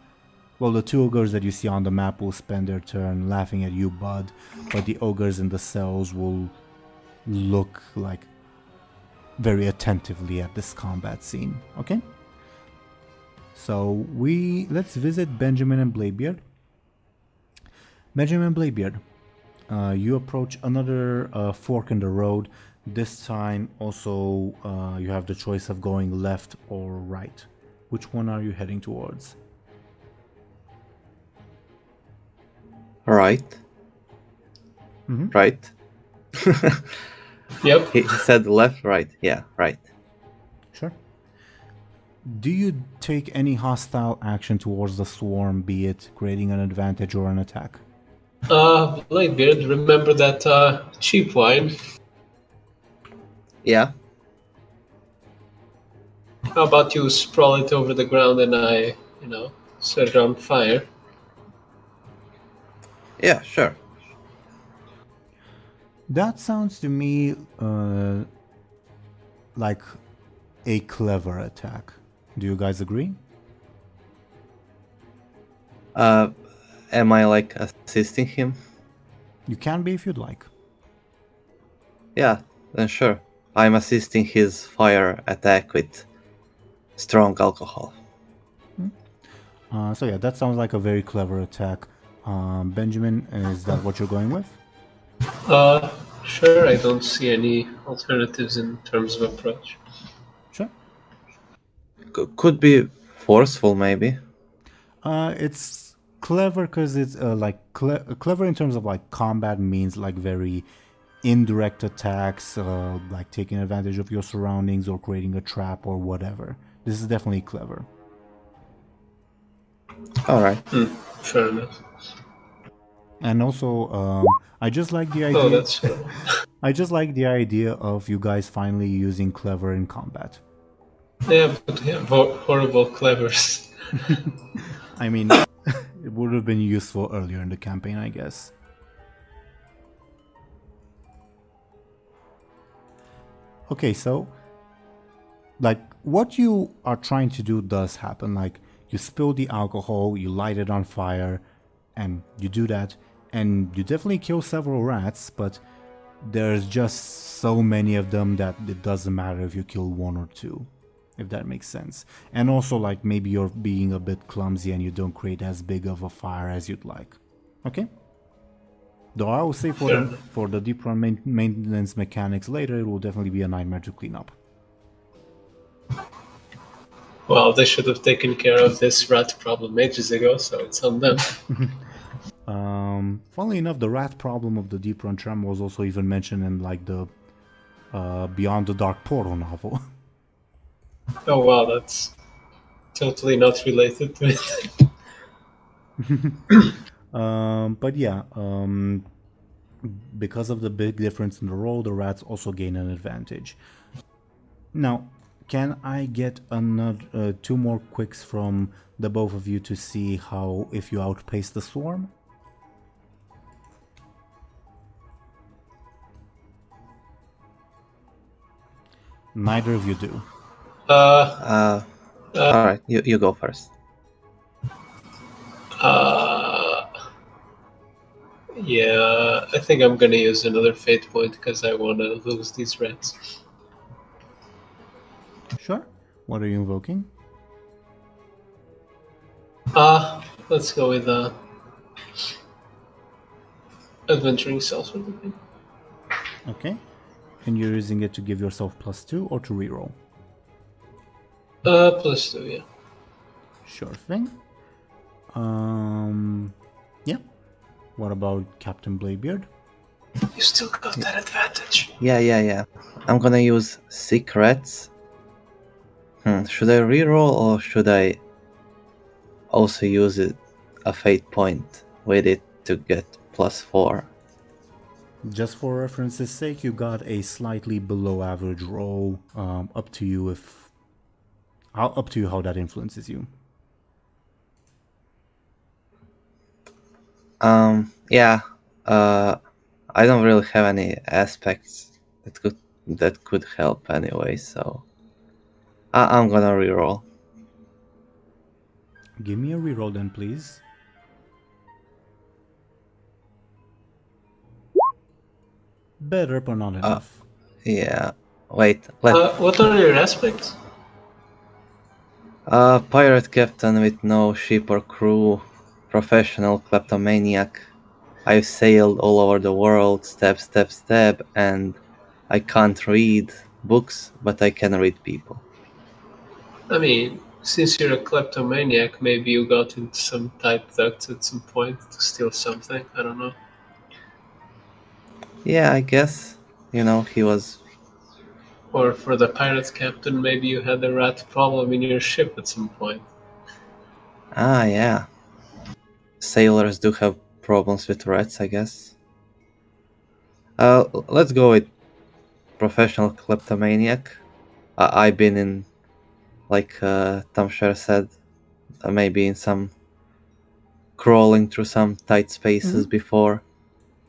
Well, the 2 ogres that you see on the map will spend their turn laughing at you, Buhd, but the ogres in the cells will look like very attentively at this combat scene. Okay? So let's visit Benjamin and Bladebeard. Benjamin and Bladebeard, you approach another fork in the road. This time also you have the choice of going left or right. Which one are you heading towards? Right. Mm-hmm. Right. Yep. He said left, right. Yeah, right. Sure. Do you take any hostile action towards the swarm, be it creating an advantage or an attack? Bladebeard, remember that cheap wine? Yeah. How about you sprawl it over the ground and I, set it on fire? Yeah, sure. That sounds to me like a clever attack. Do you guys agree? Am I like assisting him? You can be if you'd like. Yeah, then sure. I'm assisting his fire attack with strong alcohol. So yeah, that sounds like a very clever attack. Benjamin, is that what you're going with? Sure, I don't see any alternatives in terms of approach. Sure. Could be forceful, maybe. It's clever because it's like clever in terms of like combat means like very indirect attacks, like taking advantage of your surroundings or creating a trap or whatever. This is definitely clever. All right. Fair enough. And also, I just like the idea. Oh, that's fair. I just like the idea of you guys finally using clever in combat. Yeah, but yeah, horrible clevers. I mean, it would have been useful earlier in the campaign, I guess. Okay, so, like, what you are trying to do does happen. Like, you spill the alcohol, you light it on fire, and you do that, and you definitely kill several rats, but there's just so many of them that it doesn't matter if you kill 1 or 2, if that makes sense. And also, like, maybe you're being a bit clumsy and you don't create as big of a fire as you'd like. Okay? Though I will say for the deep run maintenance mechanics later, it will definitely be a nightmare to clean up. Well, they should have taken care of this rat problem ages ago, so it's on them. Funnily enough, the rat problem of the Deep Run Trem was also even mentioned in like the Beyond the Dark Portal novel. Oh wow, that's totally not related to it. But yeah, Because of the big difference in the roll, the rats also gain an advantage. Now, can I get another 2 more quicks from the both of you to see how if you outpace the swarm? Neither of you do. Alright, you go first. Yeah, I think I'm gonna use another fate point because I want to lose these rats. Sure. What are you invoking? Let's go with Adventuring Self. Okay. And you're using it to give yourself +2 or to reroll? +2, yeah. Sure thing. Yeah. What about Captain Bladebeard? You still got that advantage. Yeah. I'm gonna use secrets. Should I reroll or should I also use a fate point with it to get +4? Just for reference's sake, you got a slightly below average roll. Up to you how that influences you. Yeah. I don't really have any aspects that could help anyway, so I'm gonna reroll. Give me a reroll then, please. Better, but not enough. Yeah. Wait. What are your aspects? Pirate captain with no ship or crew, professional kleptomaniac. I've sailed all over the world, stab, and I can't read books, but I can read people. I mean, since you're a kleptomaniac, maybe you got into some tight ducts at some point to steal something. I don't know. Yeah, I guess. He was... Or for the pirate captain, maybe you had a rat problem in your ship at some point. Ah, yeah. Sailors do have problems with rats, I guess. Let's go with professional kleptomaniac. I've been in, like Thompshire said, maybe in some crawling through some tight spaces before.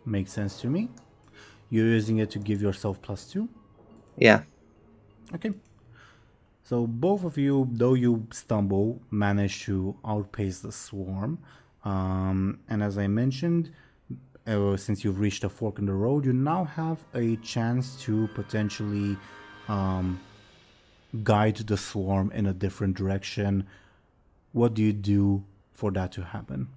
Makes sense to me. You're using it to give yourself +2? Yeah. Okay. So both of you, though you stumble, manage to outpace the swarm. And as I mentioned, since you've reached a fork in the road, you now have a chance to potentially guide the swarm in a different direction. What do you do for that to happen?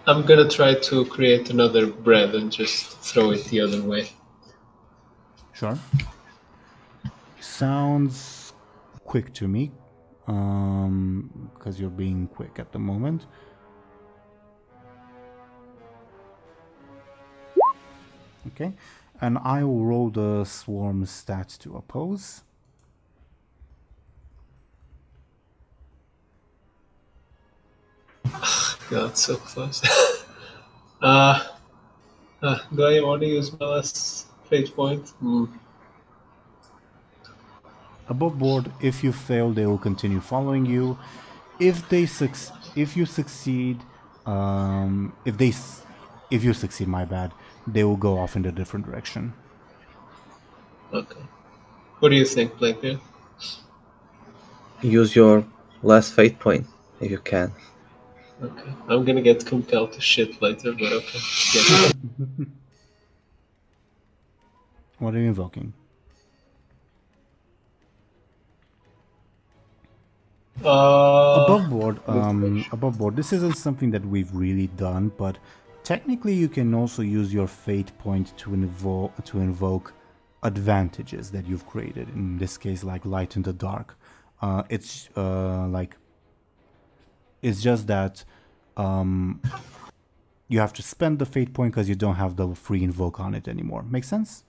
I'm gonna try to create another bread and just throw it the other way. Sure. Sounds quick to me, because you're being quick at the moment. Okay, and I will roll the swarm stats to oppose. God, so close. Do I want to use my last fate point? Above board, if you fail, they will continue following you. If you succeed, if you succeed, my bad, they will go off in a different direction. Okay. What do you think, Bladebeard? Use your last fate point if you can. Okay. I'm gonna get compelled to shit later, but okay. Yeah. What are you invoking? Above board, this isn't something that we've really done, but technically you can also use your fate point to invoke advantages that you've created. In this case, like light in the dark. It's just that you have to spend the fate point because you don't have the free invoke on it anymore. Make sense?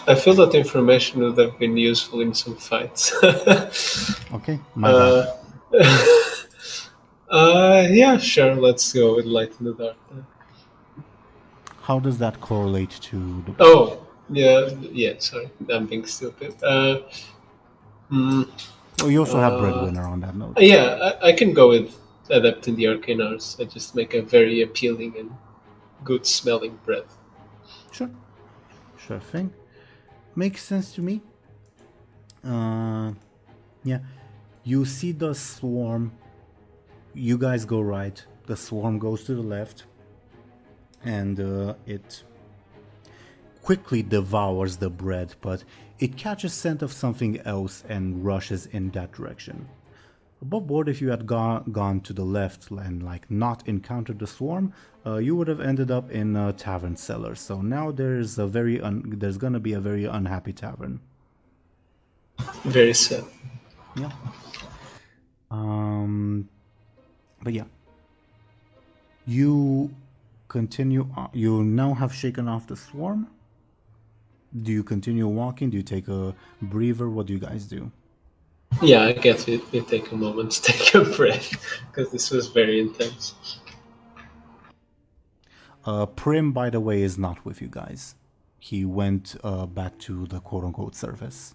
I feel that information would have been useful in some fights. Okay, my bad. Yeah, sure. Let's go with Light in the Dark then. How does that correlate to the... Oh, yeah. Sorry, I'm being stupid. Hmm, Oh, you also have Breadwinner on that note. yeah, I can go with Adept in the Arcane Arts. I just make a very appealing and good-smelling bread. Sure. Sure thing. Makes sense to me. Yeah. You see the swarm. You guys go right. The swarm goes to the left. And it quickly devours the bread, but it catches scent of something else and rushes in that direction. Above board, if you had gone to the left and like not encountered the swarm, you would have ended up in a tavern cellar. So now there's gonna be a very unhappy tavern. Very sad. Yeah. But yeah. You continue. You now have shaken off the swarm. Do you continue walking? Do you take a breather? What do you guys do? Yeah, I guess we take a moment to take a breath because this was very intense. Prim, by the way, is not with you guys. He went back to the quote-unquote service.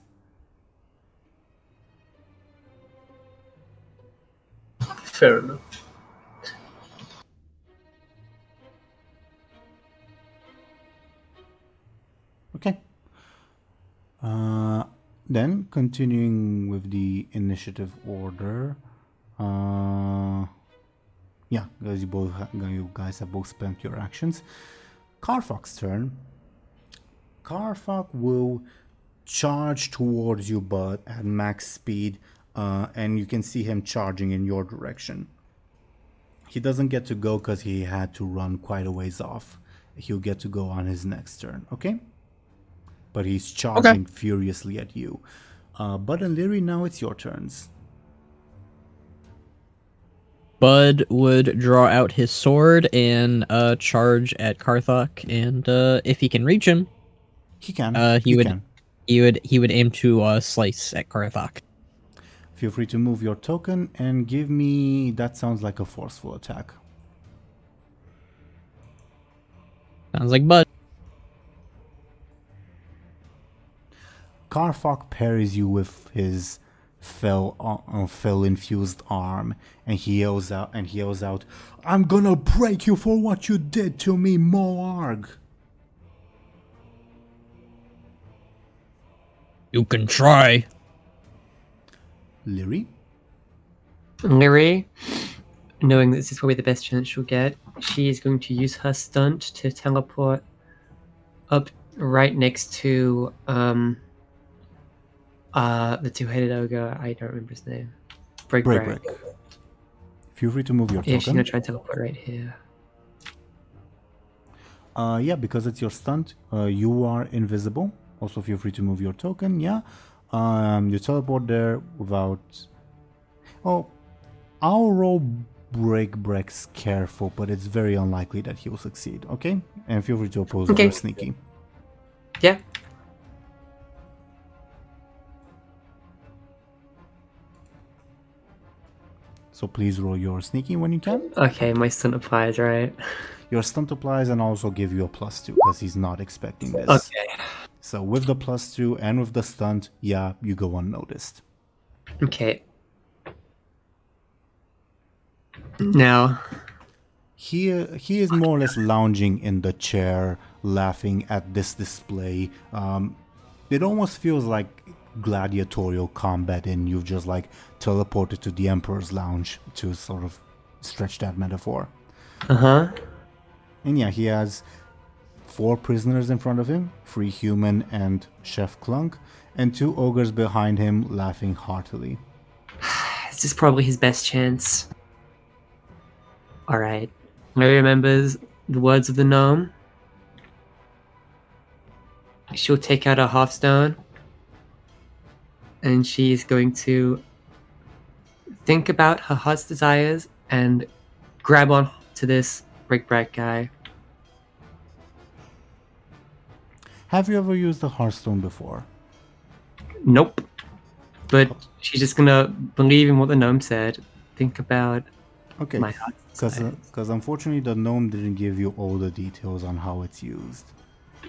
Fair enough. Okay. Then continuing with the initiative order. Yeah, because you guys have both spent your actions. Karfak's turn. Karfak will charge towards you, but at max speed, and you can see him charging in your direction. He doesn't get to go because he had to run quite a ways off. He'll get to go on his next turn, okay? But he's charging furiously at you. Buhd and Lyri, now it's your turns. Buhd would draw out his sword and charge at Karthok, and if he can reach him, He can. he would aim to slice at Karthok. Feel free to move your token and give me... That sounds like a forceful attack. Sounds like Buhd. Karfak parries you with his fell-infused arm, and he yells out, "I'm gonna break you for what you did to me, Moarg!" You can try. Lyri? Lyri, knowing that this is probably the best chance she'll get, she is going to use her stunt to teleport up right next to the two-headed ogre. I don't remember his name. Break. Feel free to move your Yeah, she's token. gonna try and teleport right here. Yeah, because it's your stunt, you are invisible. Also, feel free to move your token. Yeah, you teleport there without. Oh, I'll roll Break's careful, but it's very unlikely that he'll succeed. Okay, and feel free to oppose Okay. over sneaky. Yeah. So please roll your sneaky when you can. Okay, my stunt applies, right? Your stunt applies and also give you a +2 because he's not expecting this. Okay. So with the +2 and with the stunt, yeah, you go unnoticed. Okay. Now, He is more or less lounging in the chair, laughing at this display. It almost feels like gladiatorial combat, and you've just like teleported to the Emperor's Lounge, to sort of stretch that metaphor. And yeah, he has 4 prisoners in front of him, 3 human and Chef Clunk, and 2 ogres behind him laughing heartily. this is probably his best chance. Alright. Larry remembers the words of the gnome. She'll take out her Hearthstone. And she's going to think about her heart's desires and grab on to this Break guy. Have you ever used the Hearthstone before? Nope. But she's just gonna believe in what the gnome said. Think about Okay, My heart desires. because unfortunately the gnome didn't give you all the details on how it's used.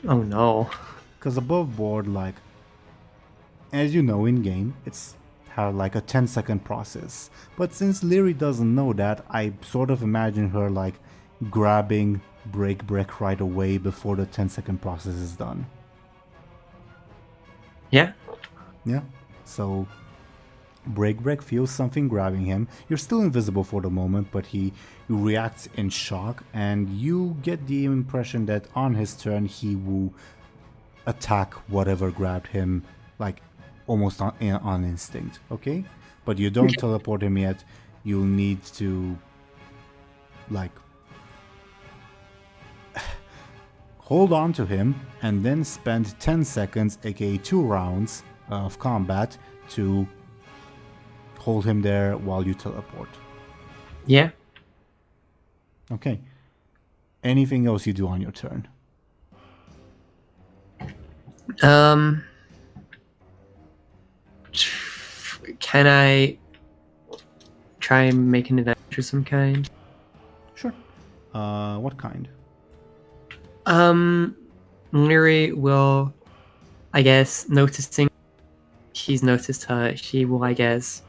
Oh no. Because above board, like, as you know in game, it's had like a 10-second process. But since Lyri doesn't know that, I sort of imagine her like grabbing break right away before the 10-second process is done. Yeah. Yeah. So break feels something grabbing him. You're still invisible for the moment, but he reacts in shock, and you get the impression that on his turn he will attack whatever grabbed him, like almost on instinct. Okay, but you don't teleport him yet. You'll need to like hold on to him and then spend 10 seconds, aka 2 rounds of combat, to hold him there while you teleport. Yeah. Okay. Anything else you do on your turn? Can I try and make an adventure of some kind? Sure. What kind? Lyri will, I guess, noticing she's noticed her, she will, I guess,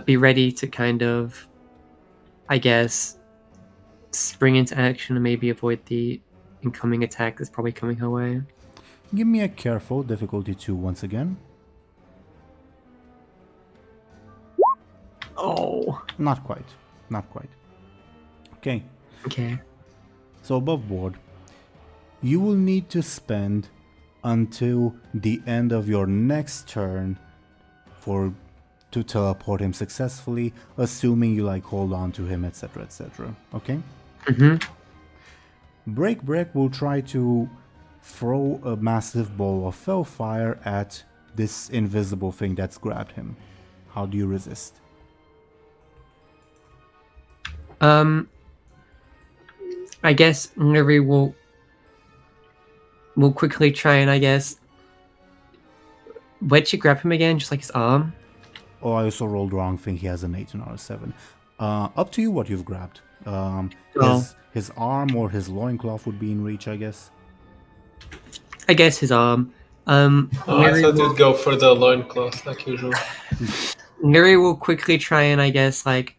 be ready to kind of, I guess, spring into action and maybe avoid the incoming attack that's probably coming her way. Give me a careful difficulty 2 once again. Oh. Not quite. Not quite. Okay. Okay. So above board, you will need to spend until the end of your next turn to teleport him successfully, assuming you like hold on to him, etc., etc. Okay? Break will try to throw a massive ball of fellfire at this invisible thing that's grabbed him. How do you resist? I guess Lyri will quickly try and, I guess, where'd she grab him again? Just like his arm? Oh, I also rolled the wrong thing. He has an 8 and not a 7. Up to you what you've grabbed. His arm or his loincloth would be in reach, I guess. I guess his arm. I Lyri thought you'd go for the loincloth like usual. Lyri will quickly try and, I guess, like,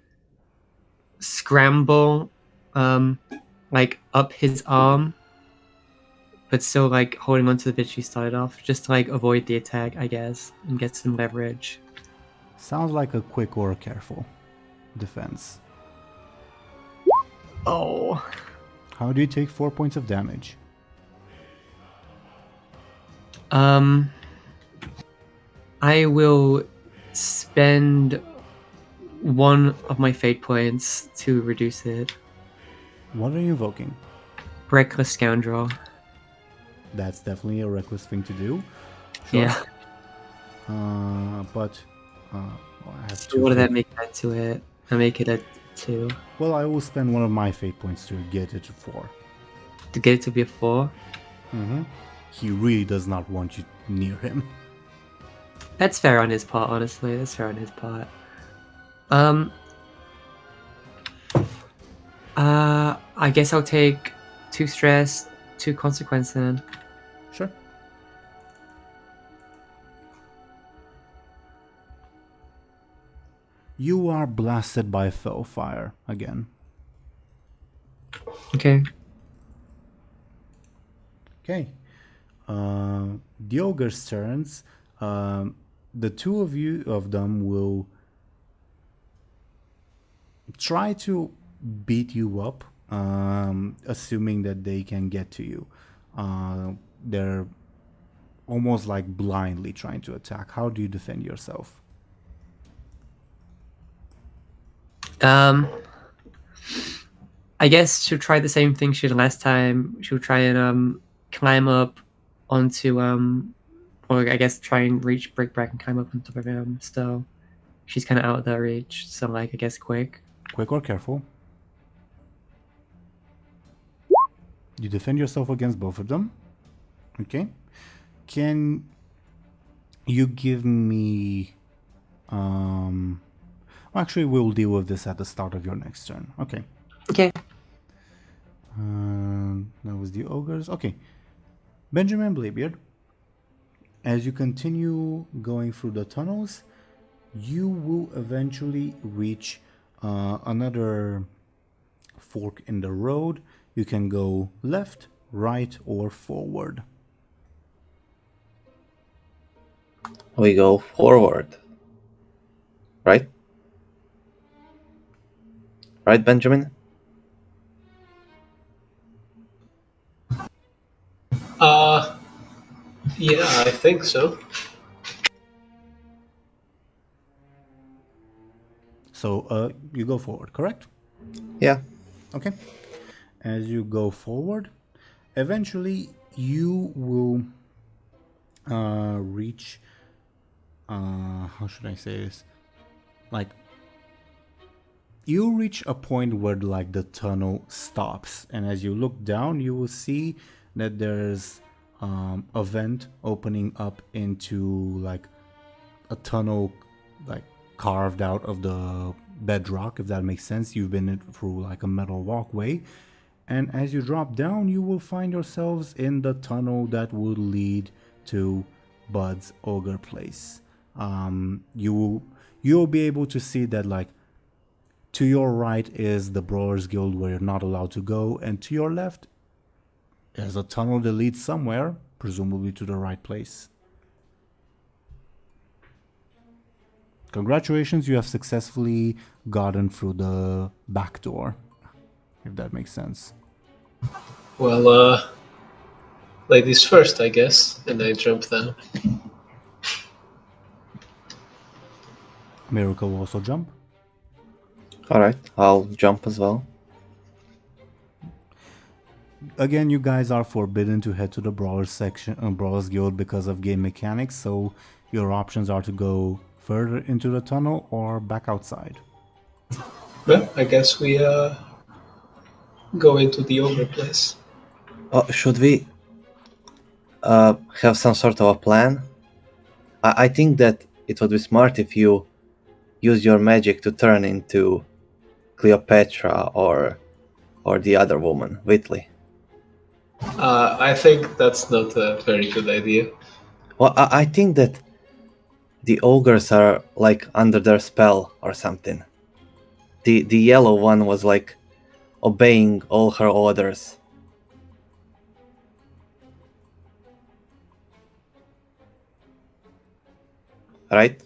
scramble, like, up his arm, but still, like, holding onto the bit she started off, just to, like, avoid the attack, I guess, and get some leverage. Sounds like a quick or a careful defense. Oh. How do you take 4 points of damage? I will spend one of my fate points to reduce it. What are you invoking? Reckless Scoundrel. That's definitely a reckless thing to do. Sure. Yeah. But I have So two. what did that make that to it? I make it a 2. Well, I will spend one of my fate points to get it to 4. To get it to be a 4? He really does not want you near him. That's fair on his part, honestly. That's fair on his part. I guess I'll take 2 stress, 2 consequence then. Sure. You are blasted by fellfire again. Okay. Okay. The ogre's turns. The two of them will try to beat you up, assuming that they can get to you. They're almost like blindly trying to attack. How do you defend yourself? I guess she'll try the same thing she did last time. She'll try and climb up onto or I guess try and break back and climb up on top of him. So she's kind of out of their reach. So like I guess quick. Quick or careful? You defend yourself against both of them. Okay. Can you give me Actually, we'll deal with this at the start of your next turn. Okay. Okay. That was the ogres. Okay. Benjamin Bladebeard, as you continue going through the tunnels, you will eventually reach another fork in the road. You can go left, right, or forward. We go forward. Right? Right, Benjamin? Yeah, I think so. So you go forward, correct? Yeah. Okay. As you go forward, eventually you will reach, how should I say this? Like, you reach a point where like the tunnel stops, and as you look down, you will see that there's a vent opening up into like a tunnel, like carved out of the bedrock, if that makes sense. You've been through like a metal walkway, and as you drop down, you will find yourselves in the tunnel that will lead to Buhd's ogre place. You'll be able to see that like to your right is the Brawlers Guild where you're not allowed to go, and to your left is a tunnel that leads somewhere, presumably to the right place. Congratulations, you have successfully gotten through the back door, if that makes sense. Well, ladies first, I guess, and I jump down. Miracle will also jump. Alright, I'll jump as well. Again, you guys are forbidden to head to the Brawlers section, Brawlers Guild, because of game mechanics, so your options are to go further into the tunnel or back outside. Well, I guess we go into the ogre place. Should we have some sort of a plan? I think that it would be smart if you use your magic to turn into Cleopatra or the other woman, Whitley. I think that's not a very good idea. Well, I think that the ogres are like under their spell or something. The yellow one was like obeying all her orders. Right?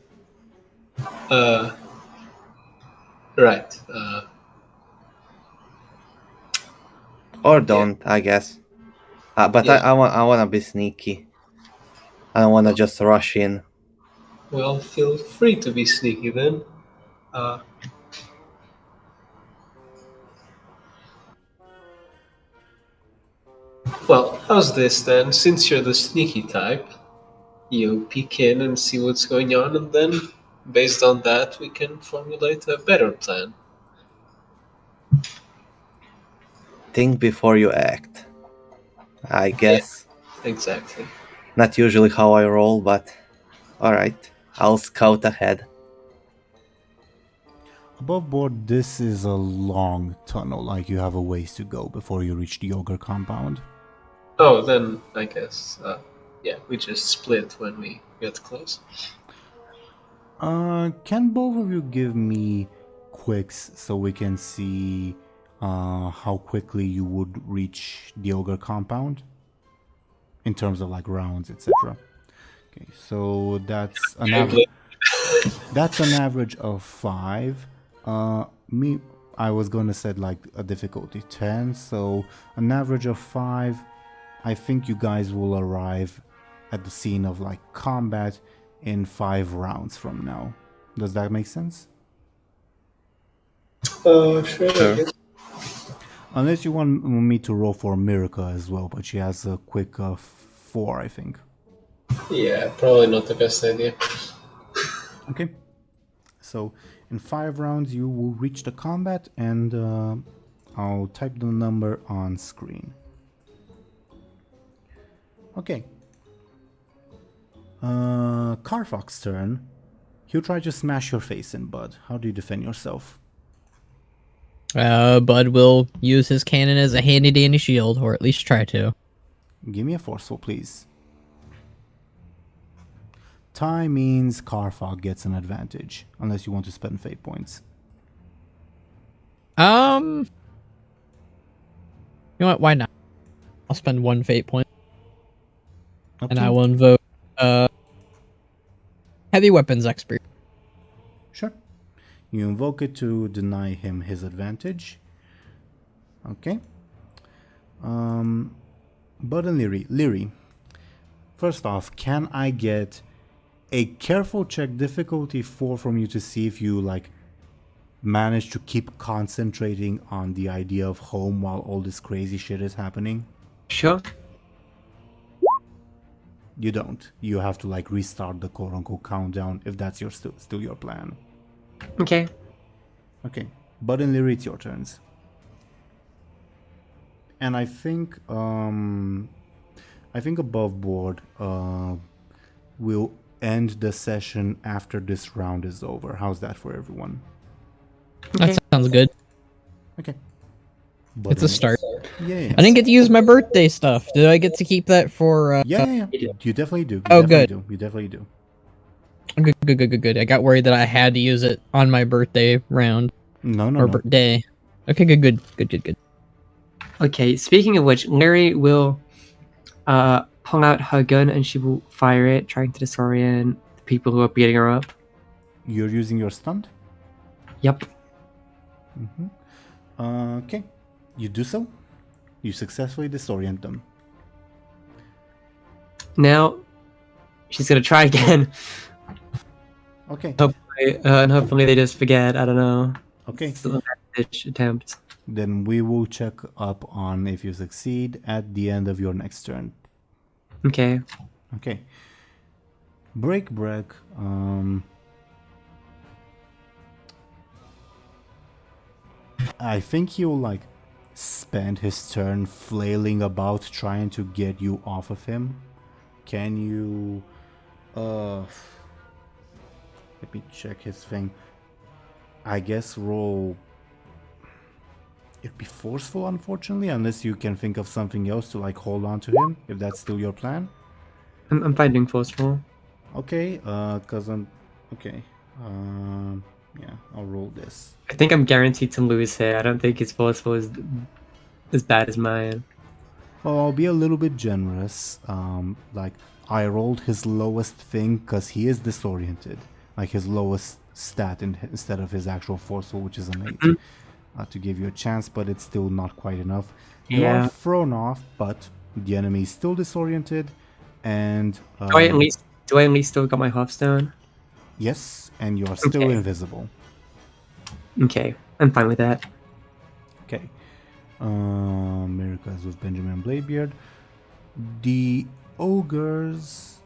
Right. Or don't, I guess. But Yeah. I want to be sneaky. I don't want to just rush in. Well, feel free to be sneaky then. Well, how's this then? Since you're the sneaky type, you peek in and see what's going on, and then, based on that, we can formulate a better plan. Think before you act. I guess. Exactly. Not usually how I roll, but alright. I'll scout ahead. Above board, this is a long tunnel, like you have a ways to go before you reach the ogre compound. Oh, then I guess, yeah, we just split when we get close. Can both of you give me quicks so we can see how quickly you would reach the ogre compound in terms of like rounds, etc. Okay, so that's an average. That's an average of 5. I was gonna set like a difficulty 10, so an average of 5. I think you guys will arrive at the scene of like combat in 5 rounds from now. Does that make sense? Sure. Unless you want me to roll for Miraca as well, but she has a quick 4, I think. Yeah, probably not the best idea. Okay. So in 5 rounds you will reach the combat, and I'll type the number on screen. Okay. Carfox's turn. He'll try to smash your face in, Buhd. How do you defend yourself? Buhd will use his cannon as a handy dandy shield, or at least try to. Give me a forceful, please. Tie means Carfog gets an advantage, unless you want to spend fate points. You know what? Why not? I'll spend 1 fate point, Up and to I you. will invoke heavy weapons expert. Sure. You invoke it to deny him his advantage. Okay. Buhd and Lyri. Lyri. First off, can I get a careful check difficulty 4 from you to see if you like manage to keep concentrating on the idea of home while all this crazy shit is happening? Sure. You don't. You have to like restart the quote-unquote countdown if that's your still your plan. Okay. Okay. Buhd and Lyri, it's your turns. And I think above board we'll end the session after this round is over. How's that for everyone? Okay. That sounds good. Okay. It's a start. Yeah. I didn't get to use my birthday stuff. Did I get to keep that for? Yeah. You definitely do. Oh, good. You definitely do. Good. I got worried that I had to use it on my birthday round No. or birthday. Okay, good. Okay, speaking of which, Lyri will pull out her gun and she will fire it, trying to disorient the people who are beating her up. You're using your stunt? Yep. Okay. You do so. You successfully disorient them. Now, she's gonna try again. Okay. And hopefully they just forget. I don't know. Okay. Still a bad-ish attempt. Then we will check up on if you succeed at the end of your next turn. Okay. Okay. Break. I think he'll like spend his turn flailing about trying to get you off of him. Can you let me check his thing. I guess roll. It'd be forceful, unfortunately, unless you can think of something else to like hold on to him, if that's still your plan. I'm finding forceful. Okay, cause I'm okay. Yeah, I'll roll this. I think I'm guaranteed to lose here. I don't think his forceful is as bad as mine. Well, I'll be a little bit generous. Like I rolled his lowest thing because he is disoriented, like his lowest stat instead of his actual forceful, which is an 8. To give you a chance, but it's still not quite enough. You Yeah. are thrown off, but the enemy is still disoriented, and Do I at least still got my Hearthstone? yes, and you are still Okay. invisible. Okay, I'm fine with that. Okay. Miracles with Benjamin and Bladebeard. The ogres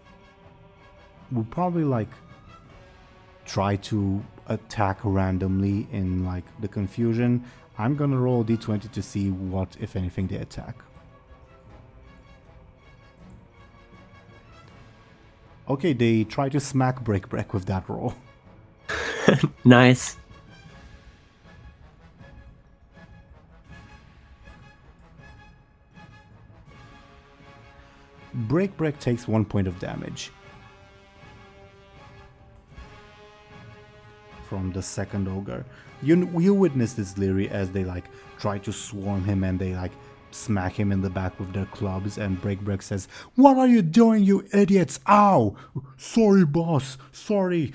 will probably like try to attack randomly in like the confusion. I'm gonna roll a d20 to see what, if anything, they attack. Okay, they try to smack break with that roll. Nice. Break takes 1 point of damage from the second ogre. You witness this, Lyri, as they like try to swarm him and they like smack him in the back with their clubs, and Break says, "What are you doing, you idiots? Ow! Sorry, boss. Sorry.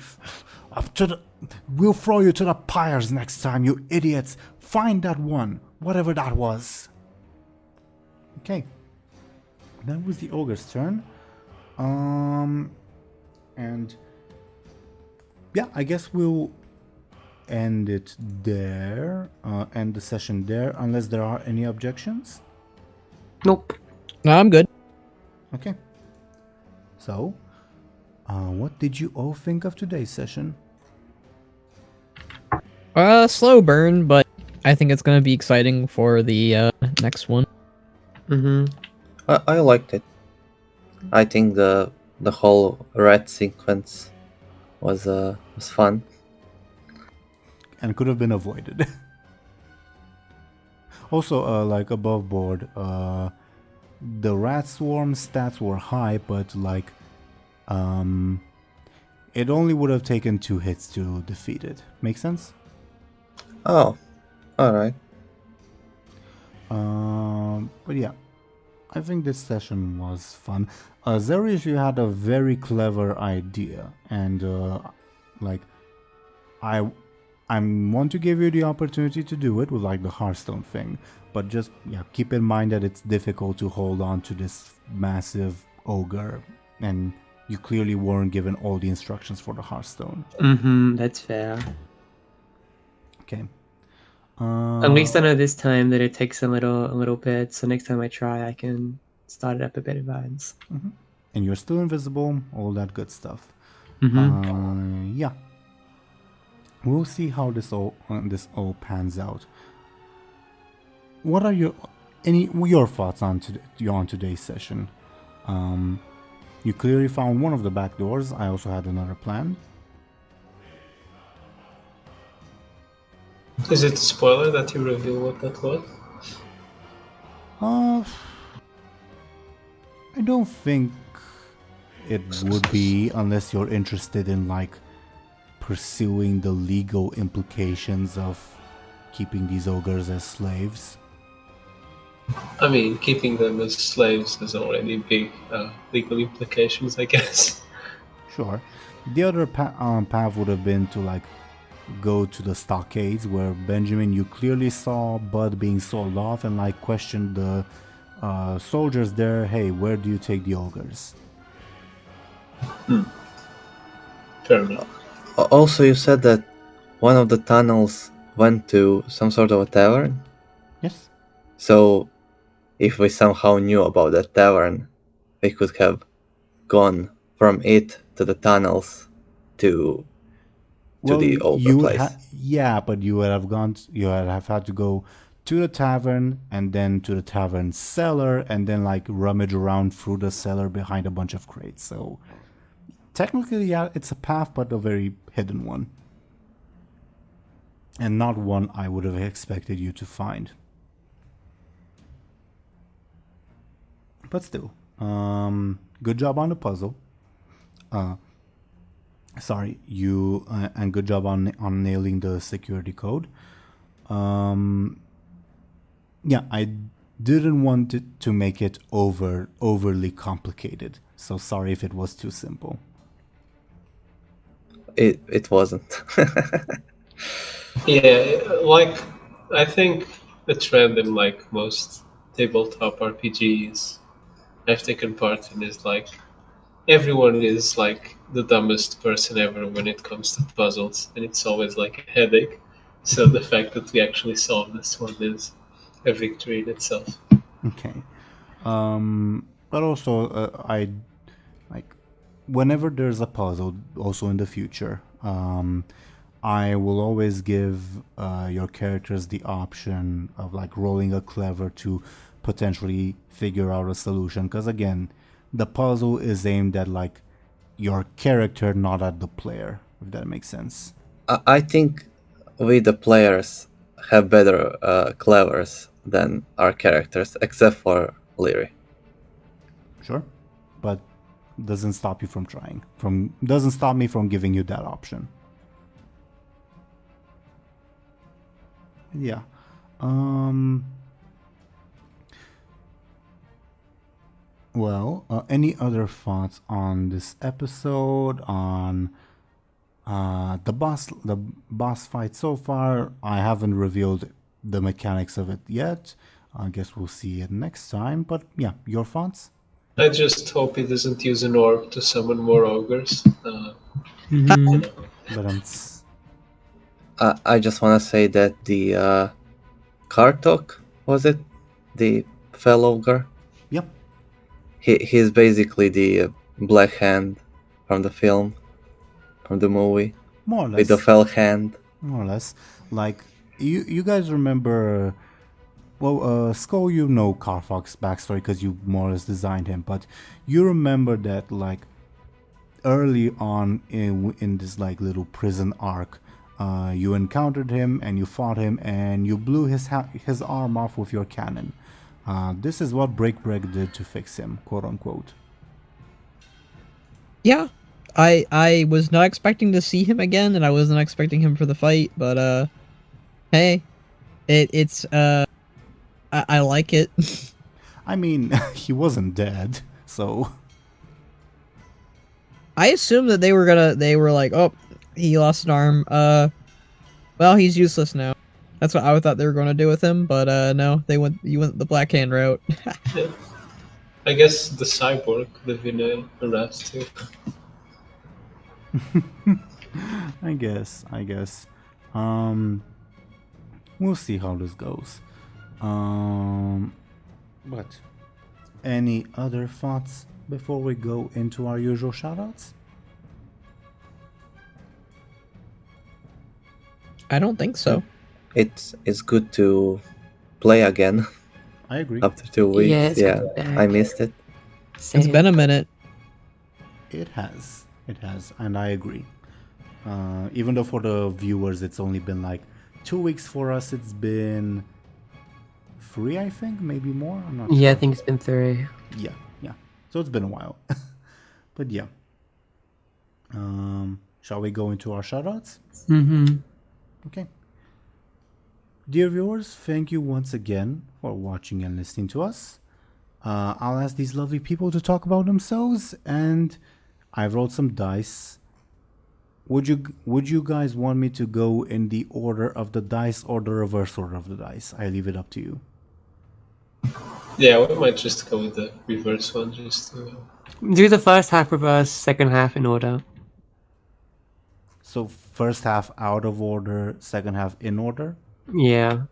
We'll throw you to the pyres next time, you idiots. Find that one, whatever that was." Okay. That was the ogre's turn. And yeah, I guess we'll end it there, end the session there, unless there are any objections. Nope. No, I'm good. Okay. So, what did you all think of today's session? Slow burn, but I think it's gonna be exciting for the next one. Mm-hmm. I liked it. I think the whole rat sequence was fun. And could have been avoided. Also, like above board, the rat swarm stats were high, but like, it only would have taken 2 hits to defeat it. Make sense? Oh, alright. But yeah, I think this session was fun. Zelris, you had a very clever idea, and like, I want to give you the opportunity to do it with like the Hearthstone thing, but just keep in mind that it's difficult to hold on to this massive ogre, and you clearly weren't given all the instructions for the Hearthstone. That's fair. Okay. At least I know this time that it takes a little bit, so next time I try, I can start it up a bit in advance. And you're still invisible, all that good stuff. Yeah. We'll see how this all pans out. What are your thoughts on today's session? You clearly found one of the back doors. I also had another plan. Is it a spoiler that you reveal what that was? I don't think it would be, unless you're interested in like pursuing the legal implications of keeping these ogres as slaves. I mean, keeping them as slaves has already big legal implications, I guess. Sure. The other path would have been to like go to the stockades where Benjamin, you clearly saw Buhd being sold off, and like questioned the soldiers there, hey, where do you take the ogres? Fair enough. Also, you said that one of the tunnels went to some sort of a tavern? Yes. So, if we somehow knew about that tavern, we could have gone from it to the tunnels to the ogre place. Yeah, but you would have had to go to the tavern, and then to the tavern cellar, and then like rummage around through the cellar behind a bunch of crates. So technically, yeah, it's a path, but a very hidden one. And not one I would have expected you to find. But still, good job on the puzzle. Sorry, you and good job on nailing the security code. Yeah, I didn't want it to make it overly complicated. So sorry if it was too simple. It wasn't. Yeah, like, I think the trend in like most tabletop RPGs I've taken part in is like everyone is like the dumbest person ever when it comes to puzzles, and it's always like a headache. So the fact that we actually solved this one is a victory in itself. Okay. But also, I like whenever there's a puzzle, also in the future, I will always give your characters the option of like rolling a clever to potentially figure out a solution. Because again, the puzzle is aimed at like your character, not at the player, if that makes sense. I think we, the players, have better clevers than our characters, except for Lyri. Sure, but doesn't stop you from trying. Doesn't stop me from giving you that option. Yeah. Well, any other thoughts on this episode, on the boss fight so far? I haven't revealed the mechanics of it yet. I guess we'll see it next time. But yeah, your thoughts? I just hope he doesn't use an orb to summon more ogres. But I just want to say that the Kartok, was it? The fell ogre? Yep. He's basically the Black Hand from the film, from the movie. More or less. With the fell hand. More or less. Like, you guys remember... Well, Skoll, you know Karthok's backstory because you more or less designed him, but you remember that, like, early on in this like little prison arc, you encountered him and you fought him and you blew his arm off with your cannon. This is what Break did to fix him, quote unquote. Yeah, I was not expecting to see him again, and I wasn't expecting him for the fight, but hey, it's I like it. I mean, he wasn't dead, so I assumed that they were like, oh, he lost an arm. Well, he's useless now. That's what I thought they were going to do with him, but no, you went the Black Hand route. Yeah. I guess the cyborg could have been a rat too. I guess. We'll see how this goes. But any other thoughts before we go into our usual shoutouts? I don't think so. It's good to play again I agree. after 2 weeks. Yeah, it's Yeah, good to be I back. missed it. It's been a minute. It has, and I agree. Even though for the viewers it's only been like 2 weeks, for us it's been 3, I think, maybe more. I'm not Yeah, I sure. think it's been 3. Yeah. So it's been a while. But yeah. Shall we go into our shoutouts? Mm-hmm. Okay. Dear viewers, thank you once again for watching and listening to us. I'll ask these lovely people to talk about themselves, and I rolled some dice. Would you guys want me to go in the order of the dice or the reverse order of the dice? I leave it up to you. Yeah, we might just go with the reverse one, just to... Do the first half reverse, second half in order. So first half out of order, second half in order. Yeah.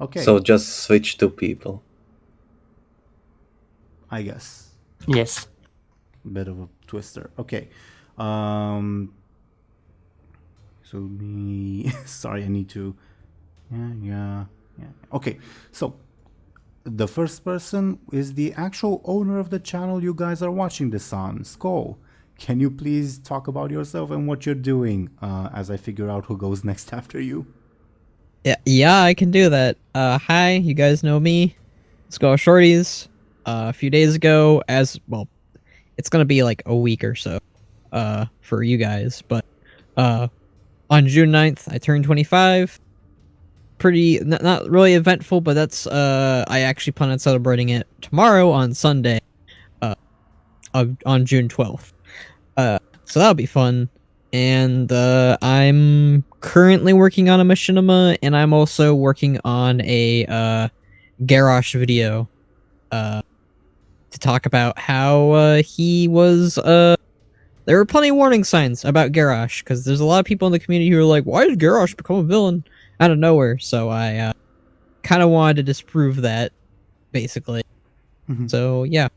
Okay. So just switch to people. I guess. Yes. Bit of a twister. Okay. So me. Sorry, I need to. Yeah. Okay. So the first person is the actual owner of the channel you guys are watching this on, Skoll. Can you please talk about yourself and what you're doing as I figure out who goes next after you? Yeah, I can do that. Hi, you guys know me. Let's go Shorties. A few days ago, it's gonna be like a week or so, for you guys, but, on June 9th, I turned 25. Not really eventful, but that's, I actually plan on celebrating it tomorrow on Sunday, on June 12th. So that'll be fun. And I'm currently working on a machinima, and I'm also working on a Garrosh video to talk about how he was. There were plenty of warning signs about Garrosh, because there's a lot of people in the community who are like, why did Garrosh become a villain out of nowhere? So I kind of wanted to disprove that, basically. Mhm. So yeah.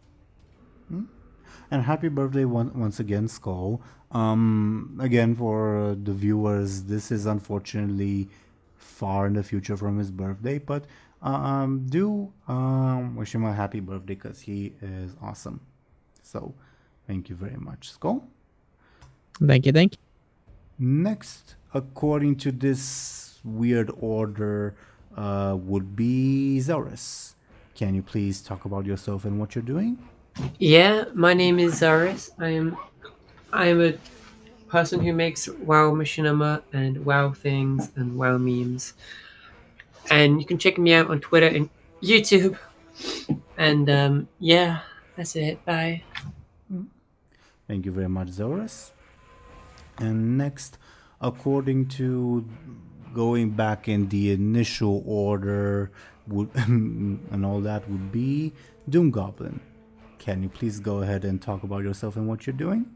And happy birthday once again, Skoll. Again, for the viewers, this is unfortunately far in the future from his birthday, but do wish him a happy birthday because he is awesome. So, thank you very much, Skoll. Thank you. Next, according to this weird order, would be Zelris. Can you please talk about yourself and what you're doing? Yeah, my name is Zorus. I am a person who makes WoW machinima and WoW things and WoW memes. And you can check me out on Twitter and YouTube. And yeah, that's it. Bye. Thank you very much, Zorus. And next, according to going back in the initial order would and all that, would be DoomGoblin. Can you please go ahead and talk about yourself and what you're doing?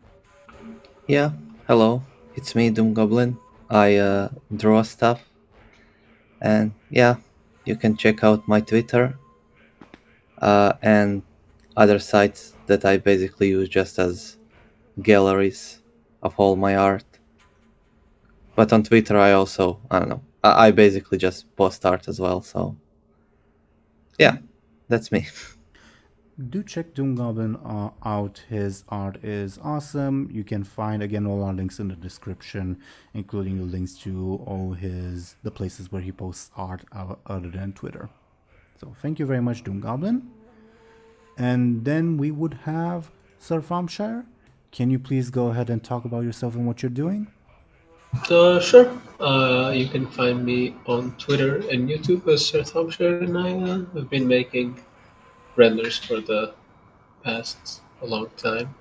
Yeah, hello, it's me, DoomGoblin. I draw stuff. And yeah, you can check out my Twitter and other sites that I basically use just as galleries of all my art. But on Twitter, I also, I don't know, I basically just post art as well. So yeah, that's me. do check DoomGoblin out. His art is awesome. You can find again all our links in the description, including the links to all the places where he posts art other than Twitter. So thank you very much, DoomGoblin. And then we would have Sir Thompshire. Can you please go ahead and talk about yourself and what you're doing? Sure. You can find me on Twitter and YouTube as Sir Thompshire, and I have been making renders for the past a long time.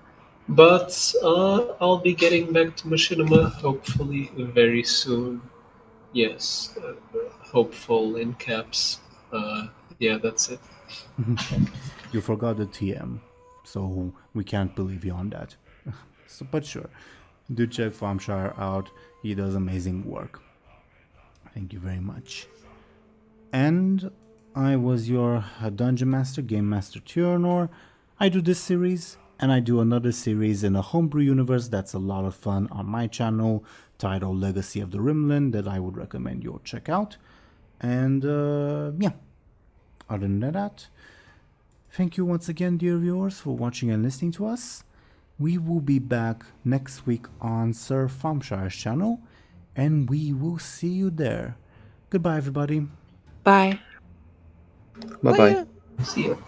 But I'll be getting back to machinima hopefully very soon. Yes, hopeful in caps. Yeah, that's it. You forgot the TM, so we can't believe you on that. So, but sure, do check Thompshire out. He does amazing work. Thank you very much. And I was your Dungeon Master, Game Master Teeironor. I do this series, and I do another series in a homebrew universe that's a lot of fun on my channel, titled Legacy of the Rimland, that I would recommend you all check out. And yeah, other than that, thank you once again, dear viewers, for watching and listening to us. We will be back next week on Sir Thompshire's channel, and we will see you there. Goodbye, everybody. Bye. Bye bye. See you.